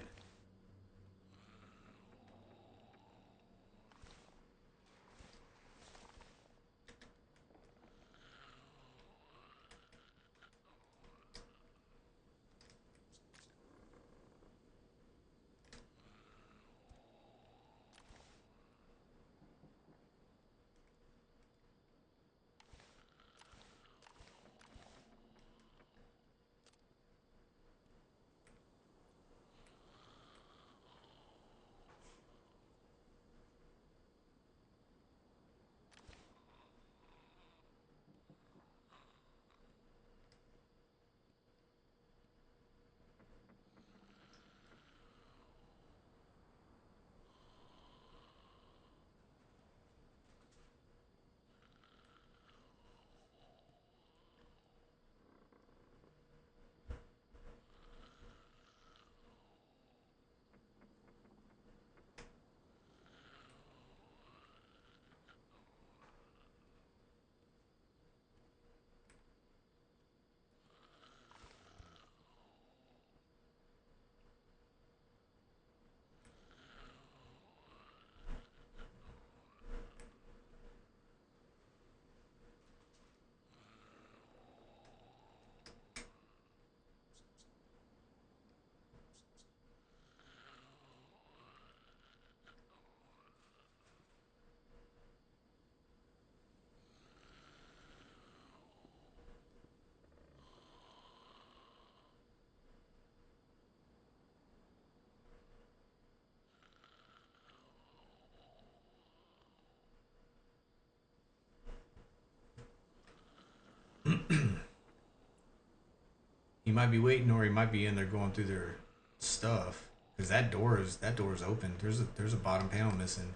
might be waiting, or he might be in there going through their stuff. Cause that door is open. There's a bottom panel missing.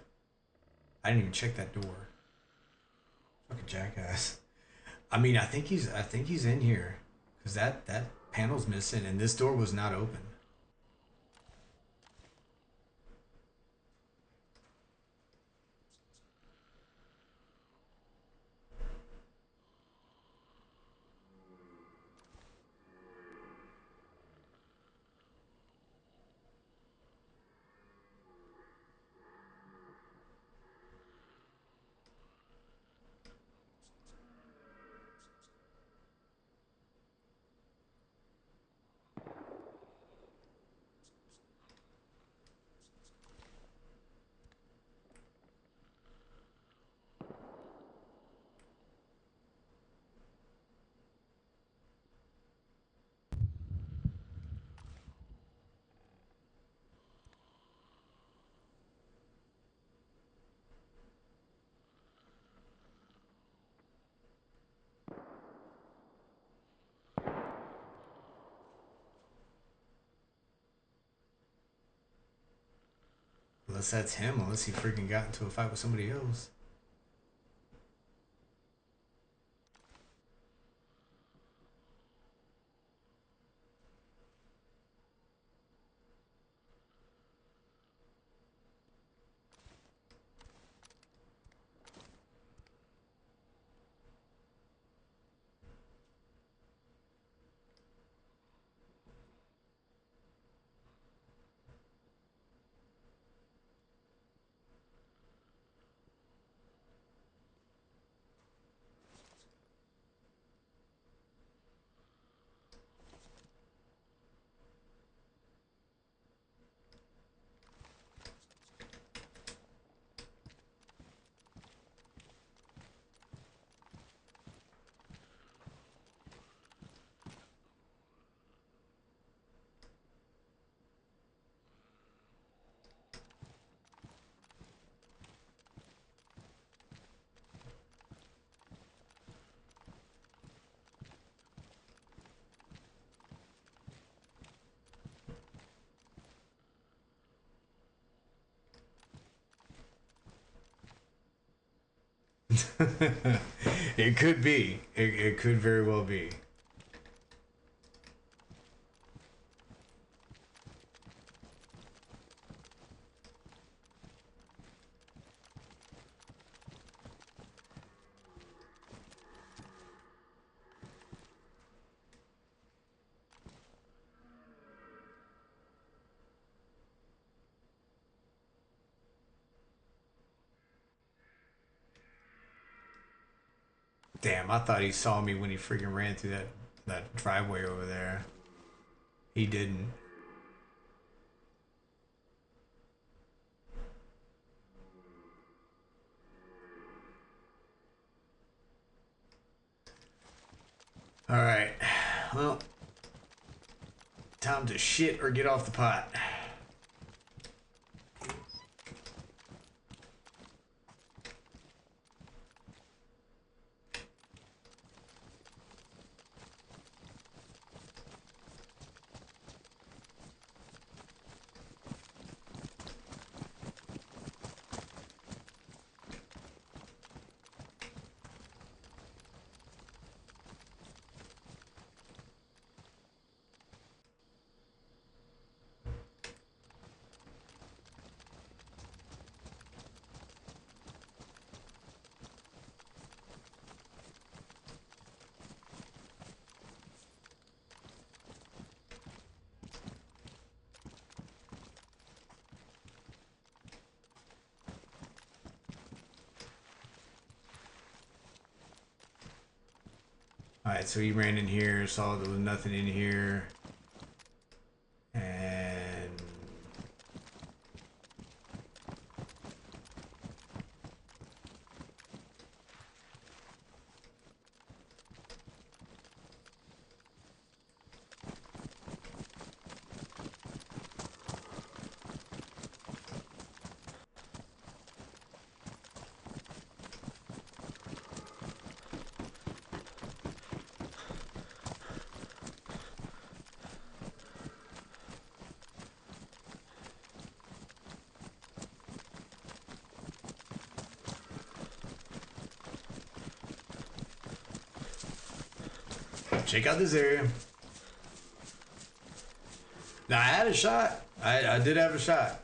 I didn't even check that door. Fucking jackass. I mean, I think he's in here. Cause that panel's missing, and this door was not open. Unless that's him, unless he freaking got into a fight with somebody else. It could be. It could very well be. Damn, I thought he saw me when he freaking ran through that driveway over there. He didn't. All right. Well, time to shit or get off the pot. Alright, so he ran in here, saw there was nothing in here. And check out this area. Now I had a shot. I did have a shot.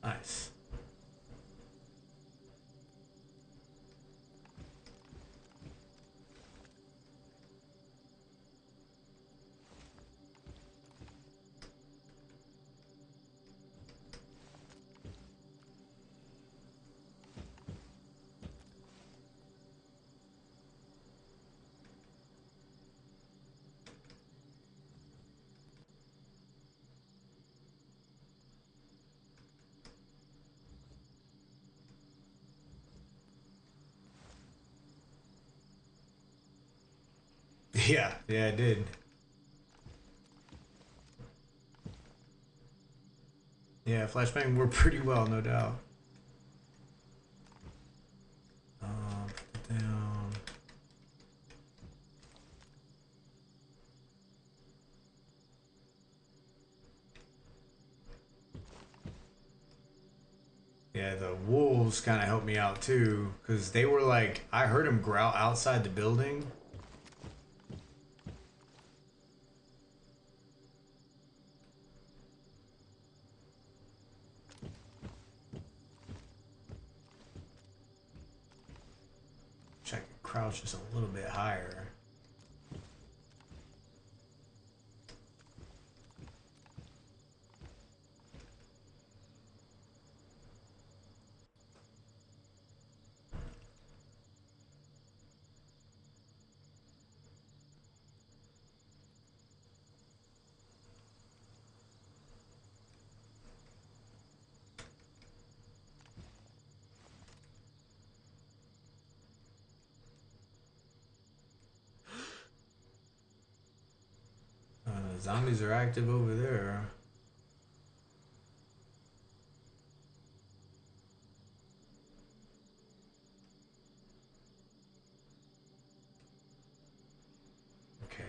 Nice. Yeah, yeah, I did. Yeah, flashbang worked pretty well, no doubt. Put it down. Yeah, the wolves kind of helped me out too, because they were like, I heard them growl outside the building. Check, crouch just a little bit higher. Zombies are active over there. Okay.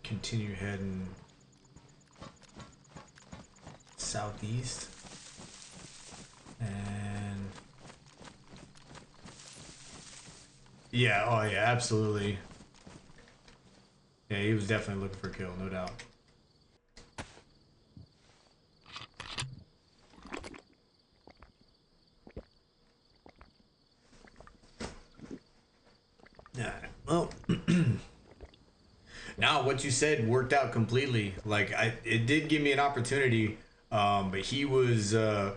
continue heading southeast. And yeah, oh yeah, absolutely. Yeah, he was definitely looking for a kill, no doubt. Yeah, well, now what you said worked out completely. Like it did give me an opportunity, but he was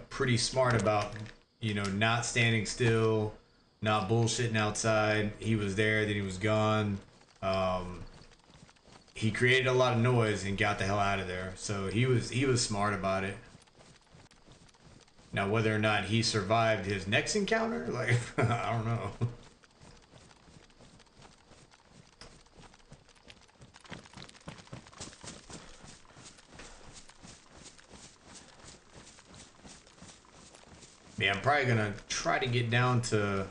pretty smart about, you know, not standing still, not bullshitting outside. He was there, then he was gone. He created a lot of noise and got the hell out of there. So he was smart about it. Now whether or not he survived his next encounter, like I don't know. Yeah, I'm probably gonna try to get down to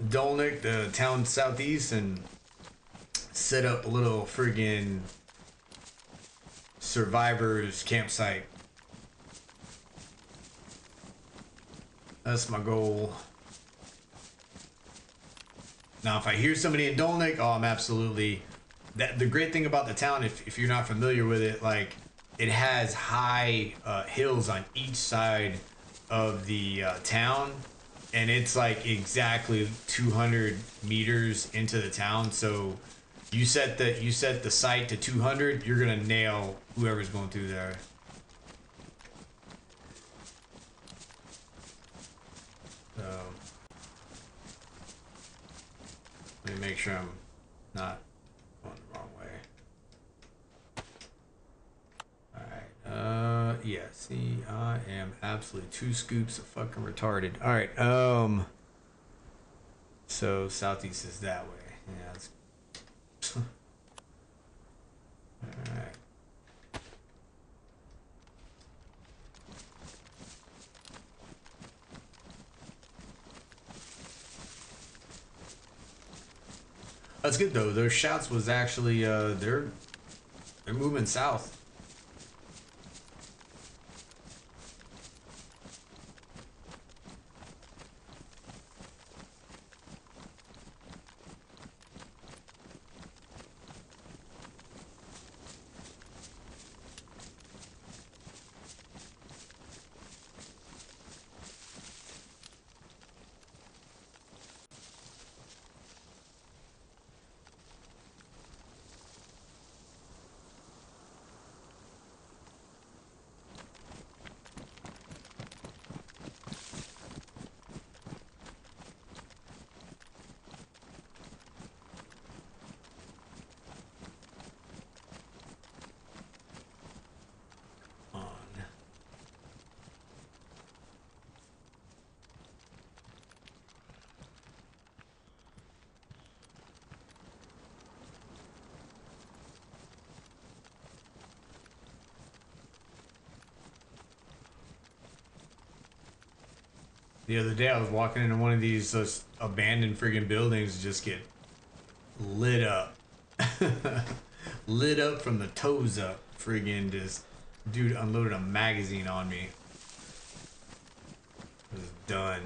Dolnick, the town southeast, and set up a little friggin' survivors campsite. That's my goal. Now, if I hear somebody in Dolnick, oh, I'm absolutely... The great thing about the town, if you're not familiar with it, like, it has high hills on each side of the town, and it's like exactly 200 meters into the town. So you set the site to 200, you're gonna nail whoever's going through there. So let me make sure I'm not going the wrong way. Alright, yeah, see, I am absolutely 2 scoops of fucking retarded. Alright, so southeast is that way. Yeah, that's... Alright. That's good though. Those shouts was actually they're moving south. The other day I was walking into one of these abandoned friggin' buildings, just get lit up. Lit up from the toes up. Friggin' just dude unloaded a magazine on me. It was done.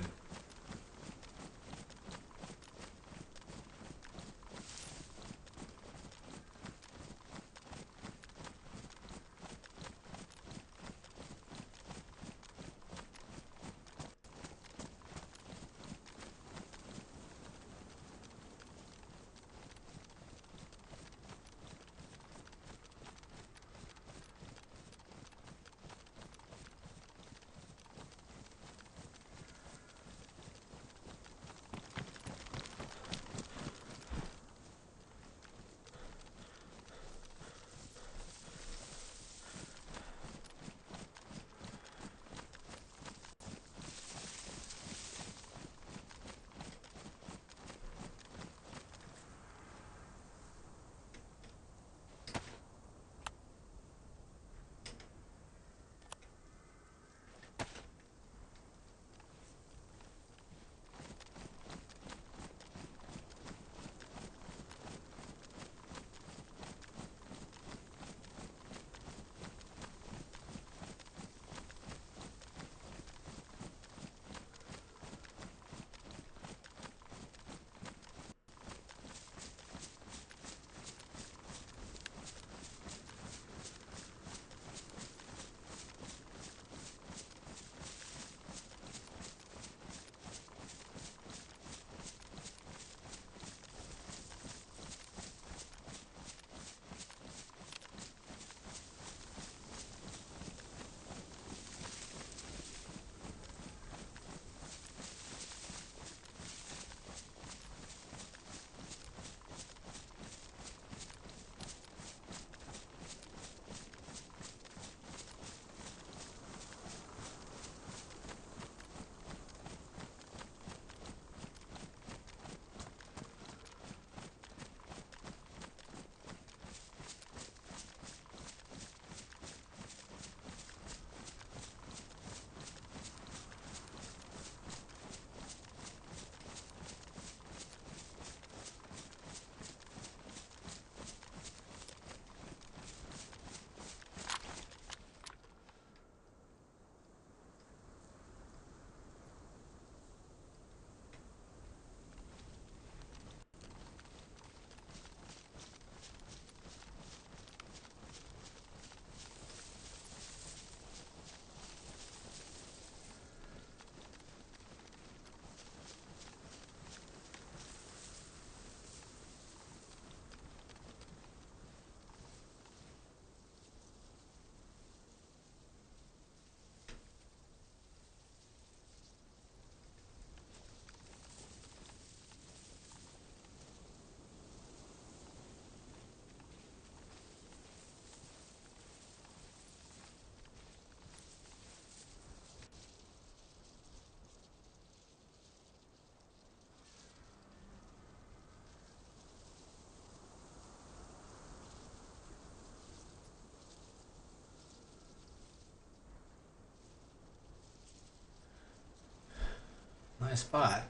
Nice spot.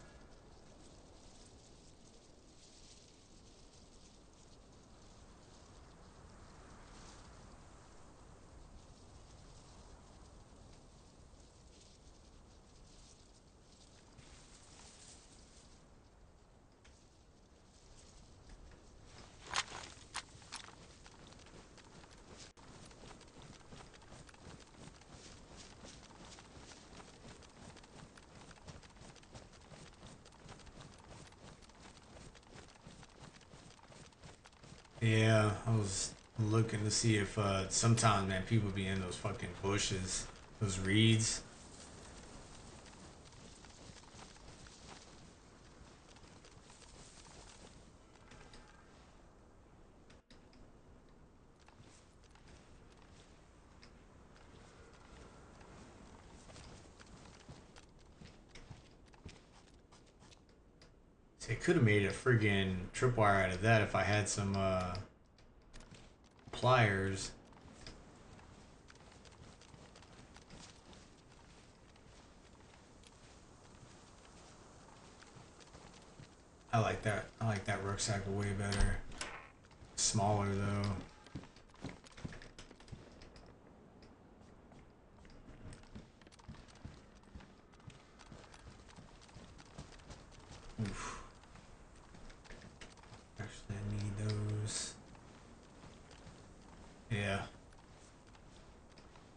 Yeah, I was looking to see if sometimes, man, people be in those fucking bushes, those reeds. See, I could have made a friggin' tripwire out of that if I had some pliers. I like that. I like that rucksack way better. Smaller though. Oof. Actually, I need those. Yeah.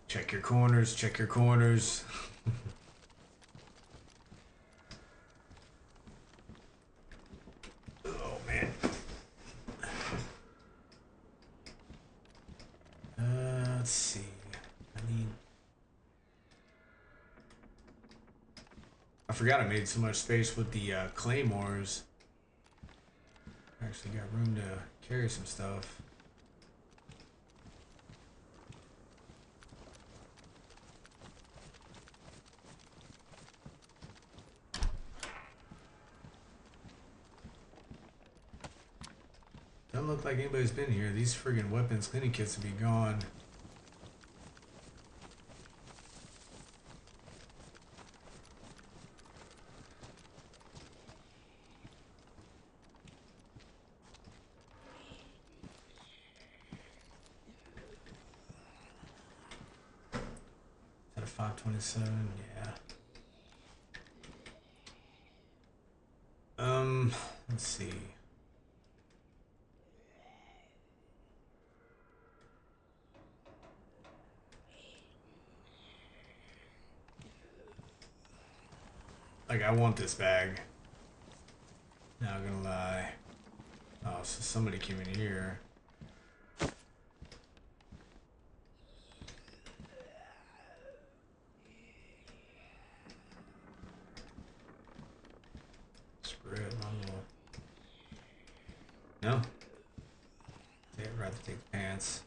Check your corners. Check your corners. Oh man. Let's see. I forgot I made so much space with the claymores. I actually got room to carry some stuff. Doesn't look like anybody's been here. These friggin' weapons cleaning kits would be gone. Is that a 527? Yeah. Let's see. Like, I want this bag. Not gonna lie. Oh, so somebody came in here. Spread my little. No. I'd rather take the pants.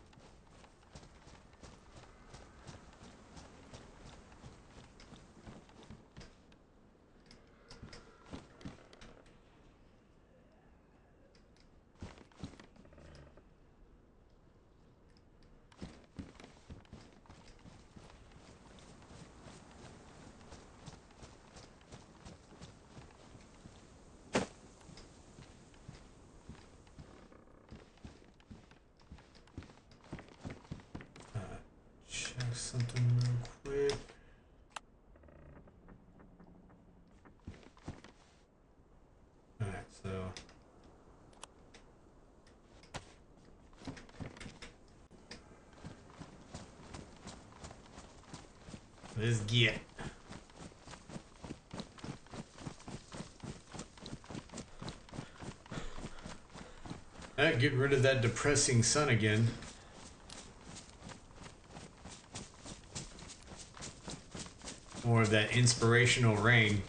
Check something real quick. Alright, so let's get. Get rid of that depressing sun again. More of that inspirational rain.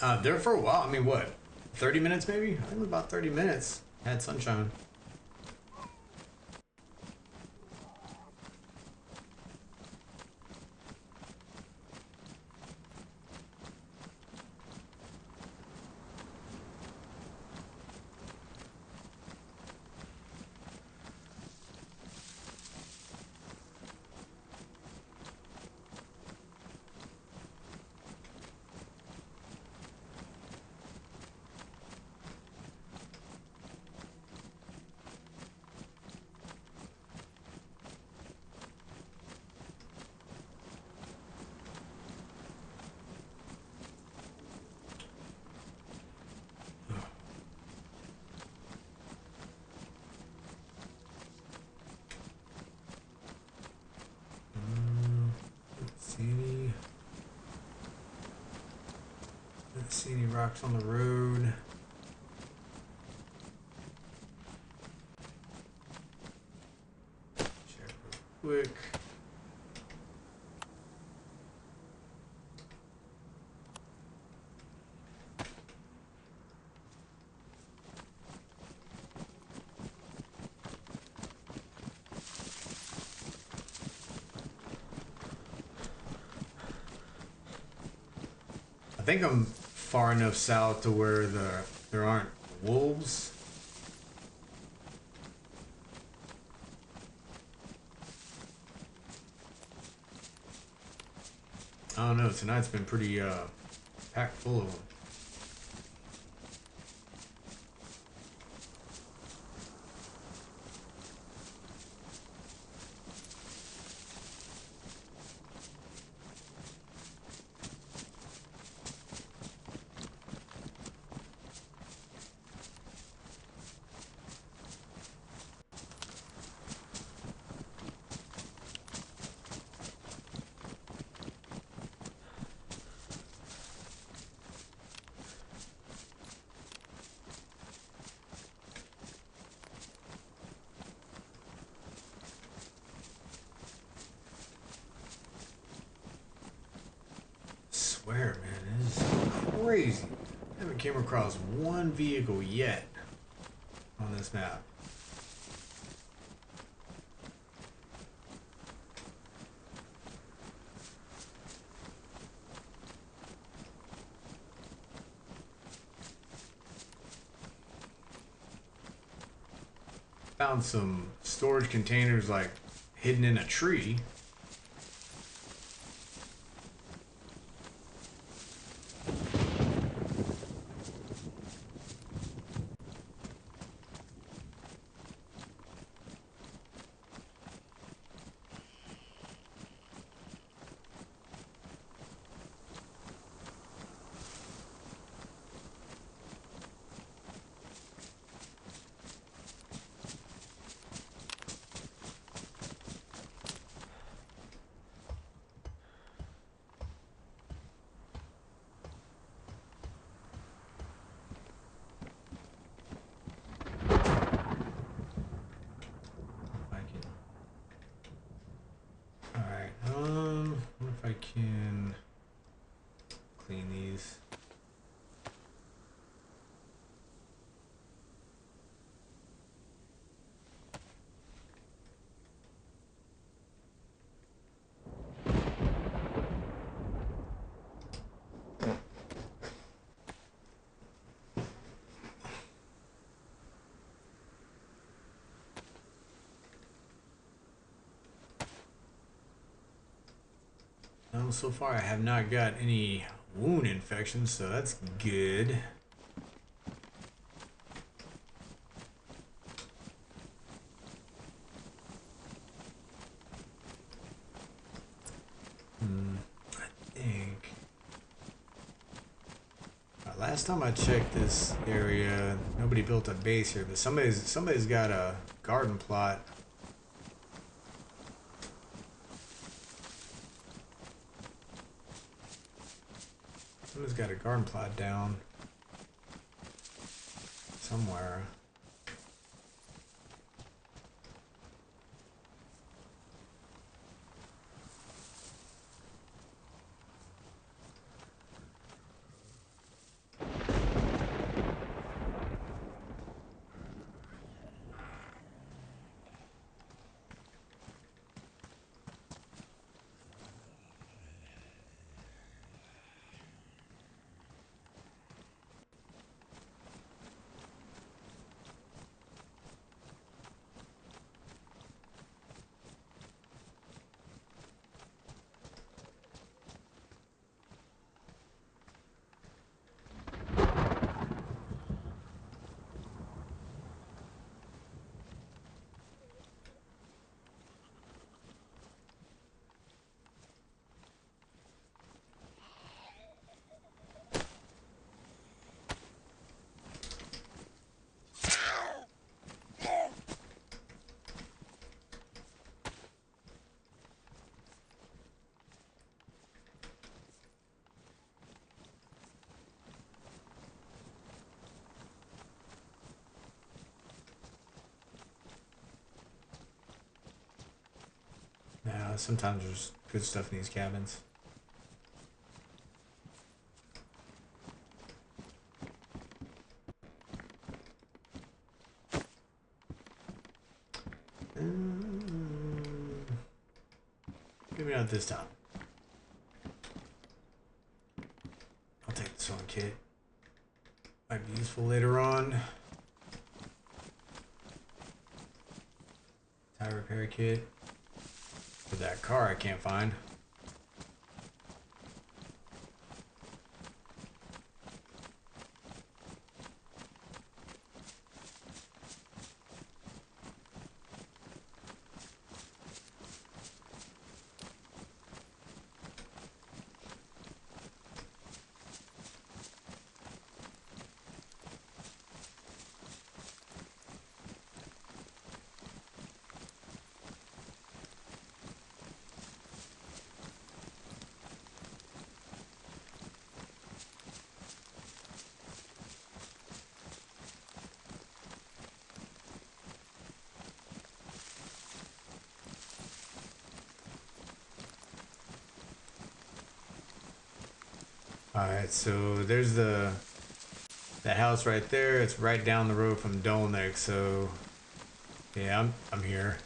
There for a while. I mean, what? 30 minutes maybe? I think about 30 minutes. Had sunshine. See any rocks on the road. Check real quick. I think I'm far enough south to where there aren't wolves. I don't know. Tonight's been pretty packed full of them. Swear, man, it is crazy. I haven't came across one vehicle yet on this map. Found some storage containers like hidden in a tree. What if I can clean these? So far I have not got any wound infections, so that's good. I think last time I checked this area, nobody built a base here, but somebody's got a garden plot. Someone's got a garden plot down somewhere. Sometimes there's good stuff in these cabins. Maybe not this time. I'll take the sewing kit. Might be useful later on. Tire repair kit. For that car I can't find. Alright, so there's that house right there. It's right down the road from Dolnick, so yeah, I'm here.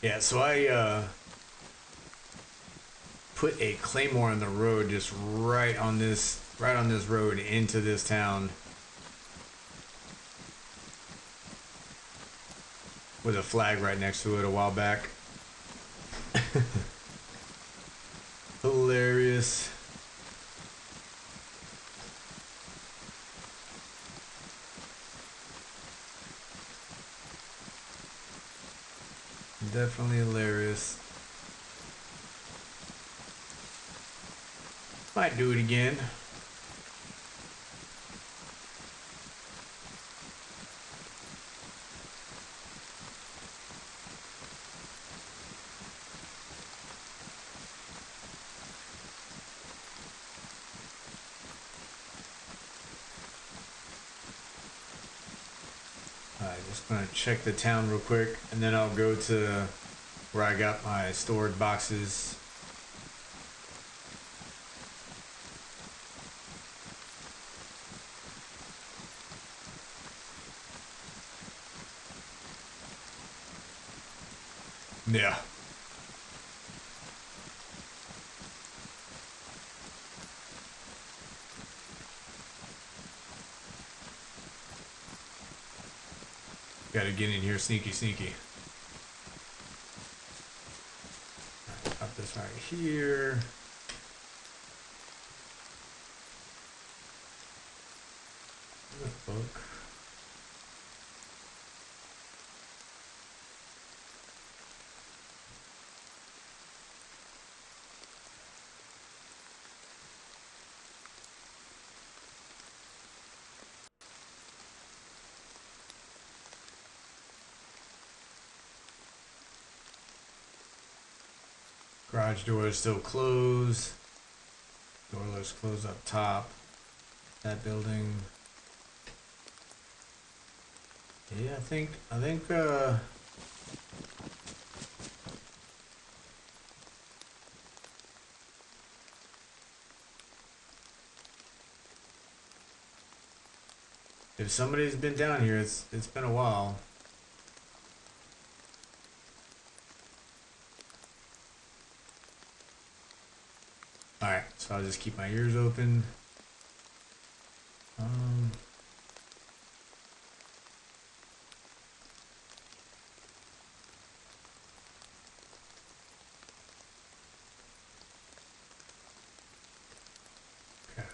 Yeah, so I put a claymore on the road just right on this road into this town. With a flag right next to it a while back. Hilarious. Definitely hilarious. Might do it again. Just gonna check the town real quick, and then I'll go to where I got my stored boxes. Yeah. Gotta get in here sneaky. Pop this right here. The book. Garage door is still closed. Door looks closed up top. That building. Yeah, I think if somebody's been down here, it's been a while. Alright, so I'll just keep my ears open. Okay.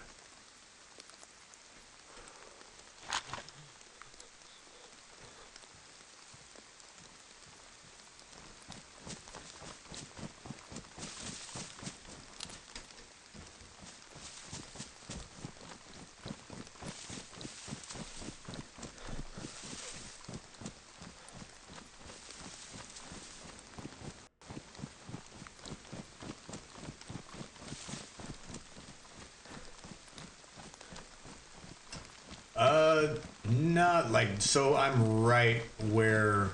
not like, so I'm right where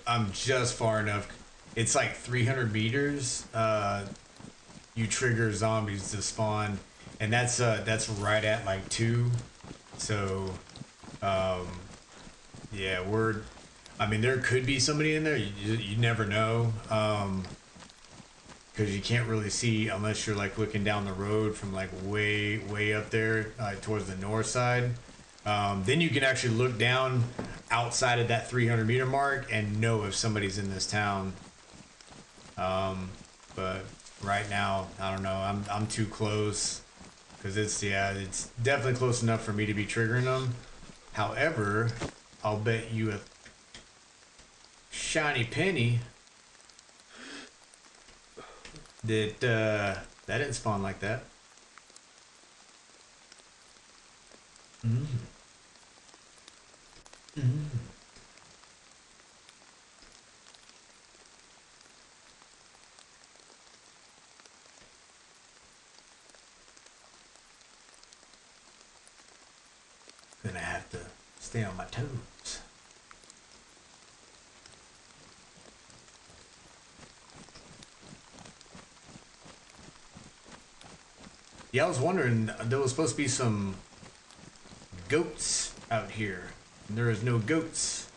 I'm just far enough. It's like 300 meters. You trigger zombies to spawn, and that's right at like 2. So, um, yeah, we're. I mean, there could be somebody in there. You never know. Because you can't really see unless you're like looking down the road from like way up there towards the north side. Then you can actually look down outside of that 300-meter mark and know if somebody's in this town. But right now, I don't know. I'm too close because it's definitely close enough for me to be triggering them. However, I'll bet you a shiny penny that that didn't spawn like that. Mm. Mm. Gonna have to stay on my toes. Yeah, I was wondering, there was supposed to be some goats out here. And there is no goats.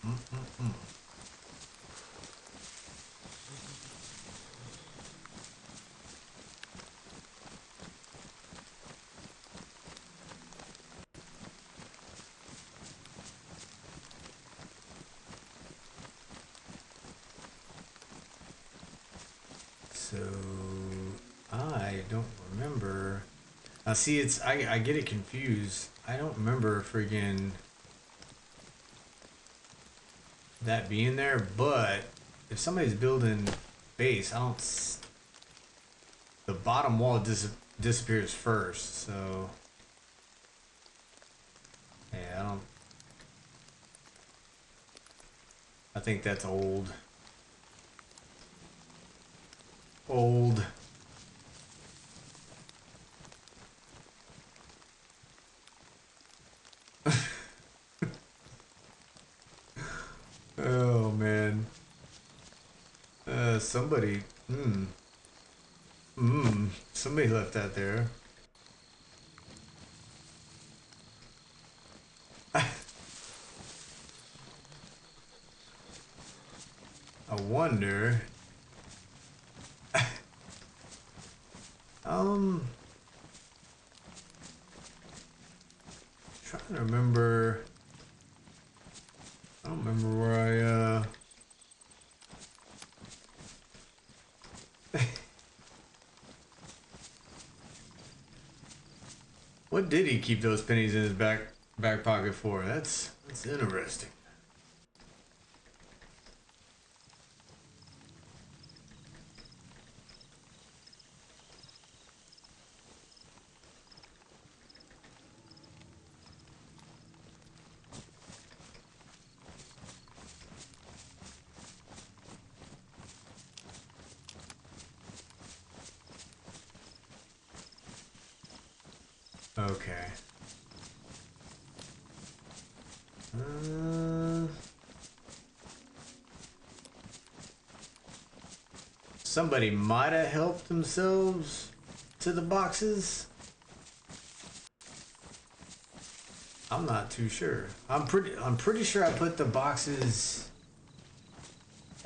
Mm-mm-mm. So I don't remember. Now see, I get it confused. I don't remember friggin' that being there, but if somebody's building base, I don't. The bottom wall disappears first, so yeah, I don't. I think that's old. Old. Oh man. Somebody. Somebody left that there. I wonder. Um, trying to remember. I don't remember where what did he keep those pennies in his back pocket for? That's interesting. Okay. Uh, Somebody might have helped themselves to the boxes. I'm not too sure. I'm pretty sure I put the boxes.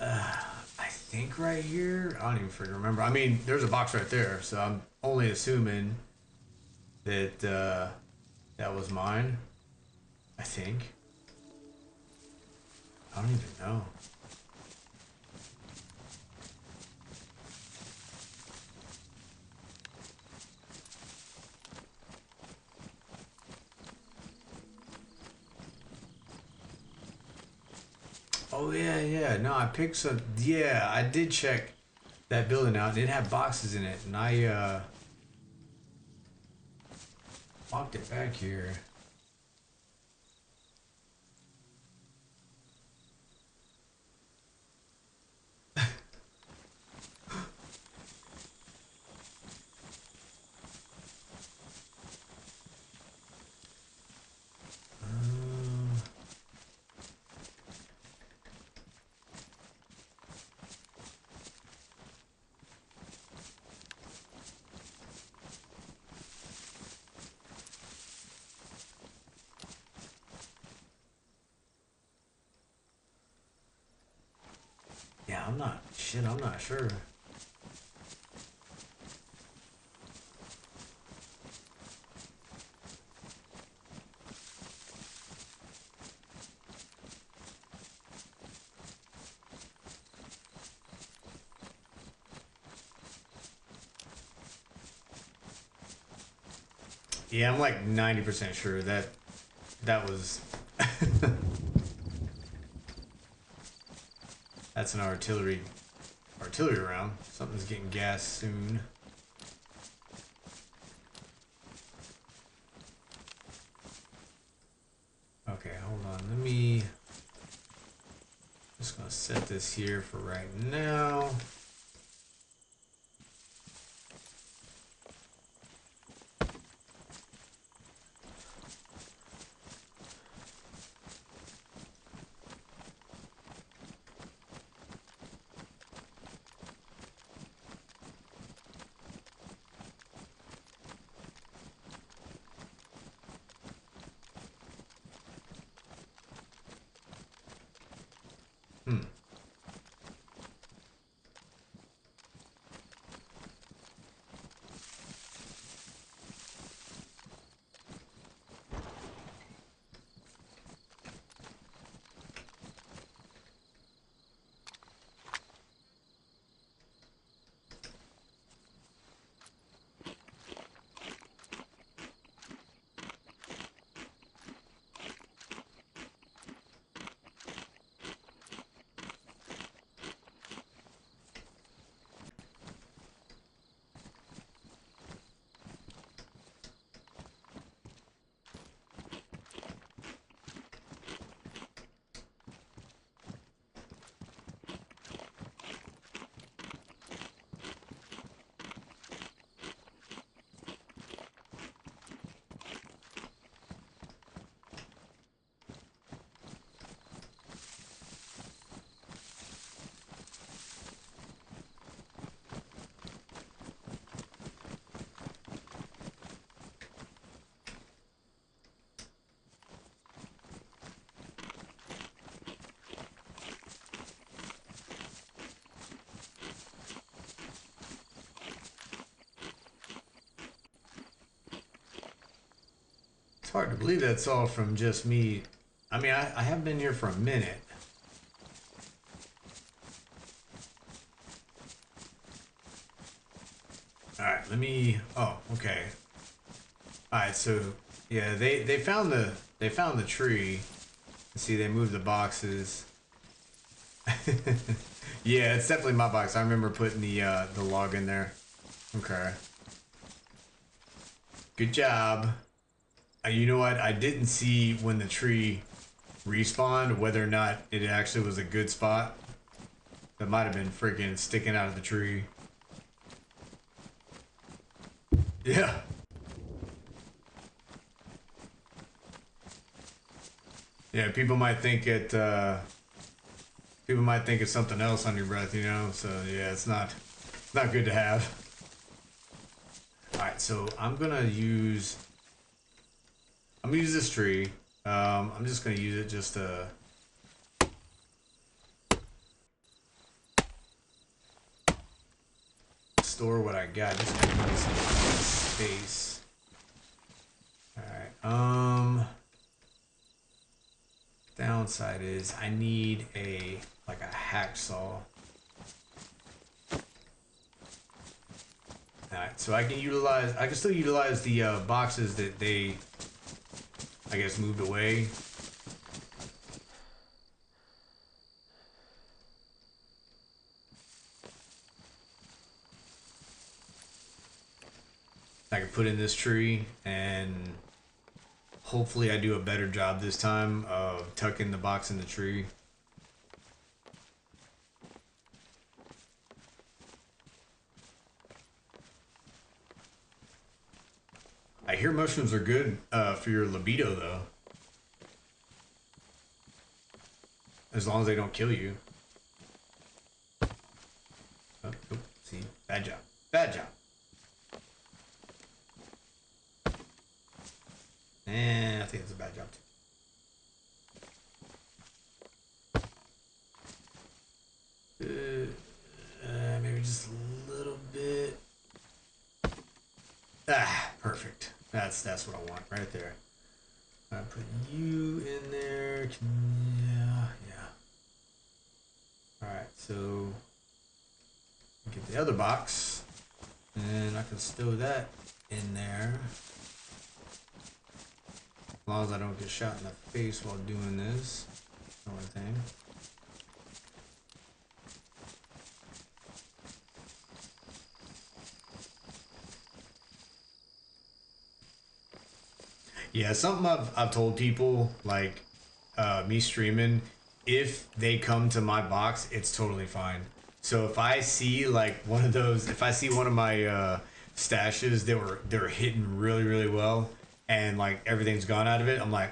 I think right here. I don't even freaking remember. I mean, there's a box right there, so I'm only assuming that that was mine. I think. I don't even know. Oh yeah, yeah. No, I picked some. Yeah, I did check. that building out, and it had boxes in it, and I walked it back here. Yeah, I'm not sure. Yeah, I'm like 90% sure that was that's an artillery round. Something's getting gas soon. Okay, hold on. Just gonna set this here for right now. Hmm. It's hard to believe that's all from just me. I mean, I have been here for a minute. All right, oh, okay. All right, so yeah, they found the tree. See, they moved the boxes. Yeah, it's definitely my box. I remember putting the log in there. Okay. Good job. You know what? I didn't see when the tree respawned whether or not it actually was a good spot. That might have been freaking sticking out of the tree. Yeah. Yeah, people might think it's something else on your breath, you know? So yeah, it's not good to have. Alright, so I'm gonna use this tree. I'm just gonna use it just to store what I got, just to give me some space. Alright, downside is I need like a hacksaw. Alright, so I can still utilize the boxes that they, I guess, moved away. I can put in this tree, and hopefully I do a better job this time of tucking the box in the tree. I hear mushrooms are good for your libido, though. As long as they don't kill you. Oh, see? Bad job. Bad job. I think it's a bad job, too. Maybe just a little bit. Ah, perfect. That's what I want right there. I put you in there. Yeah. All right, so get the other box, and I can stow that in there. As long as I don't get shot in the face while doing this, only thing. Yeah, something I've told people, like me streaming, if they come to my box, it's totally fine. So if I see like one of those, if I see one of my stashes they were hitting really well, and like everything's gone out of it, I'm like,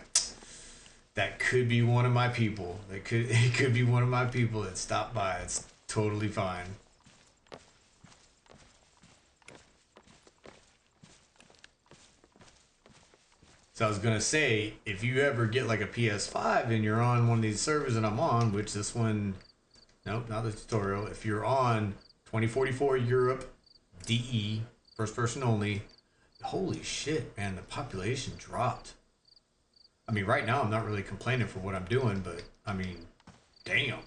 that could be one of my people. It could be one of my people that stopped by. It's totally fine. So I was gonna say, if you ever get like a PS5 and you're on one of these servers that I'm on, which this one, nope, not the tutorial. If you're on 2044 Europe, DE, first person only, holy shit, man, the population dropped. I mean, right now I'm not really complaining for what I'm doing, but I mean, damn.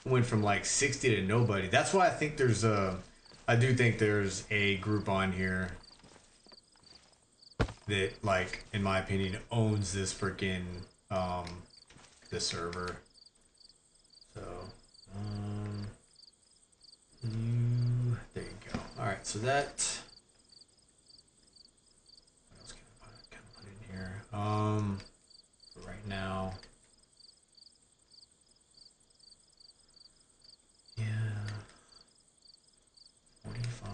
Went from like 60 to nobody. That's why I think I do think there's a group on here that, like, in my opinion, owns this freaking this server. So there you go. All right, so that what else can I put in here? For right now, yeah, 45.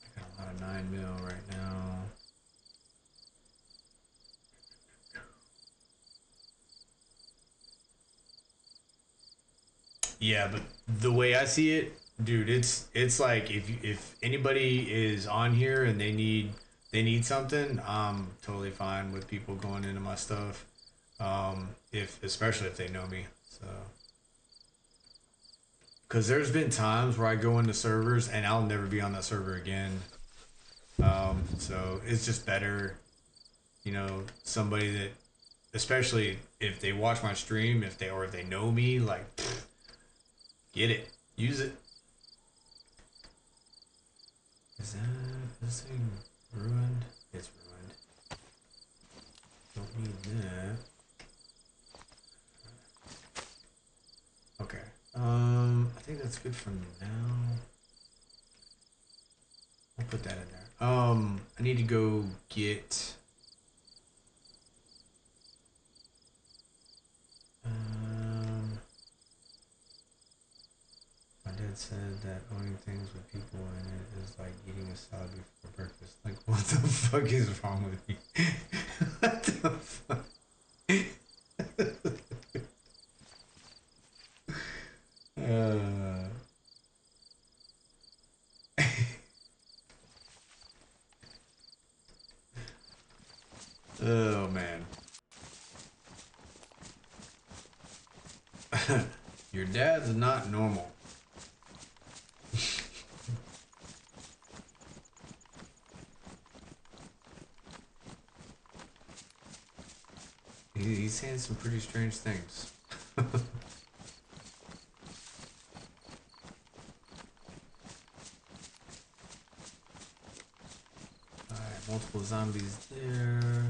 I got a lot of 9mm right now. Yeah, but the way I see it, dude, it's like if anybody is on here and they need something, I'm totally fine with people going into my stuff. If especially if they know me. So because there's been times where I go into servers and I'll never be on that server again. So it's just better, you know, somebody that, especially if they watch my stream, if they know me, like, get it, use it. Is this thing ruined? It's ruined. Don't need that. Okay. I think that's good for now. I'll put that in there. I need to go get. My dad said that owning things with people in it is like eating a salad before breakfast. Like, what the fuck is wrong with me? What the fuck? Oh man. Your dad's not normal. He's saying some pretty strange things. Alright, multiple zombies there.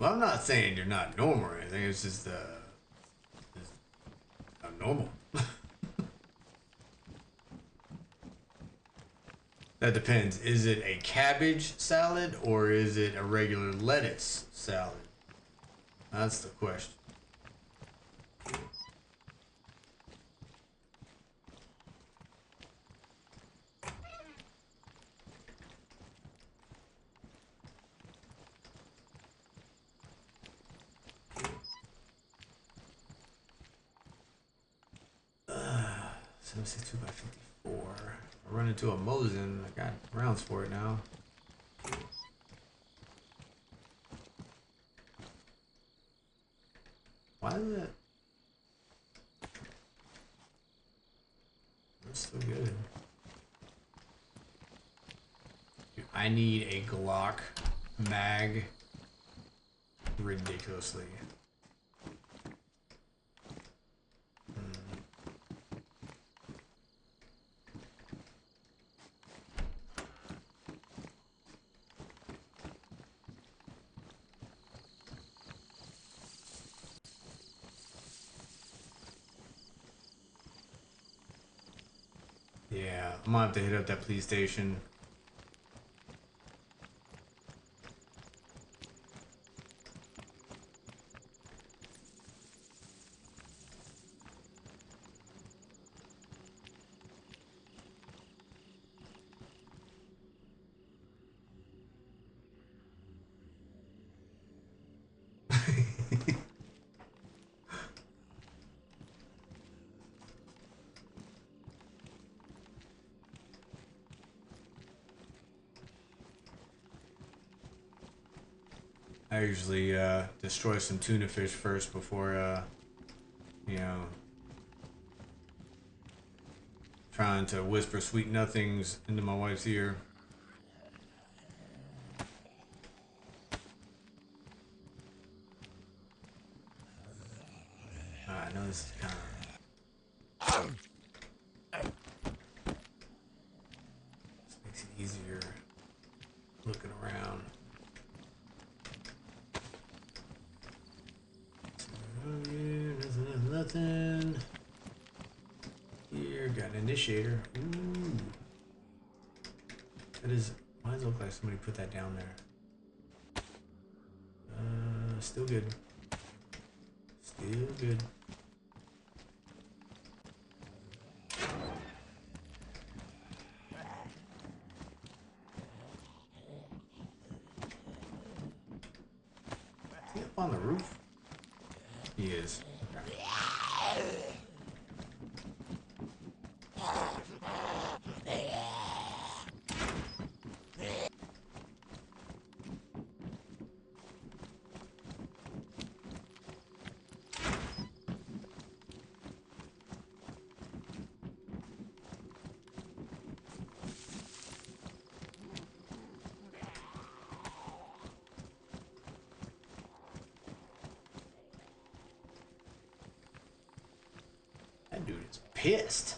I'm not saying you're not normal or anything. It's just abnormal. That depends. Is it a cabbage salad or is it a regular lettuce salad? That's the question. Uh, 762 by 54. I run into a Mosin. I got rounds for it now. Why is it? That's so good. Dude, I need a Glock mag ridiculously. Yeah, I'm gonna have to hit up that police station. I usually destroy some tuna fish first before, you know, trying to whisper sweet nothings into my wife's ear. I know this is kind of... This makes it easier looking around. Oh yeah, nothing. Here, got an initiator. Ooh. That is... Why does it look like somebody put that down there? Still good. Still good. Is he up on the roof? He is. Okay. That dude is pissed.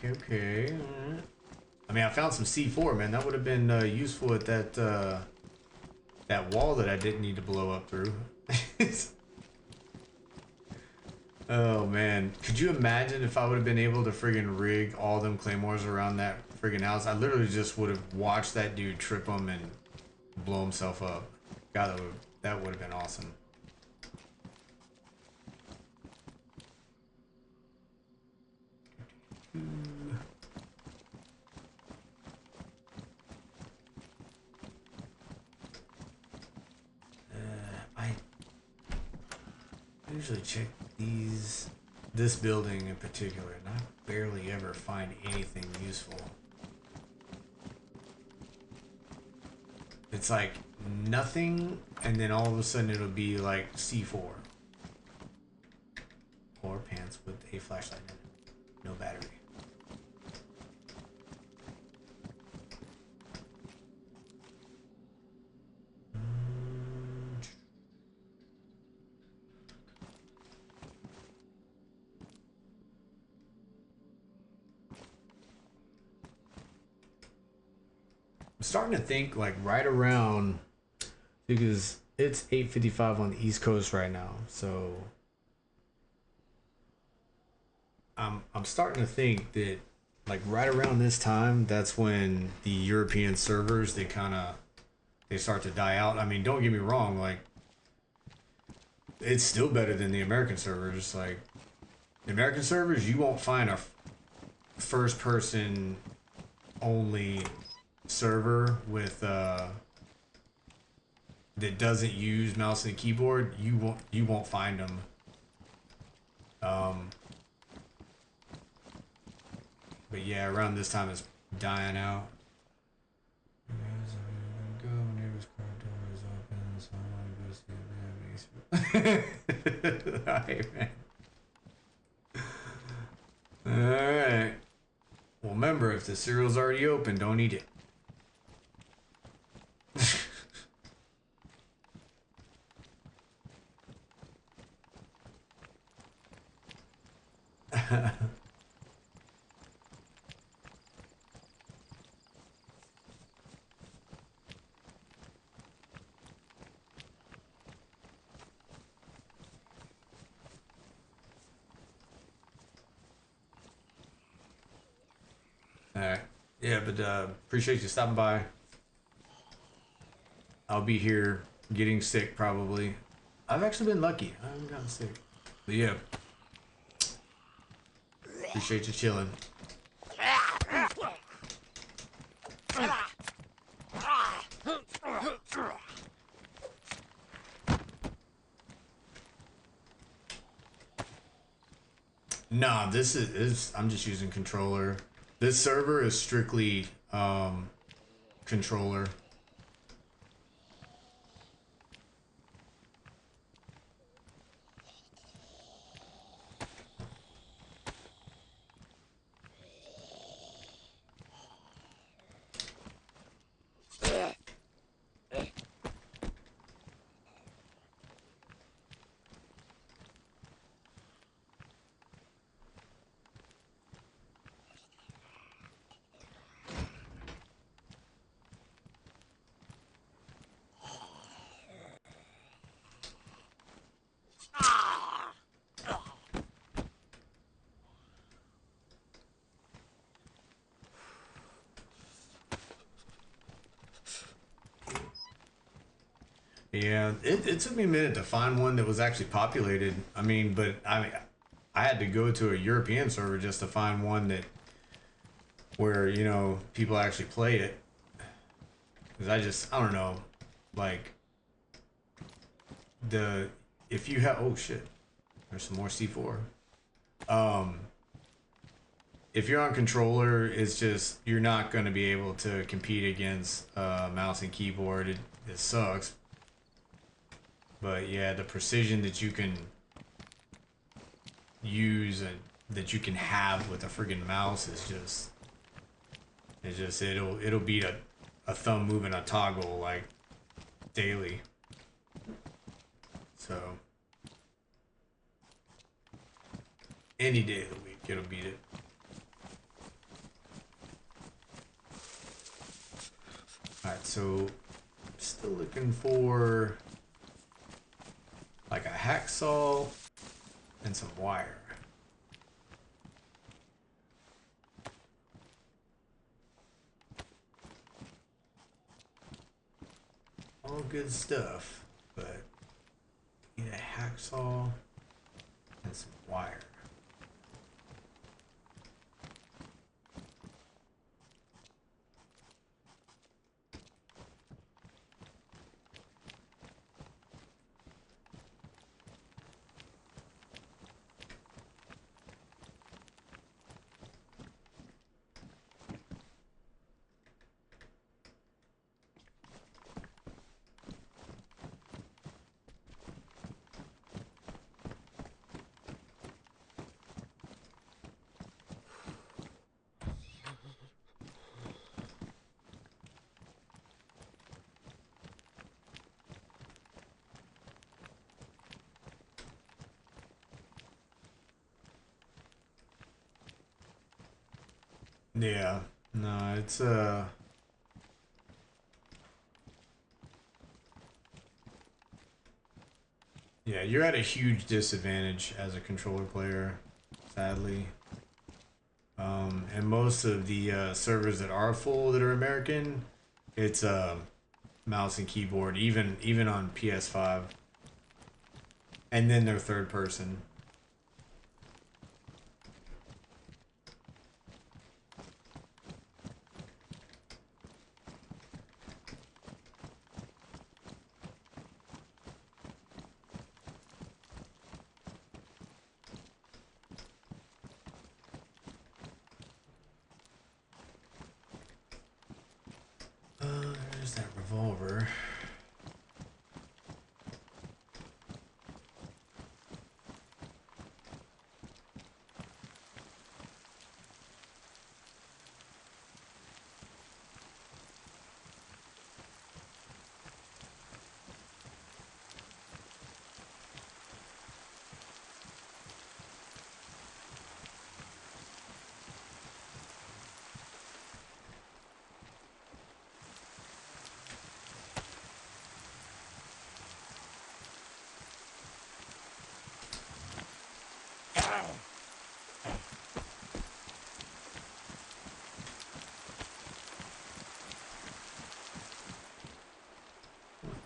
Okay. All right. I mean, I found some C4, man. That would have been useful at that that wall that I didn't need to blow up through. Oh man, could you imagine if I would have been able to friggin' rig all them claymores around that friggin' house? I literally just would have watched that dude trip them and blow himself up. God, that would have been awesome. I usually check this building in particular, and I barely ever find anything useful. It's like nothing, and then all of a sudden it'll be like C4. Or pants with a flashlight in it. No battery. starting to think like right around because it's 8:55 on the East Coast right now. So I'm starting to think that like right around this time, that's when the European servers they start to die out. I mean, don't get me wrong, like it's still better than the American servers. Like the American servers, you won't find a first person only server with that doesn't use mouse and keyboard. You won't find them. Um, but yeah, around this time it's dying out. Alright, man. Alright. Well, remember, if the cereal's already open, don't eat it. Alright. Yeah, but appreciate you stopping by. I'll be here getting sick probably. I've actually been lucky. I haven't gotten sick. But yeah. Appreciate you chilling. Nah, this is I'm just using controller. This server is strictly controller. Yeah, it took me a minute to find one that was actually populated. I mean, but I had to go to a European server just to find one that where people actually play it. Cause I don't know, like the if you have oh shit, there's some more C4. Um, if you're on controller, it's just you're not going to be able to compete against mouse and keyboard. It sucks. But yeah, the precision that you can use and that you can have with a friggin' mouse is it'll beat a thumb moving a toggle like daily. So any day of the week it'll beat it. Alright, so still looking for like a hacksaw and some wire. All good stuff, but need a hacksaw and some wire. Yeah, no, it's Yeah, you're at a huge disadvantage as a controller player, sadly. And most of the servers that are full that are American, it's mouse and keyboard, even on PS5. And then they're third person. There's that revolver.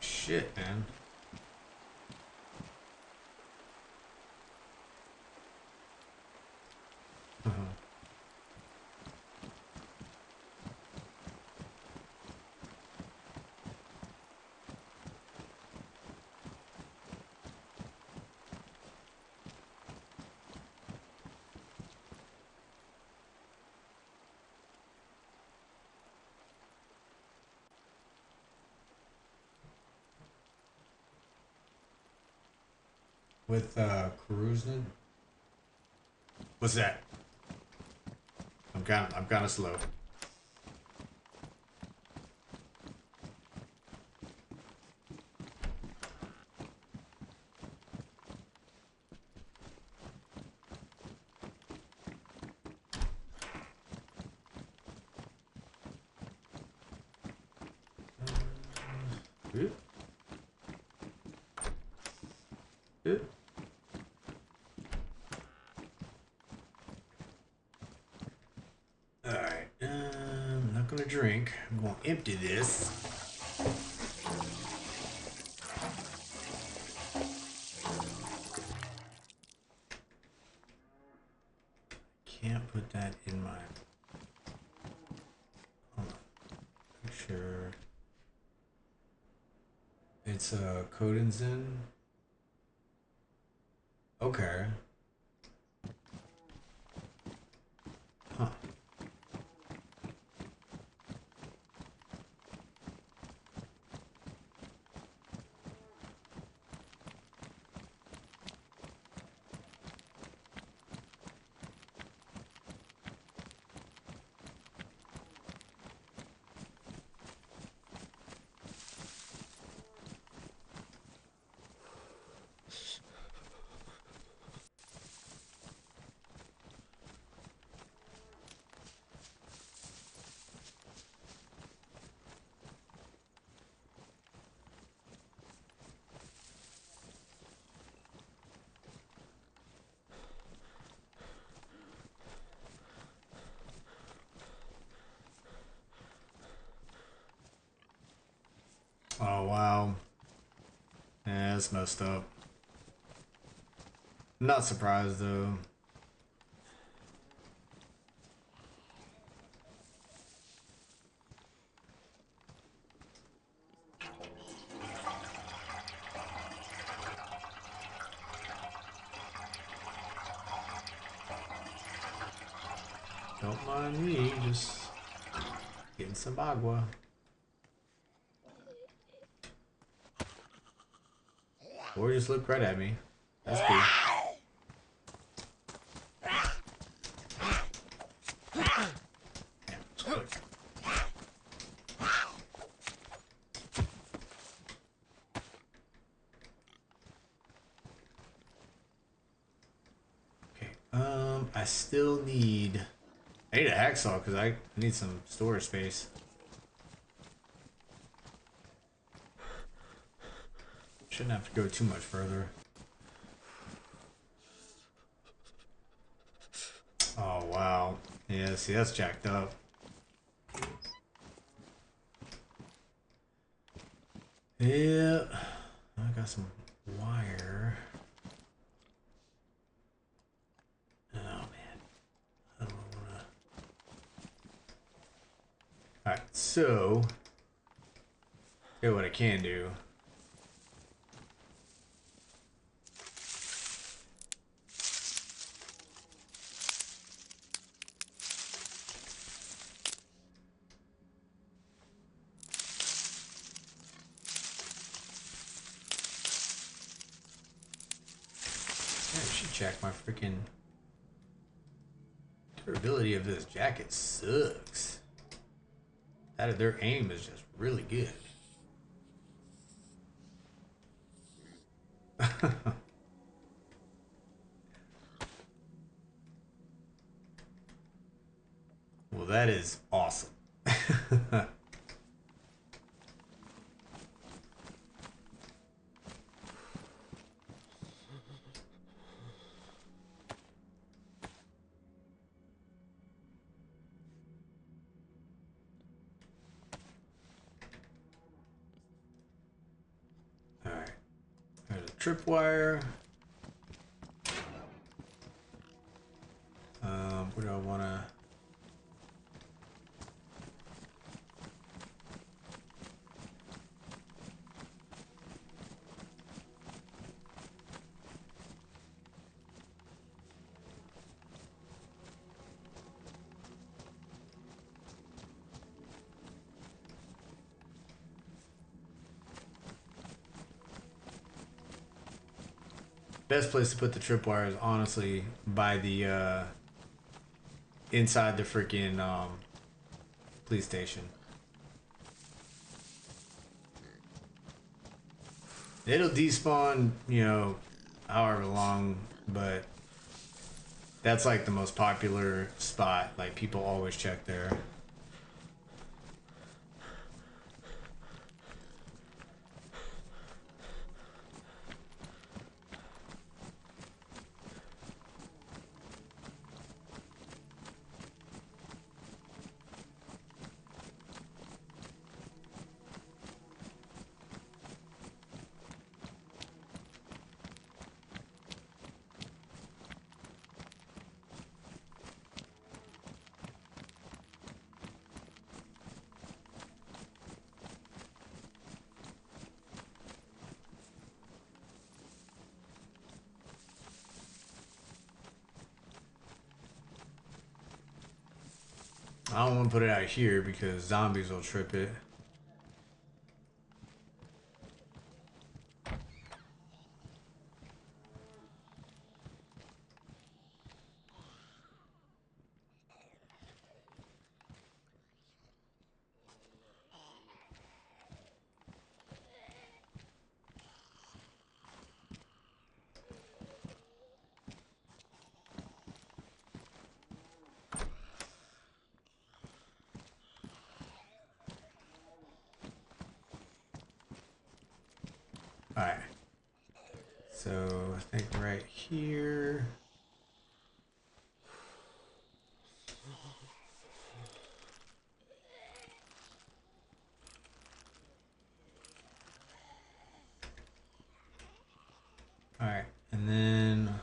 Shit, man. With cruising. What's that? I'm kind of slow. Good. Good. All right. I'm not gonna drink. I'm gonna empty this. Can't put that in my. Hold on. Make sure it's Codenzen. Okay. Huh. Oh wow. Yeah, that's messed up. I'm not surprised though. Don't mind me, just getting some agua. Or just look right at me. That's cool. Okay. I still need. I need a hacksaw because I need some storage space. Shouldn't have to go too much further. Yeah, see, that's jacked up. Yeah, I got some wire. Oh man, I don't wanna. All right, so here's what I can do. I should check my freaking durability of this jacket. Sucks. That of their aim is just really good. Well, that is awesome. All right, there's a tripwire. Where do I want to? Best place to put the tripwire is honestly by the inside the freaking police station. It'll despawn, you know, however long, but that's like the most popular spot. Like people always check there. I don't want to put it out here because zombies will trip it. Alright. So I think right here. Alright, and then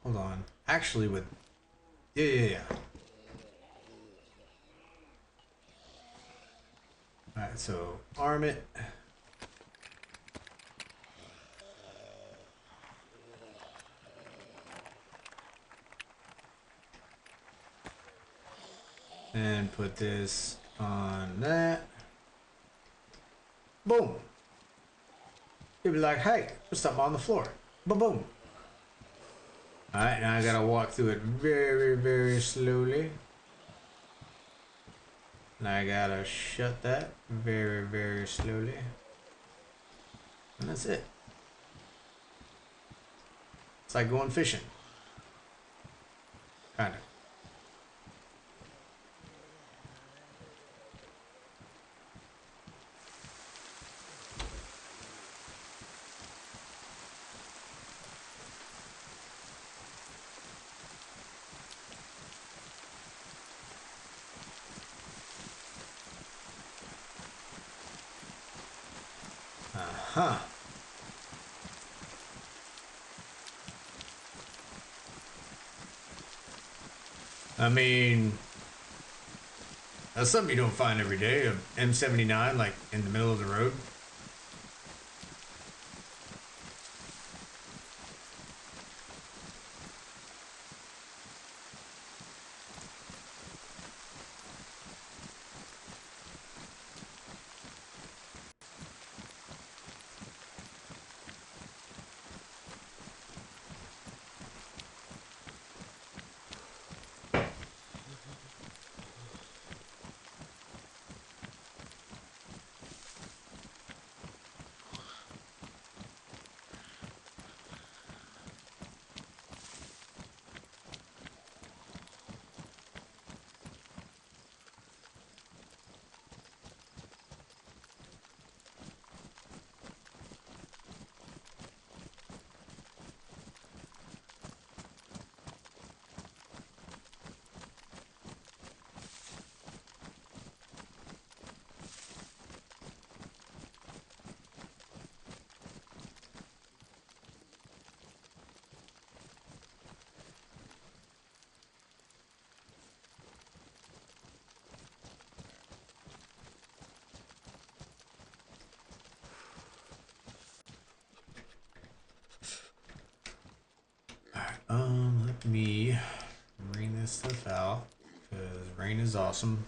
hold on. Actually with yeah. Alright, so arm it. And put this on that. Boom. You'll be like, hey, there's something on the floor. Boom, boom. Alright, now I gotta walk through it very, very slowly. And I gotta shut that very, very slowly. And that's it. It's like going fishing. Kinda. Huh. I mean, that's something you don't find every day. A M79, like in the middle of the road. Let me bring this stuff out because rain is awesome.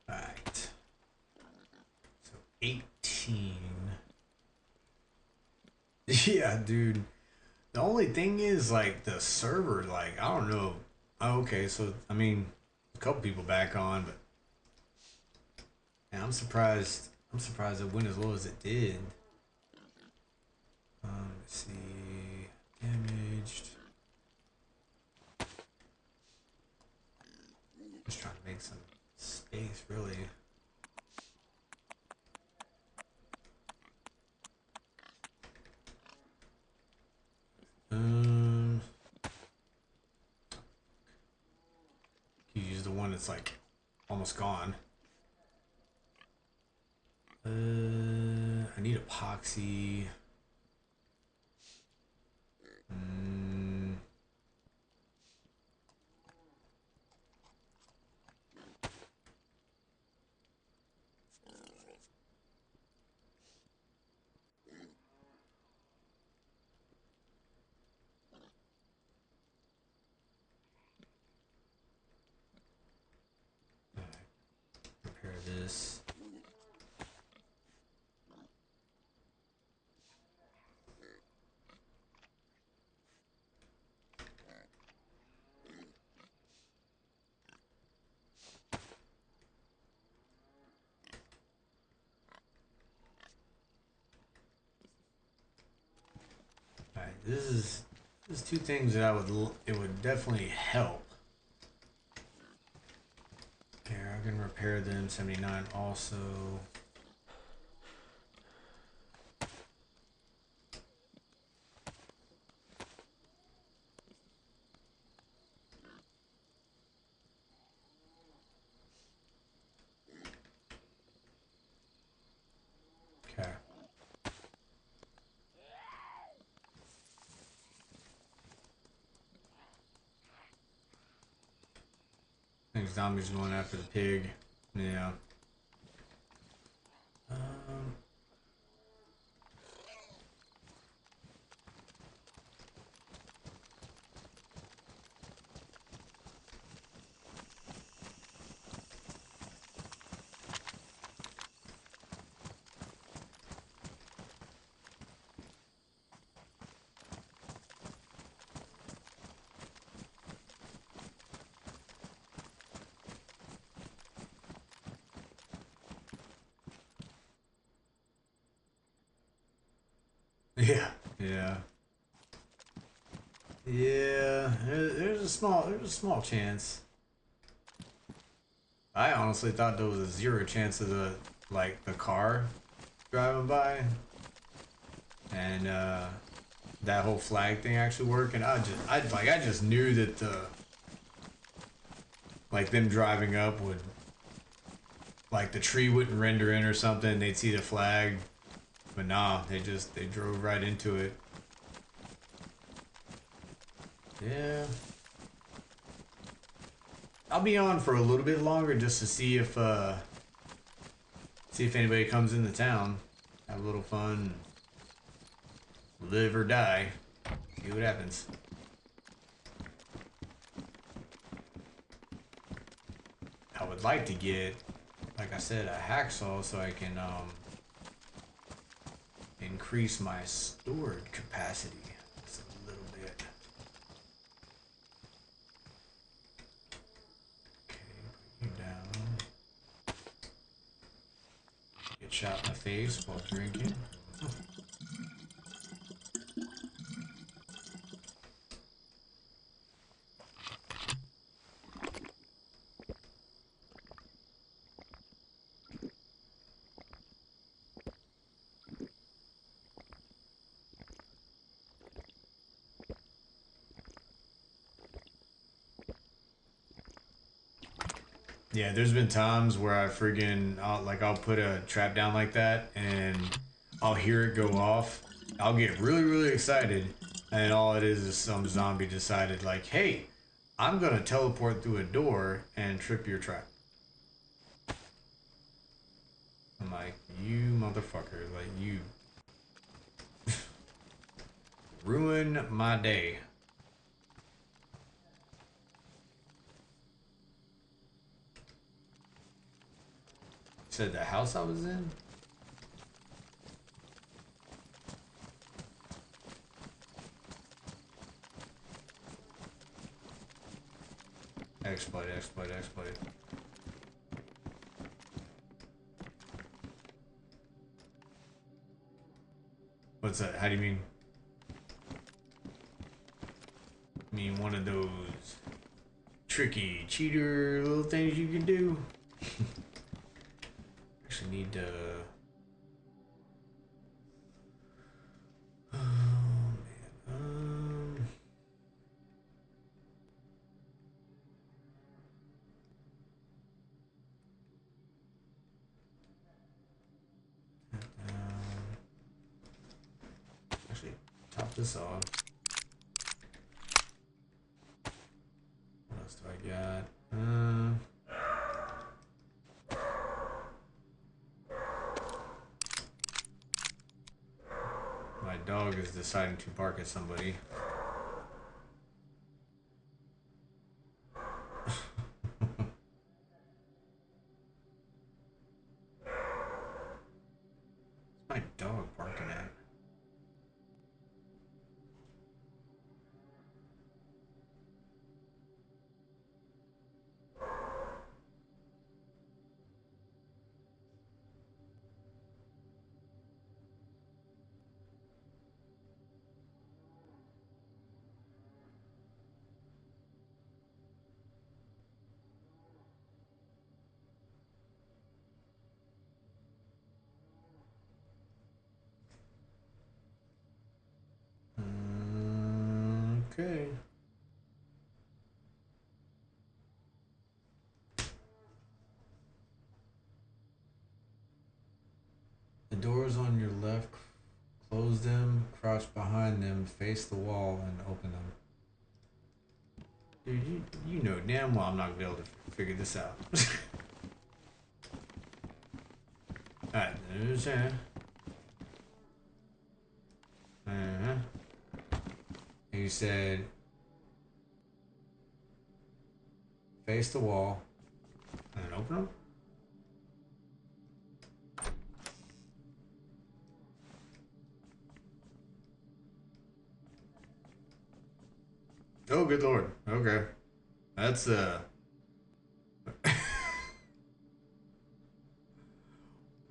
Right. So 18. Yeah, dude. The only thing is, like, the server, like, I don't know. Oh, okay, so, I mean, a couple people back on, but man, I'm surprised. I'm surprised it went as low as it did. Let's see. Damaged. Just trying to make some space, really. You use the one that's like almost gone. I need epoxy. Repair this. Alright, this is two things that it would definitely help. Here, I can repair the M79 also. Okay. I think zombies going after the pig. Yeah. Yeah. Yeah. Yeah. There's a small chance. I honestly thought there was a zero chance of the car driving by and that whole flag thing actually working. I just knew that them driving up would, like, the tree wouldn't render in or something. They'd see the flag, but nah, they drove right into it. Yeah. I'll be on for a little bit longer just to see if anybody comes into town. Have a little fun. Live or die. See what happens. I would like to get, like I said, a hacksaw so I can increase my storage capacity just a little bit. Okay, put you down. Get shot in the face while drinking. Yeah, there's been times where I'll put a trap down like that and I'll hear it go off. I'll get really, really excited, and all it is some zombie decided, like, hey, I'm gonna teleport through a door and trip your trap. I'm like, you motherfucker, like, you ruin my day. Said the house I was in? Exploit, exploit, exploit. What's that? How do you mean? I mean one of those tricky cheater little things you can do? Actually need to... Oh, man. Actually, top this off. What else do I got? My dog is deciding to bark at somebody. What's my dog barking at? Okay. The doors on your left, close them, crouch behind them, face the wall, and open them. Dude, you know damn well I'm not gonna be able to figure this out. Alright, there's that. He said, face the wall and open them. Oh, good lord. Okay. That's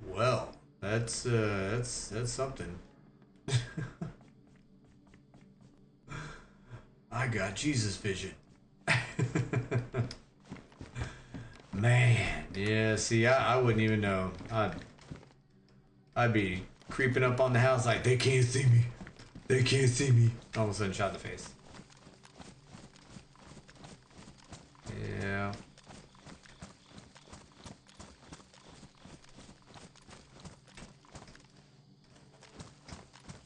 well, that's something. I got Jesus vision. Man, yeah, see, I wouldn't even know. I'd be creeping up on the house like, they can't see me. They can't see me. All of a sudden, shot in the face. Yeah.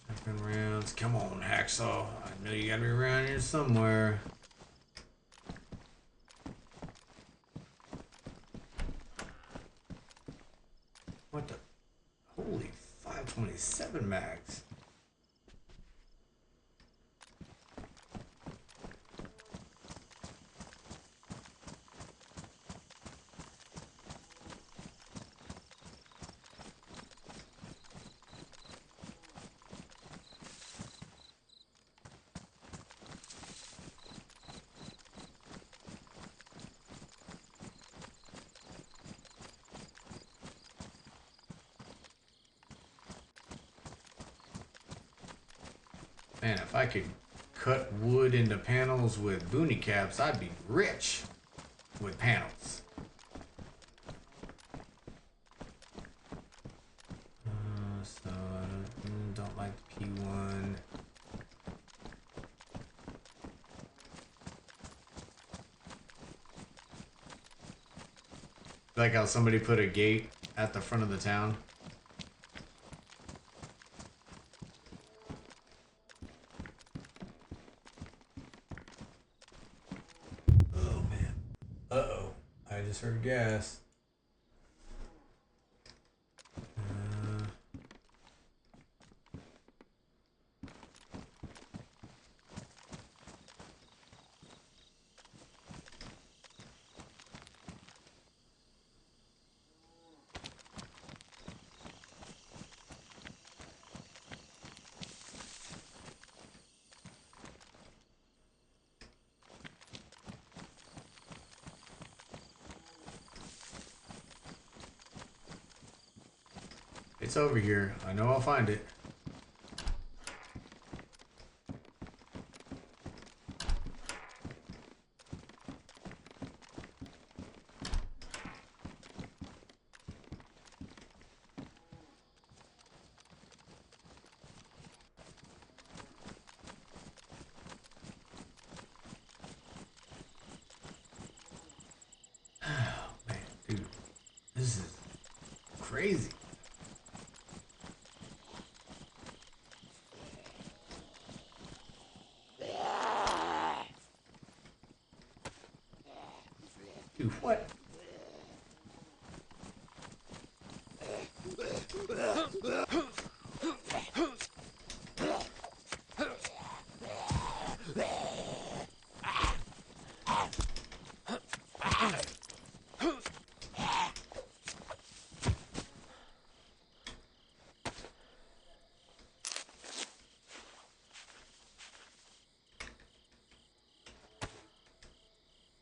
Shotgun rounds. Come on, Hacksaw. I know you gotta be around here somewhere. What the? Holy 527 mags. Man, if I could cut wood into panels with boonie caps, I'd be rich with panels. So I don't like the P1. Like how somebody put a gate at the front of the town. I just heard gas. It's over here. I know I'll find it. Oh, man, dude. This is crazy. Dude, what?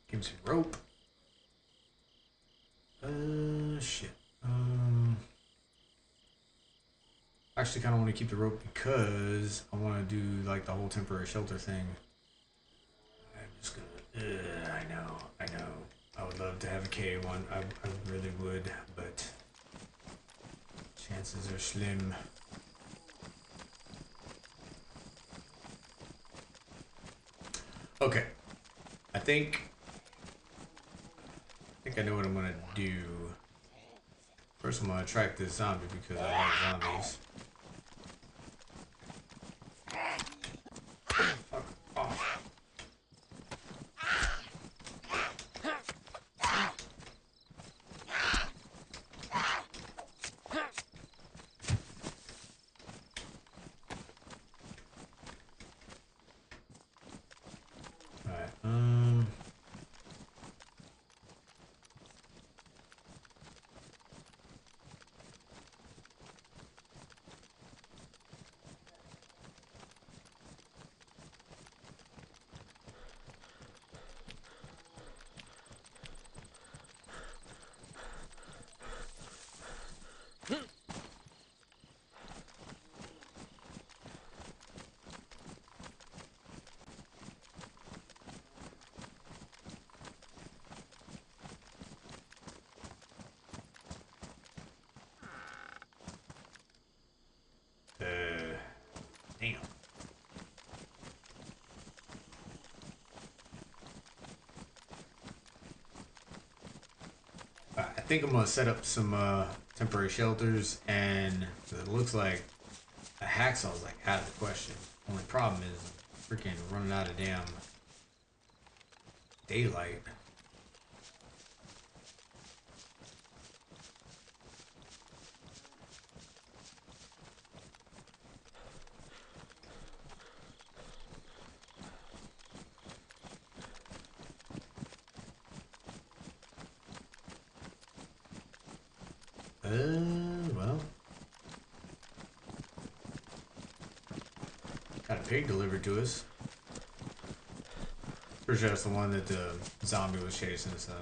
Give me some rope. Shit. I actually kind of want to keep the rope because I want to do like the whole temporary shelter thing. I'm just gonna. I know. I would love to have a K1. I really would, but chances are slim. Okay, I think I know what I'm gonna do. First, I'm gonna track this zombie because I like zombies. Fuck off. think I'm gonna set up some temporary shelters, and it looks like a hacksaw's like out of the question. Only problem is freaking running out of damn daylight. Well, got a pig delivered to us. Pretty sure that's the one that the zombie was chasing, so.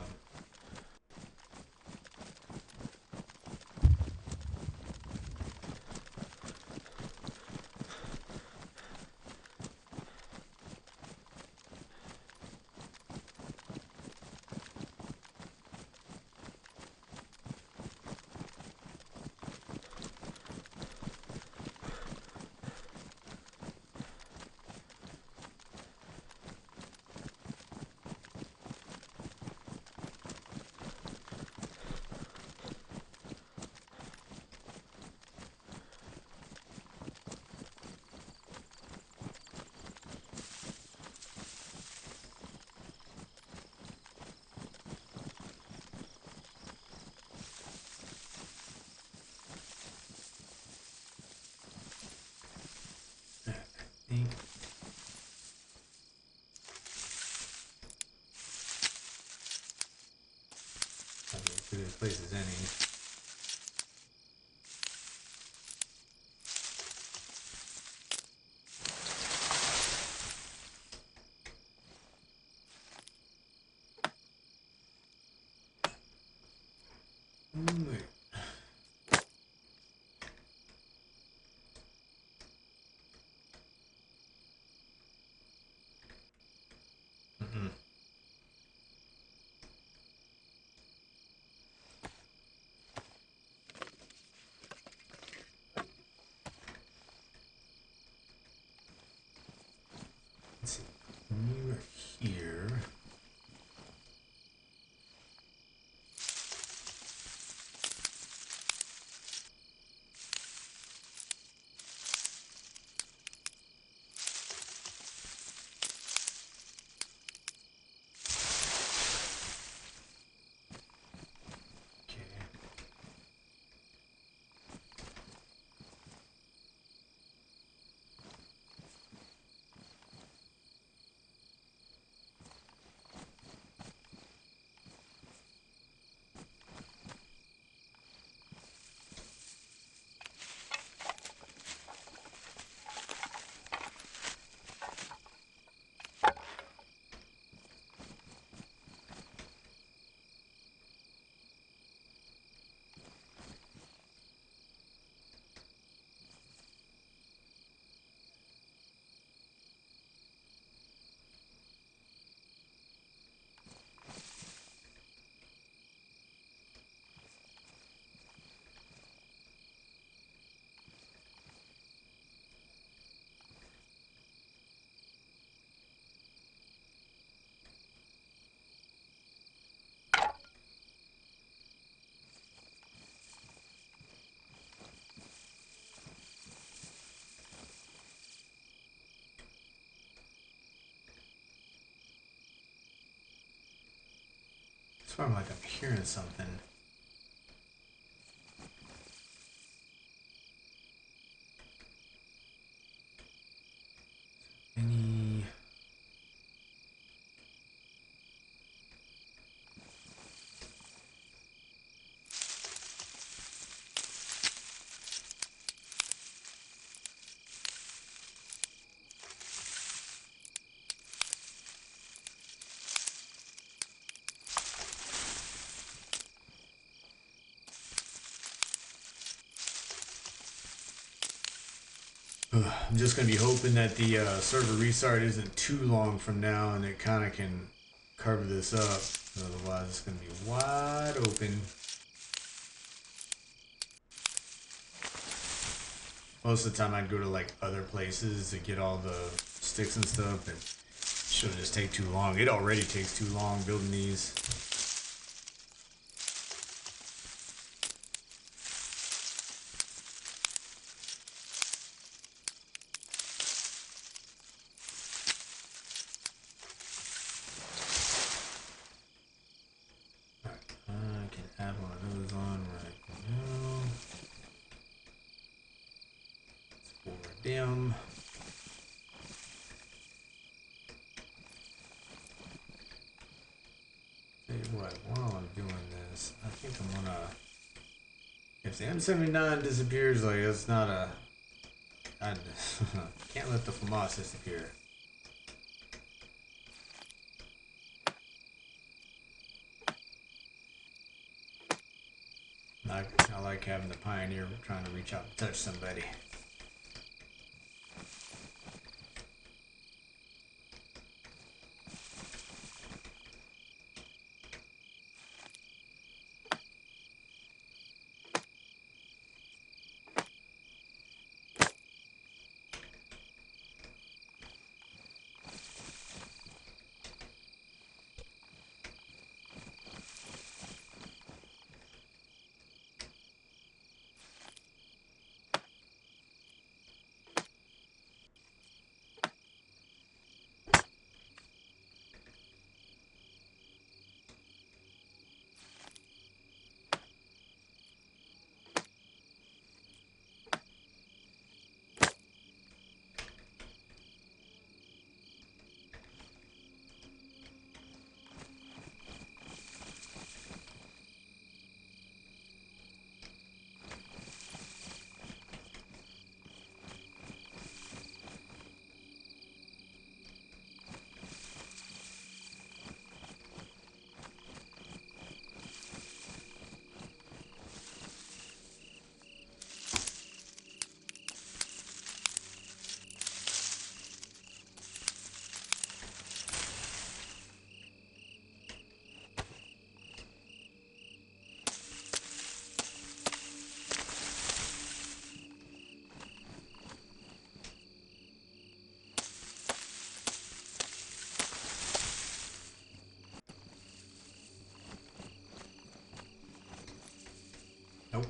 I think that's as good a place as any. Let's see. You are here. It's I'm like I'm hearing something. Any... I'm just gonna be hoping that the server restart isn't too long from now, and it kind of can cover this up. Otherwise, it's gonna be wide open. Most of the time, I'd go to like other places to get all the sticks and stuff, and it shouldn't just take too long. It already takes too long building these. Damn. Tell you what, while I'm doing this, I think I'm gonna. If the M79 disappears, like it's not a. I can't let the FAMAS disappear. I like having the Pioneer trying to reach out and touch somebody. Nope.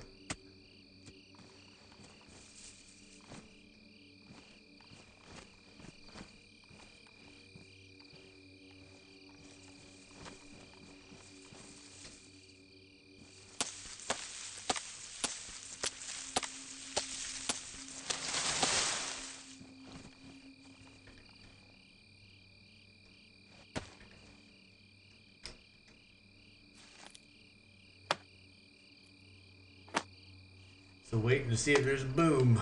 So waiting to see if there's a boom.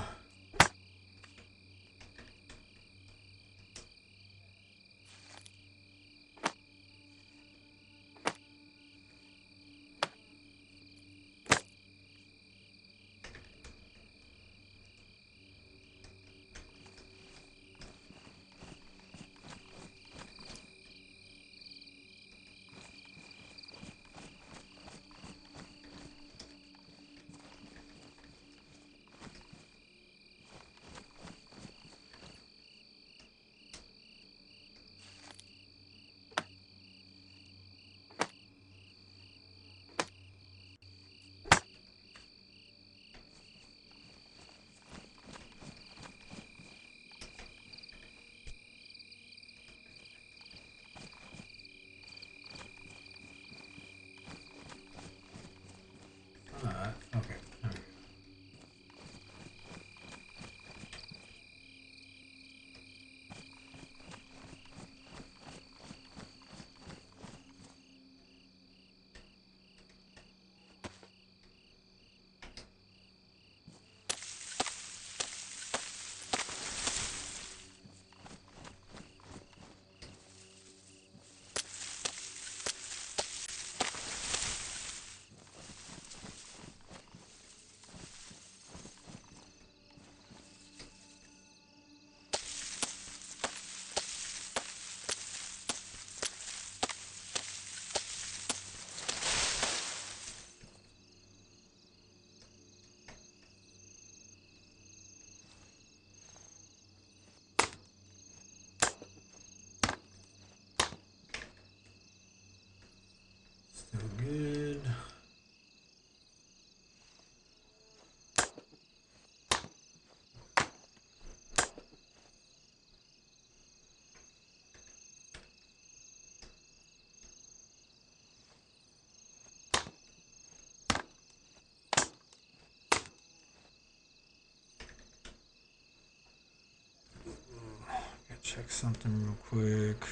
check something real quick.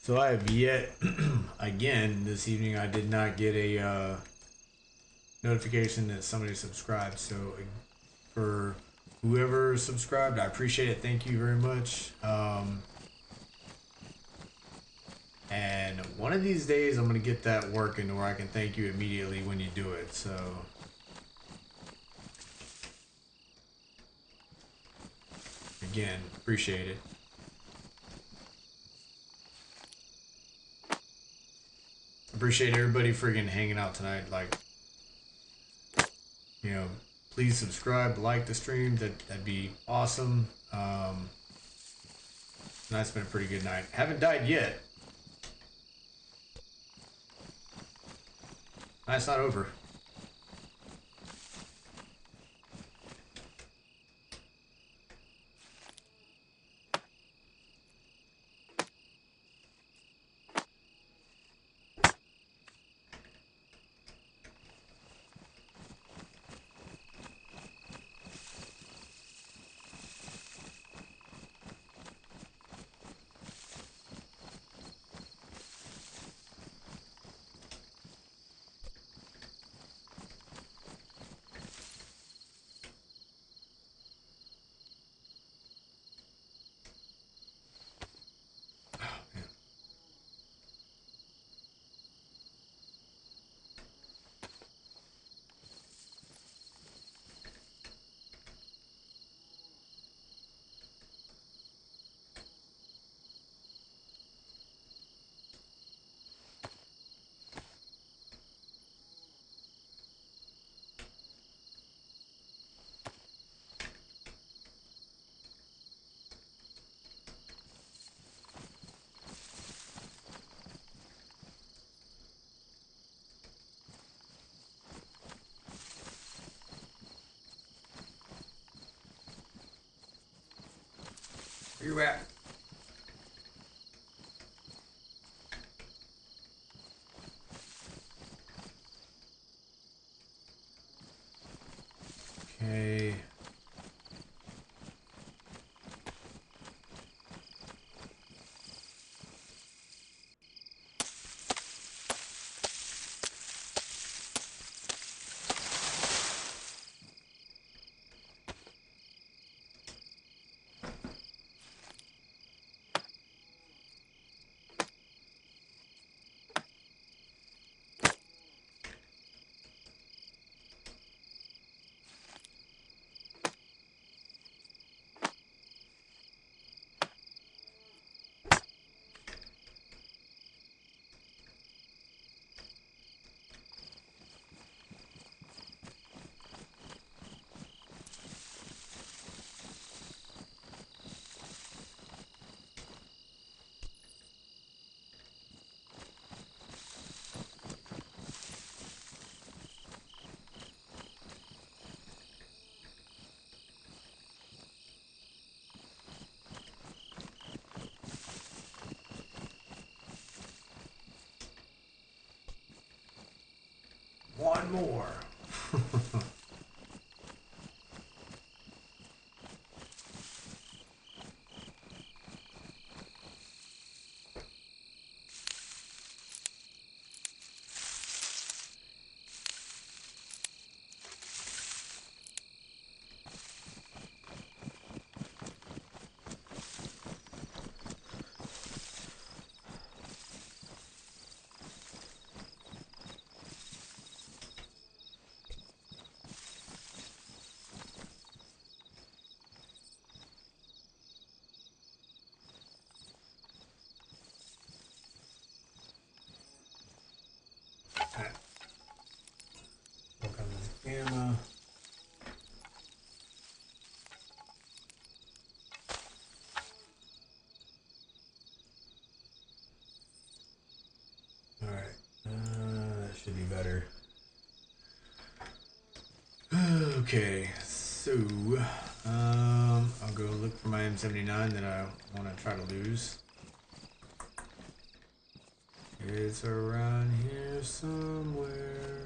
So I have yet, again, this evening I did not get a notification that somebody subscribed. So for whoever subscribed, I appreciate it. Thank you very much. And one of these days I'm going to get that working to where I can thank you immediately when you do it. So again, appreciate it. Appreciate everybody friggin' hanging out tonight. Like, you know, please subscribe, like the stream. That'd be awesome. Tonight's been a pretty good night. Haven't died yet. Night's not over. Where you at? Okay. One more. Work on this gamma. Alright, that should be better. Okay, so I'll go look for my M79 that I want to try to lose. It's around here somewhere.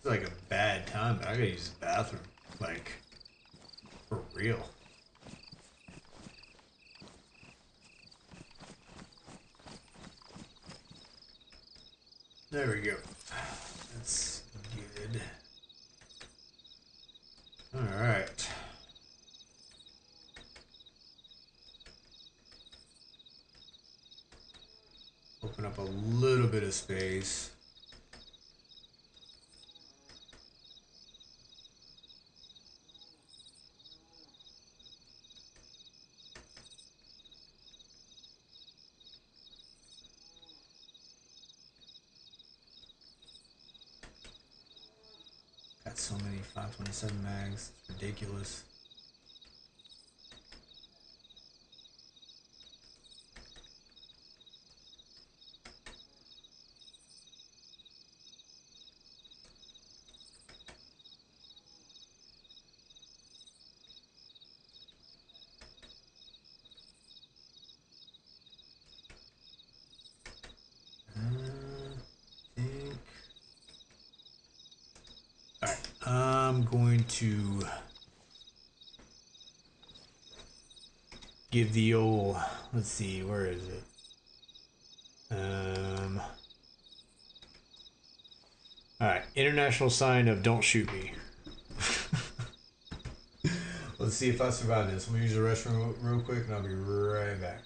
It's like a bad time, but I gotta use the bathroom. Like, for real. There we go. That's good. Alright. Open up a little bit of space. Got so many 527 mags. It's ridiculous. I'm going to give the old, let's see, where is it? All right, international sign of don't shoot me. Let's see if I survive this. I'm gonna use the restroom real quick and I'll be right back.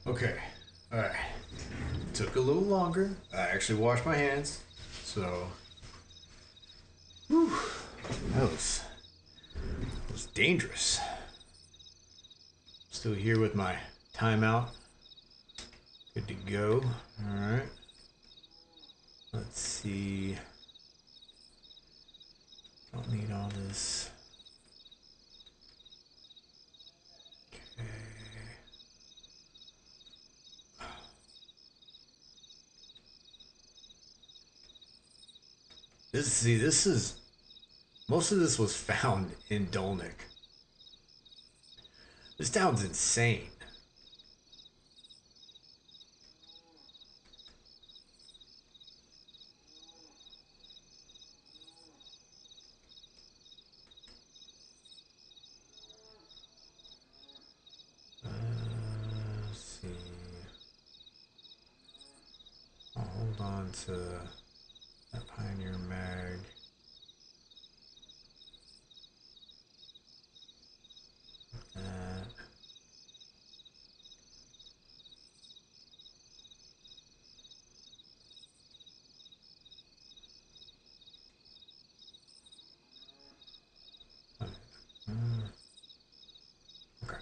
Okay. Alright. Took a little longer. I actually washed my hands. So. Whew, that was dangerous. Still here with my timeout. Good to go. Alright. Let's see. Don't need all this. Okay. This is most of this was found in Dolnick. This town's insane. Let's see. I'll hold on to that Pioneer mag. That. Okay.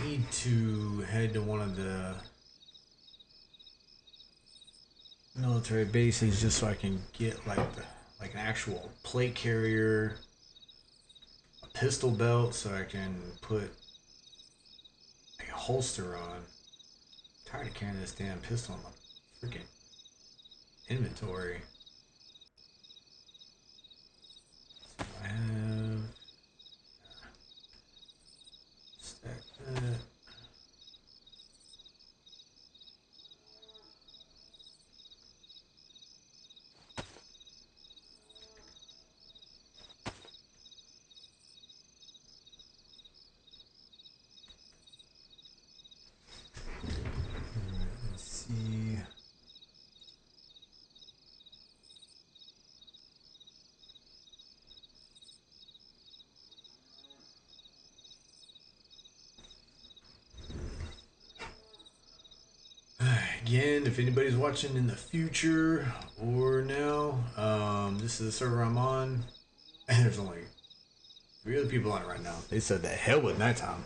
Need to head to one of the military bases just so I can get like an actual plate carrier, a pistol belt, so I can put a holster on. I'm tired of carrying this damn pistol in my freaking inventory. So I have stack that. Let's see. Again, if anybody's watching in the future or now, this is the server I'm on, and there's only 3 other people on it right now. They said the hell with nighttime.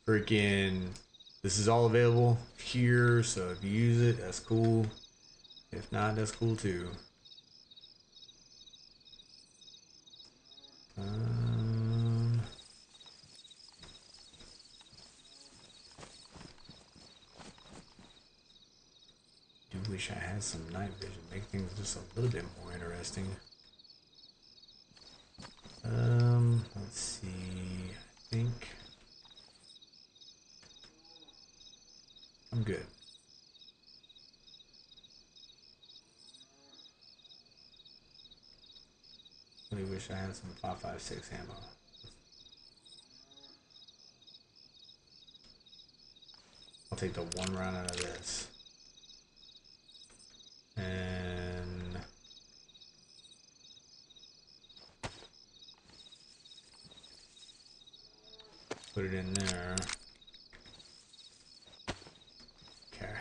Freaking, this is all available here, so if you use it, that's cool. If not, that's cool too. Do wish I had some night vision, make things just a little bit more interesting. Let's see. I think I'm good. Really wish I had some 5.56 ammo. I'll take the 1 round out of this. And put it in there. Okay.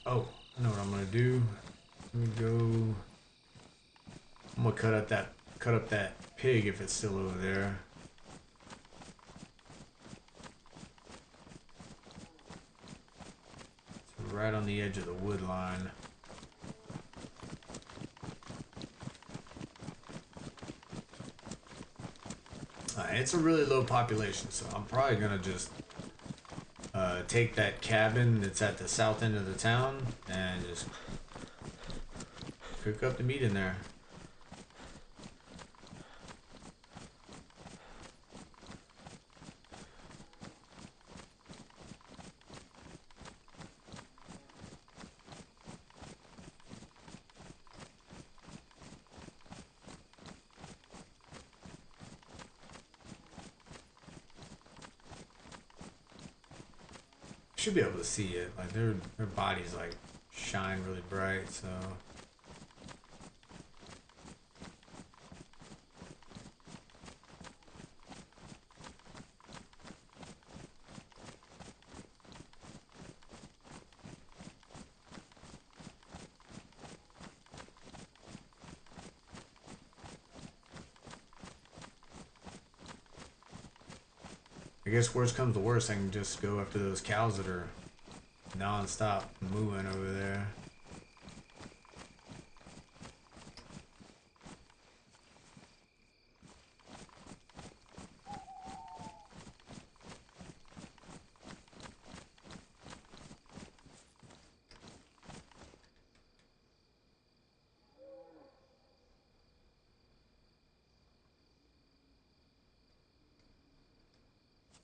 Oh, I know what I'm gonna do. Let me go. I'm gonna cut up that pig if it's still over there. It's right on the edge of the wood line. It's a really low population, so I'm probably gonna just take that cabin that's at the south end of the town and just cook up the meat in there. should be able to see it. Like their bodies like shine really bright, so. I guess worst comes to worst, I can just go after those cows that are non-stop moving over there.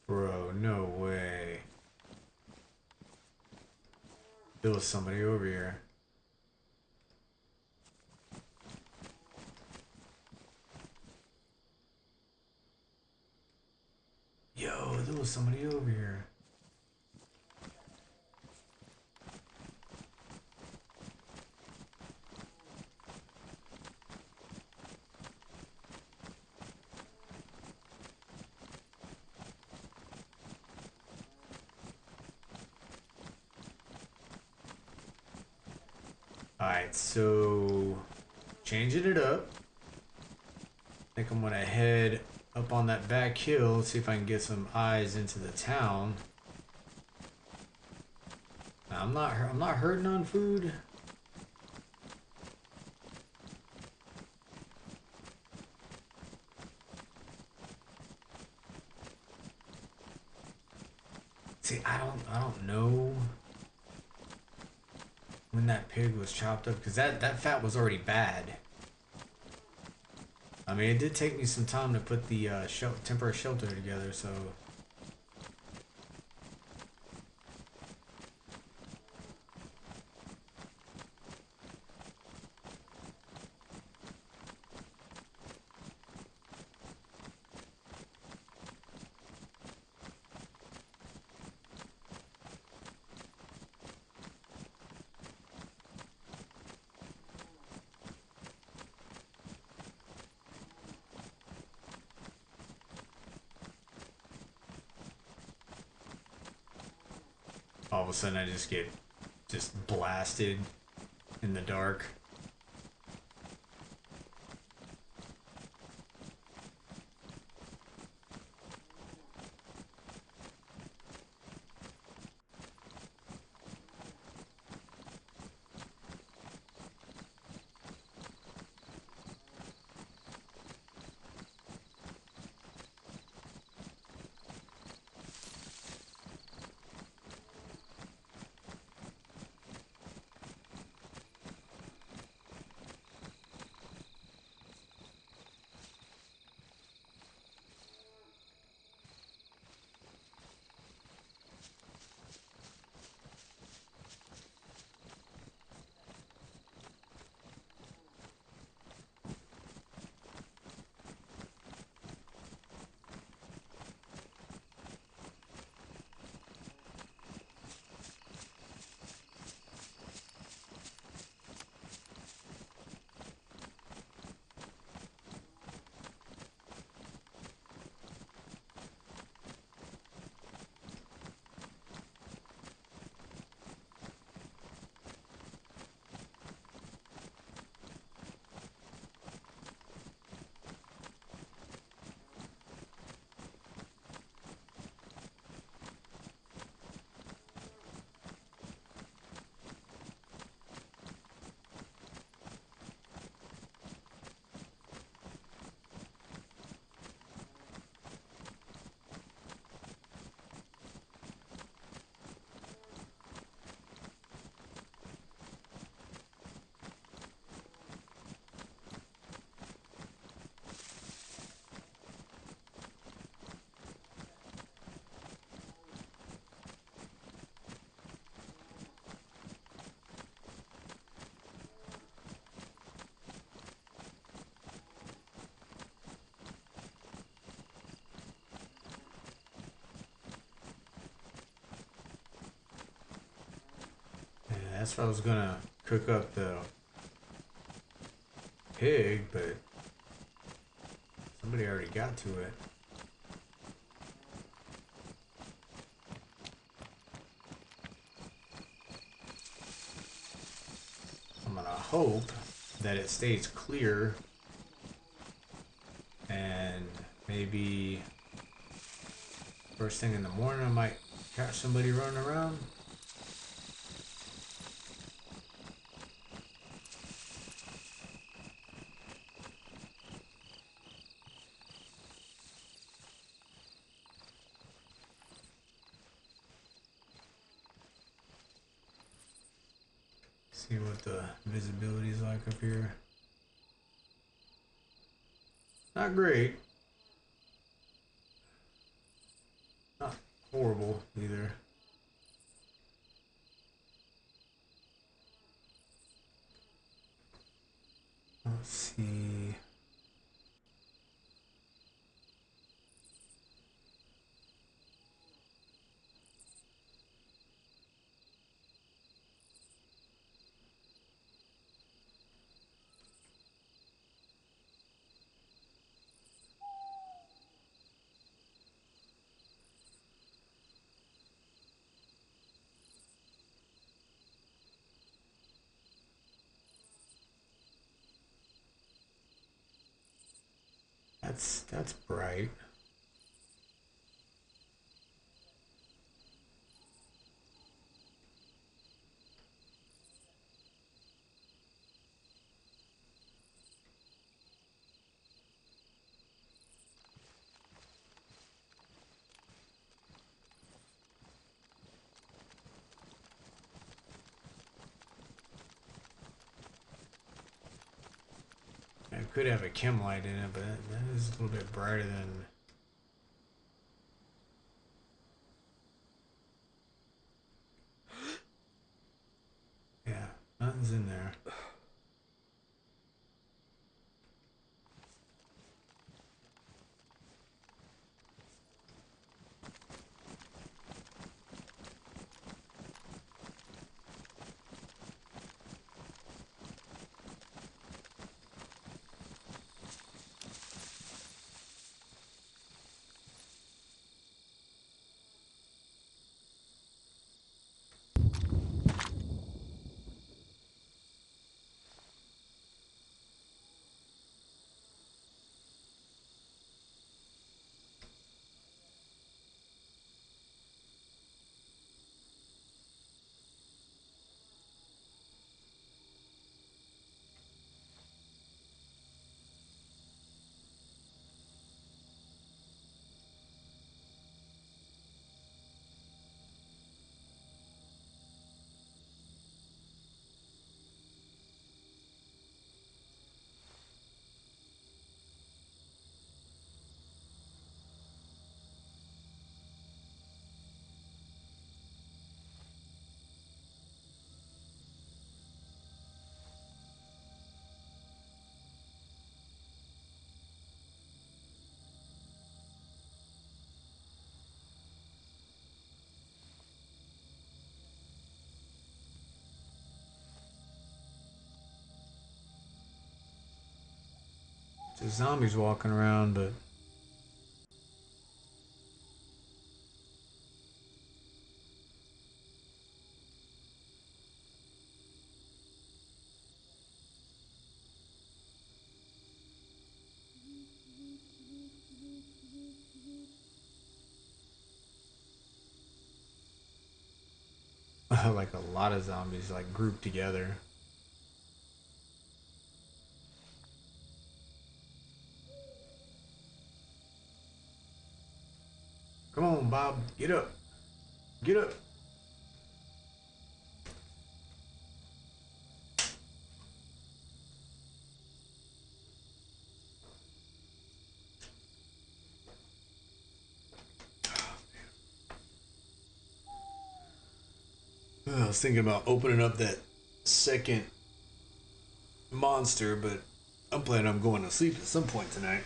Bro, no way. There was somebody over here. Yo, there was somebody over here. Alright, so changing it up. I think I'm gonna head up on that back hill, see if I can get some eyes into the town. Now, I'm not hurting on food. See, I don't know when that pig was chopped up, because that fat was already bad. I mean, it did take me some time to put the temporary shelter together, so. All of a sudden I just get blasted in the dark. that's what I was gonna cook up the pig, but somebody already got to it. I'm gonna hope that it stays clear and maybe first thing in the morning I might catch somebody running around. See what the visibility is like up here. Not great. Not horrible either. Let's see. That's bright. It could have a chem light in it, but that is a little bit brighter than. Yeah, nothing's in there. There's zombies walking around, but like a lot of zombies like grouped together. Come on, Bob, get up, get up. I was thinking about opening up that second monster, but I'm planning on going to sleep at some point tonight.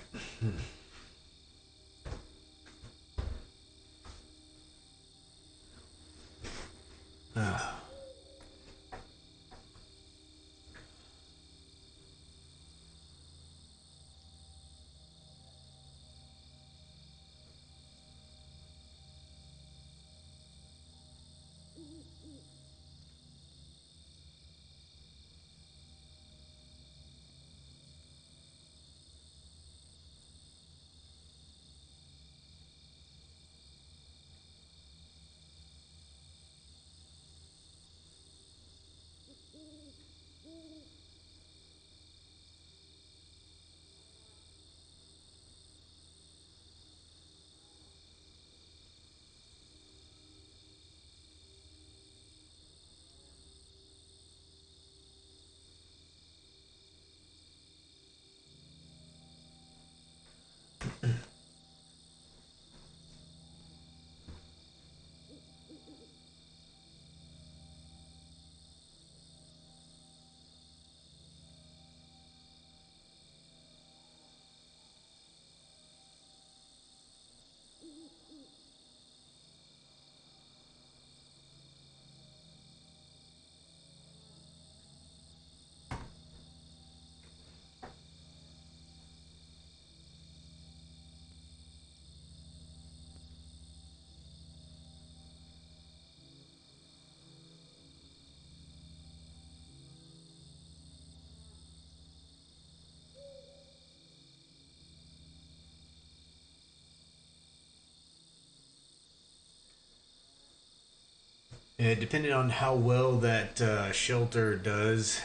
Yeah, depending on how well that shelter does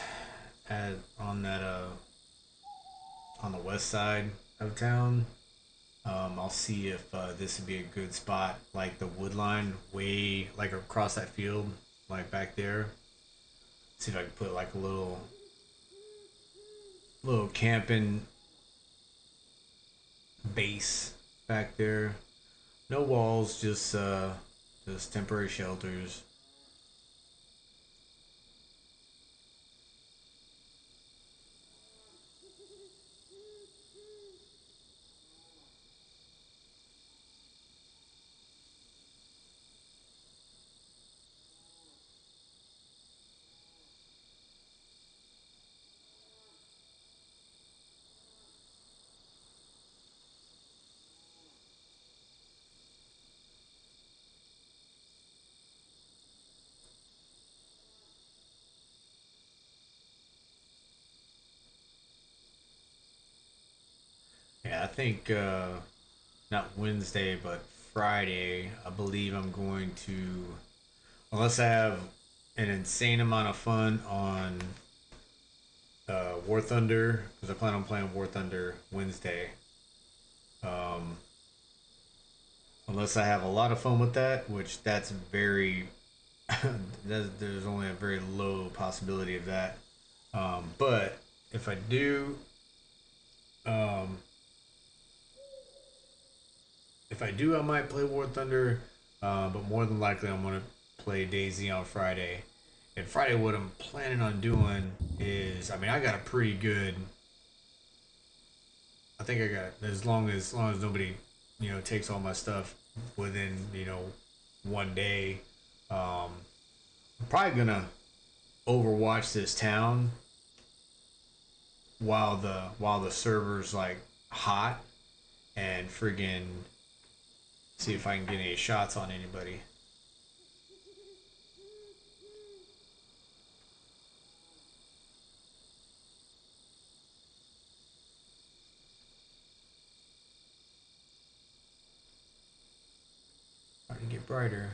on that on the west side of town, I'll see if this would be a good spot, like the wood line, way like across that field, like back there. See if I can put like a little camping base back there. No walls, just temporary shelters. Yeah, I think not Wednesday, but Friday. I believe I'm going to, unless I have an insane amount of fun on War Thunder, because I plan on playing War Thunder Wednesday. Um, Unless I have a lot of fun with that, which that's very, there's only a very low possibility of that. But if I do, um, I might play War Thunder. But more than likely, I'm gonna play DayZ on Friday. And Friday, what I'm planning on doing is, I mean, I got a pretty good. I think I got as long as nobody, takes all my stuff within 1 day. I'm probably gonna overwatch this town while the server's like hot and friggin' see if I can get any shots on anybody. Starting to get brighter.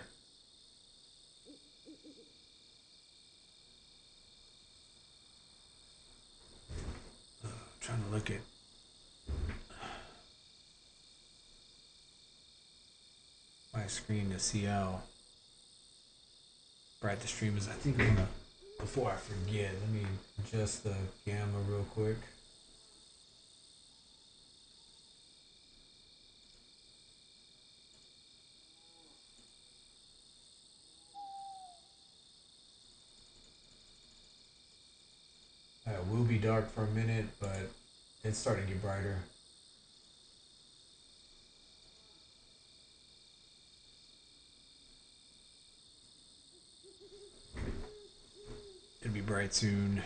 Trying to look at my screen to see how bright the stream is. I think I'm gonna, before I forget, let me adjust the gamma real quick. It will be dark for a minute, but it's starting to get brighter. It'll be bright soon.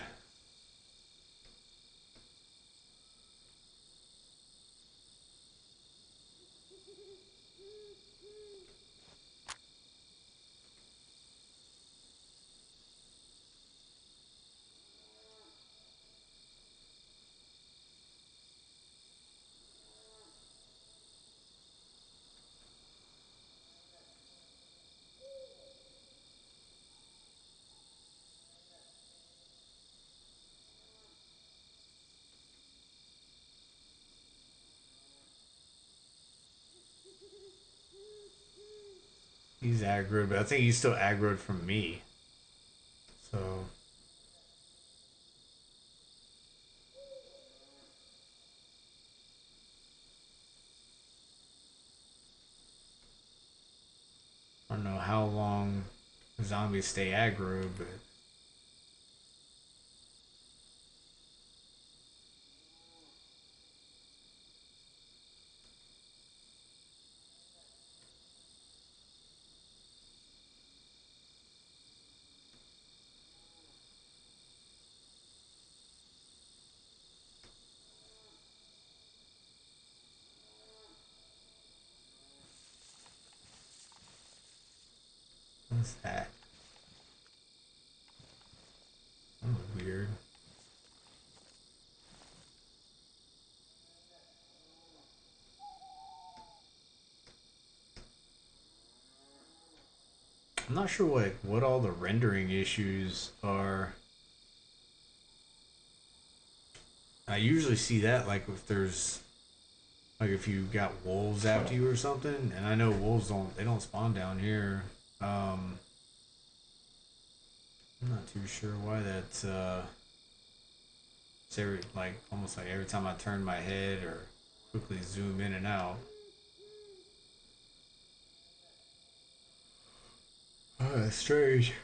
He's aggroed, but I think he's still aggroed from me. So I don't know how long zombies stay aggro, but what's that? That was weird. I'm not sure what all the rendering issues are. I usually see that like if there's like if you got wolves after you or something, and I know wolves don't spawn down here. I'm not too sure why that's it's every like almost like every time I turn my head or quickly zoom in and out. Oh, that's strange.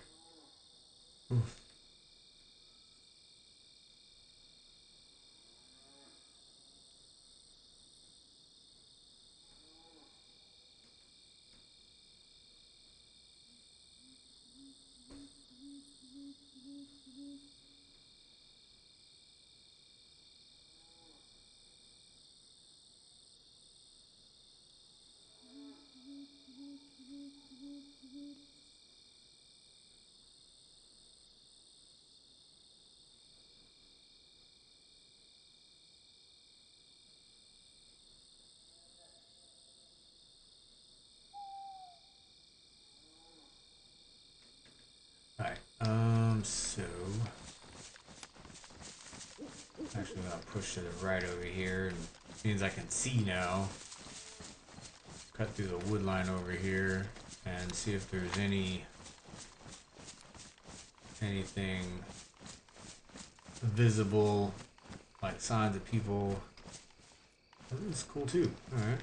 Alright, so actually I'm gonna push to the right over here and means I can see now. Cut through the wood line over here and see if there's anything visible, like signs of people. Oh, this is cool too. Alright.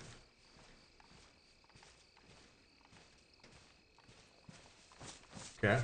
Okay.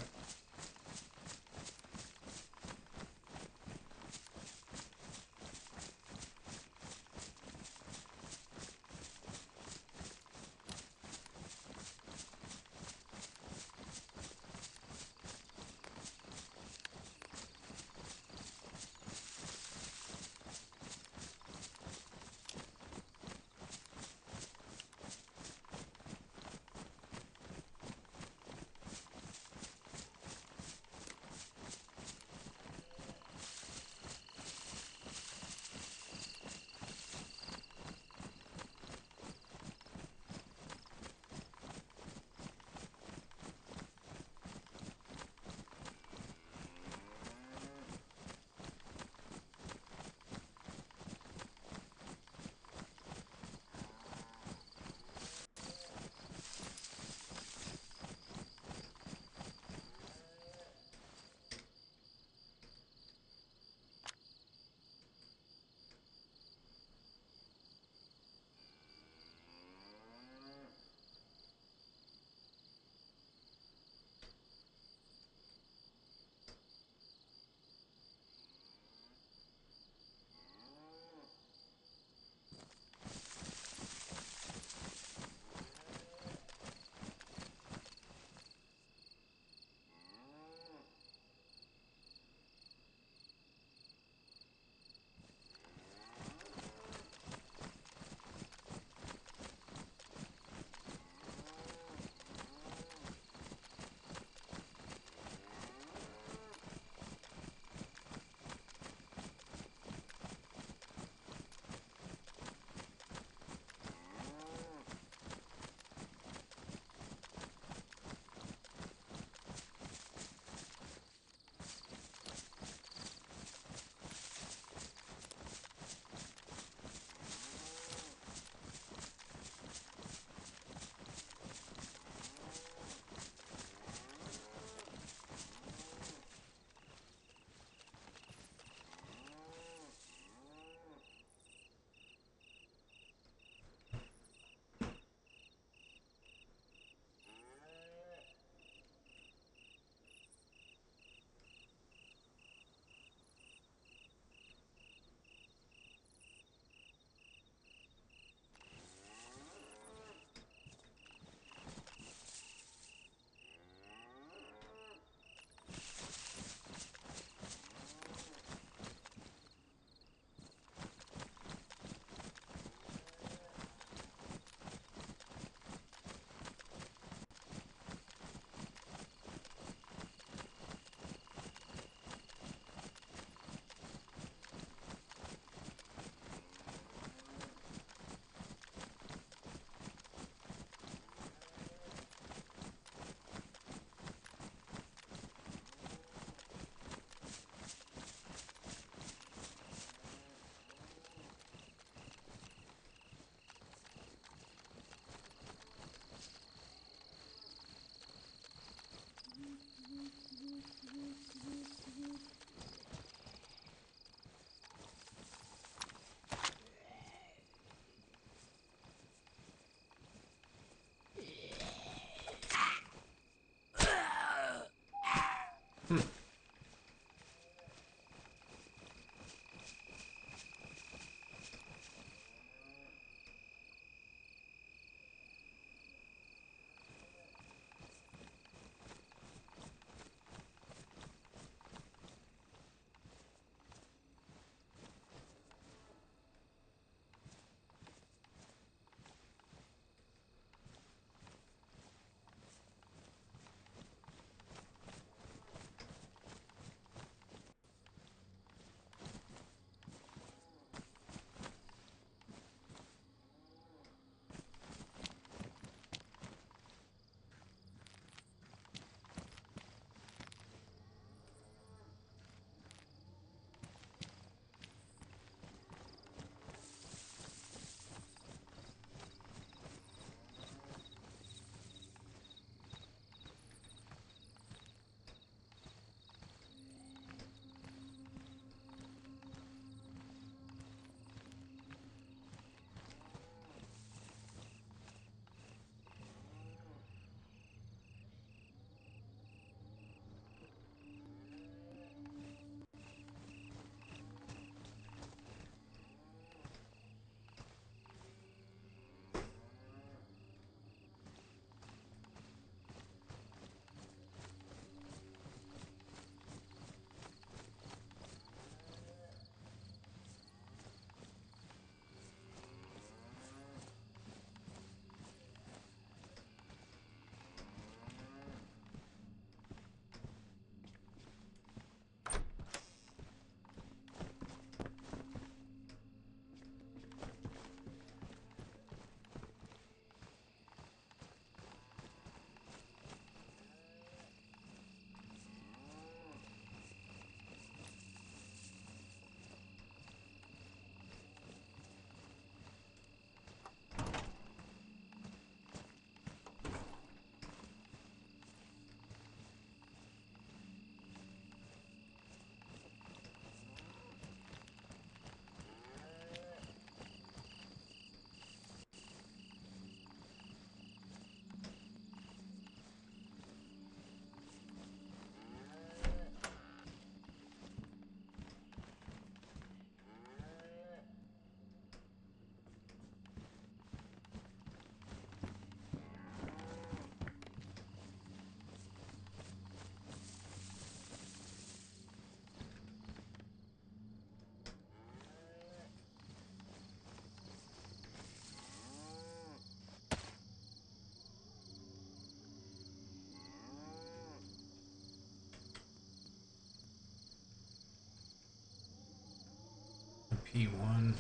P1.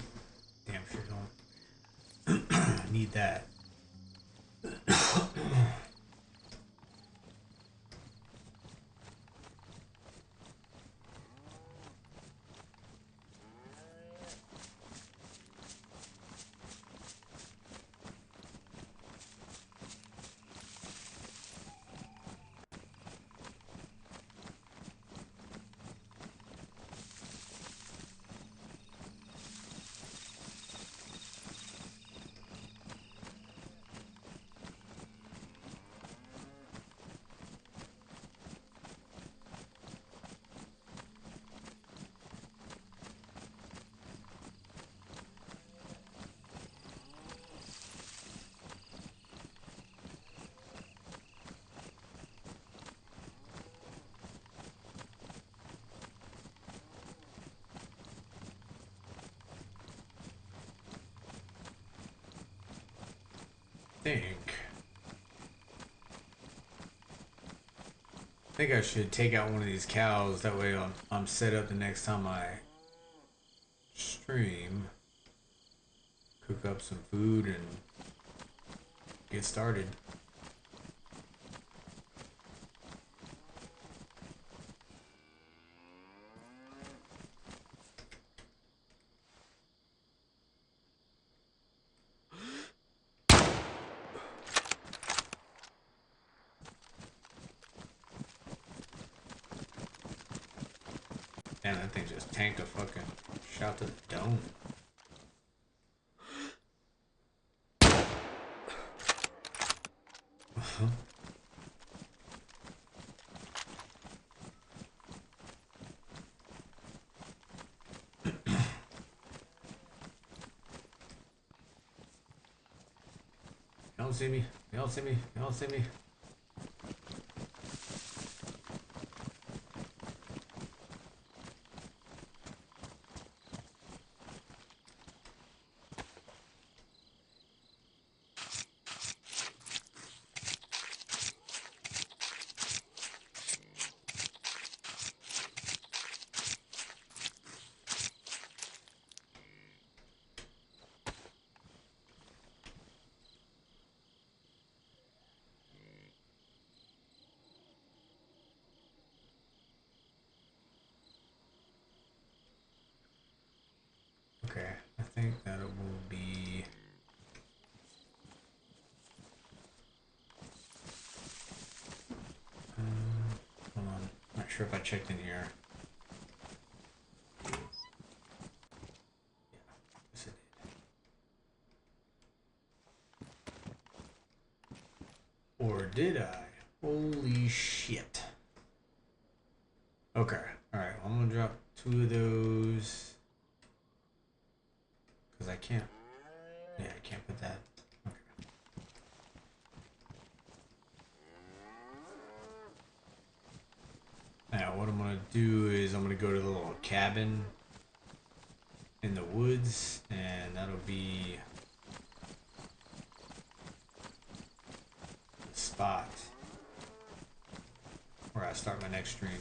Damn sure don't need that. I think I should take out one of these cows. That way I'm set up the next time I stream. Cook up some food and get started. Damn, that thing just tanked a fucking shot to the dome. You don't see me. You don't see me. You don't see me. Okay, I think that it will be... hold on, not sure if I checked in here. Yeah, yes it did. Or did I? Holy shit. Okay, alright, I'm gonna drop 2 of those. Because I can't. Yeah, I can't put that. Okay. Now, what I'm gonna do is I'm gonna go to the little cabin in the woods, and that'll be the spot where I start my next stream.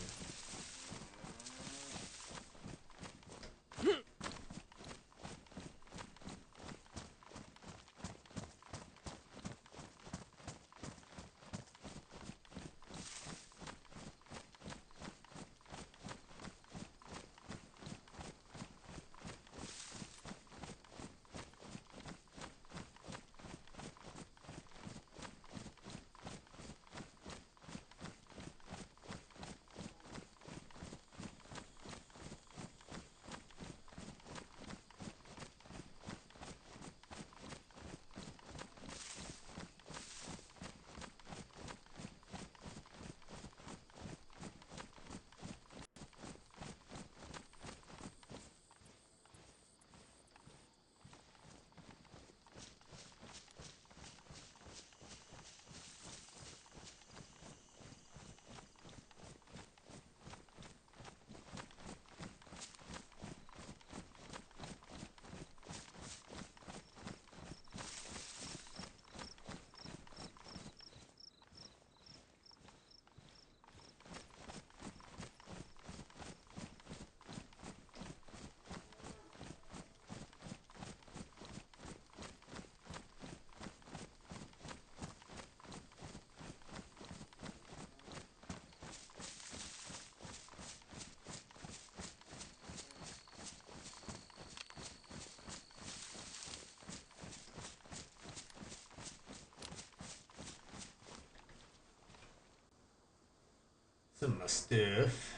some of my stuff.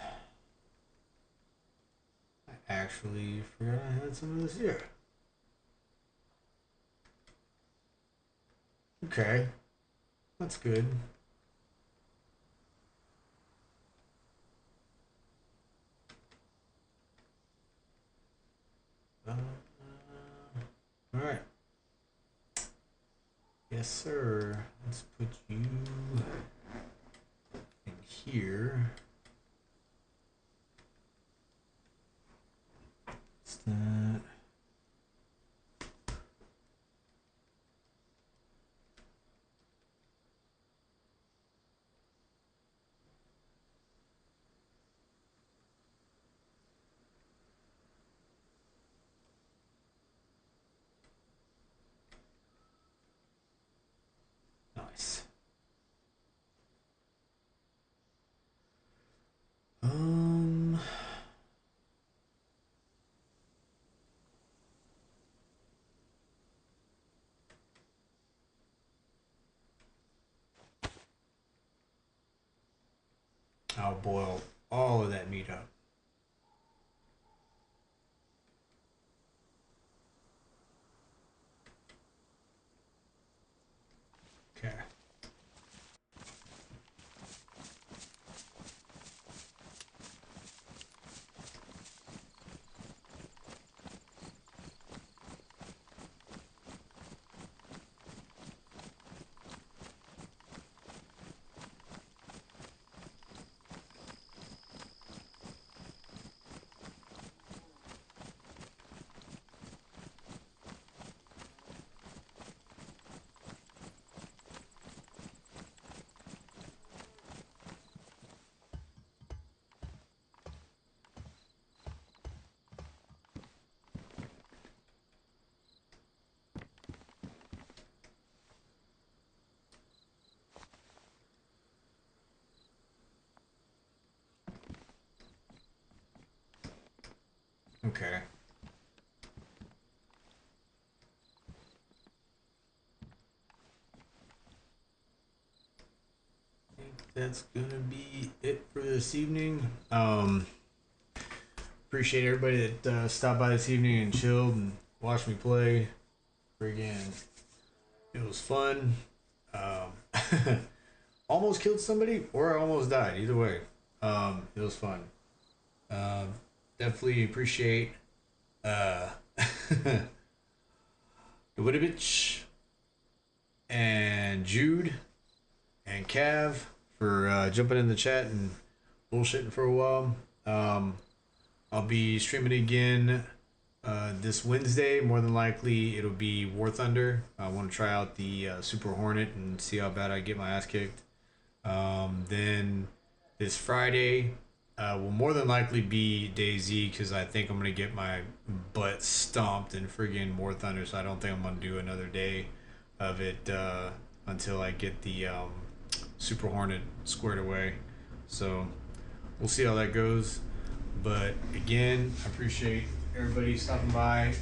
I actually forgot I had some of this here. Okay, that's good. All right. Yes, sir. Let's put you in here. What's that? Nice. Um. I'll boil all of that meat up. Okay. Okay. I think that's gonna be it for this evening. Appreciate everybody that stopped by this evening and chilled and watched me play. Friggin', it was fun. Almost killed somebody or I almost died. Either way, it was fun. Definitely appreciate the Witovich and Jude and Cav for jumping in the chat and bullshitting for a while. I'll be streaming again this Wednesday. More than likely, it'll be War Thunder. I want to try out the Super Hornet and see how bad I get my ass kicked. Then this Friday will more than likely be DAYZ because I think I'm going to get my butt stomped in friggin' War Thunder, so I don't think I'm going to do another day of it until I get the Super Hornet squared away. So we'll see how that goes. But again, I appreciate everybody stopping by,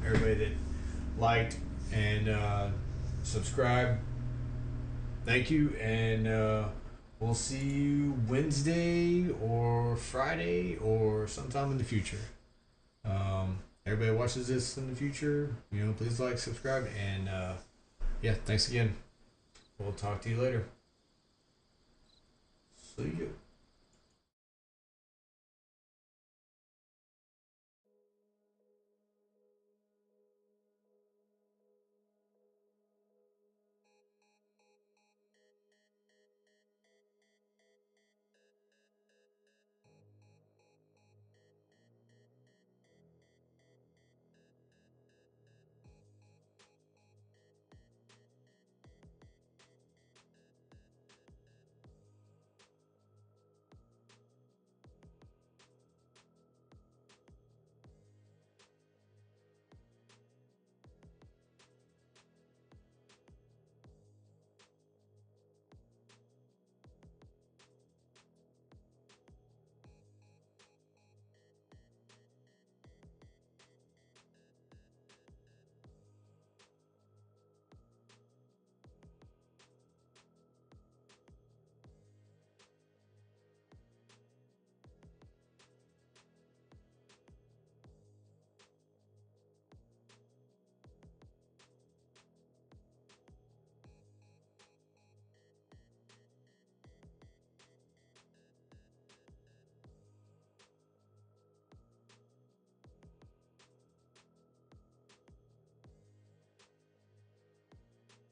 everybody that liked and subscribed. Thank you, and we'll see you Wednesday or Friday or sometime in the future. Everybody watches this in the future, please like, subscribe, and yeah, thanks again. We'll talk to you later. See you.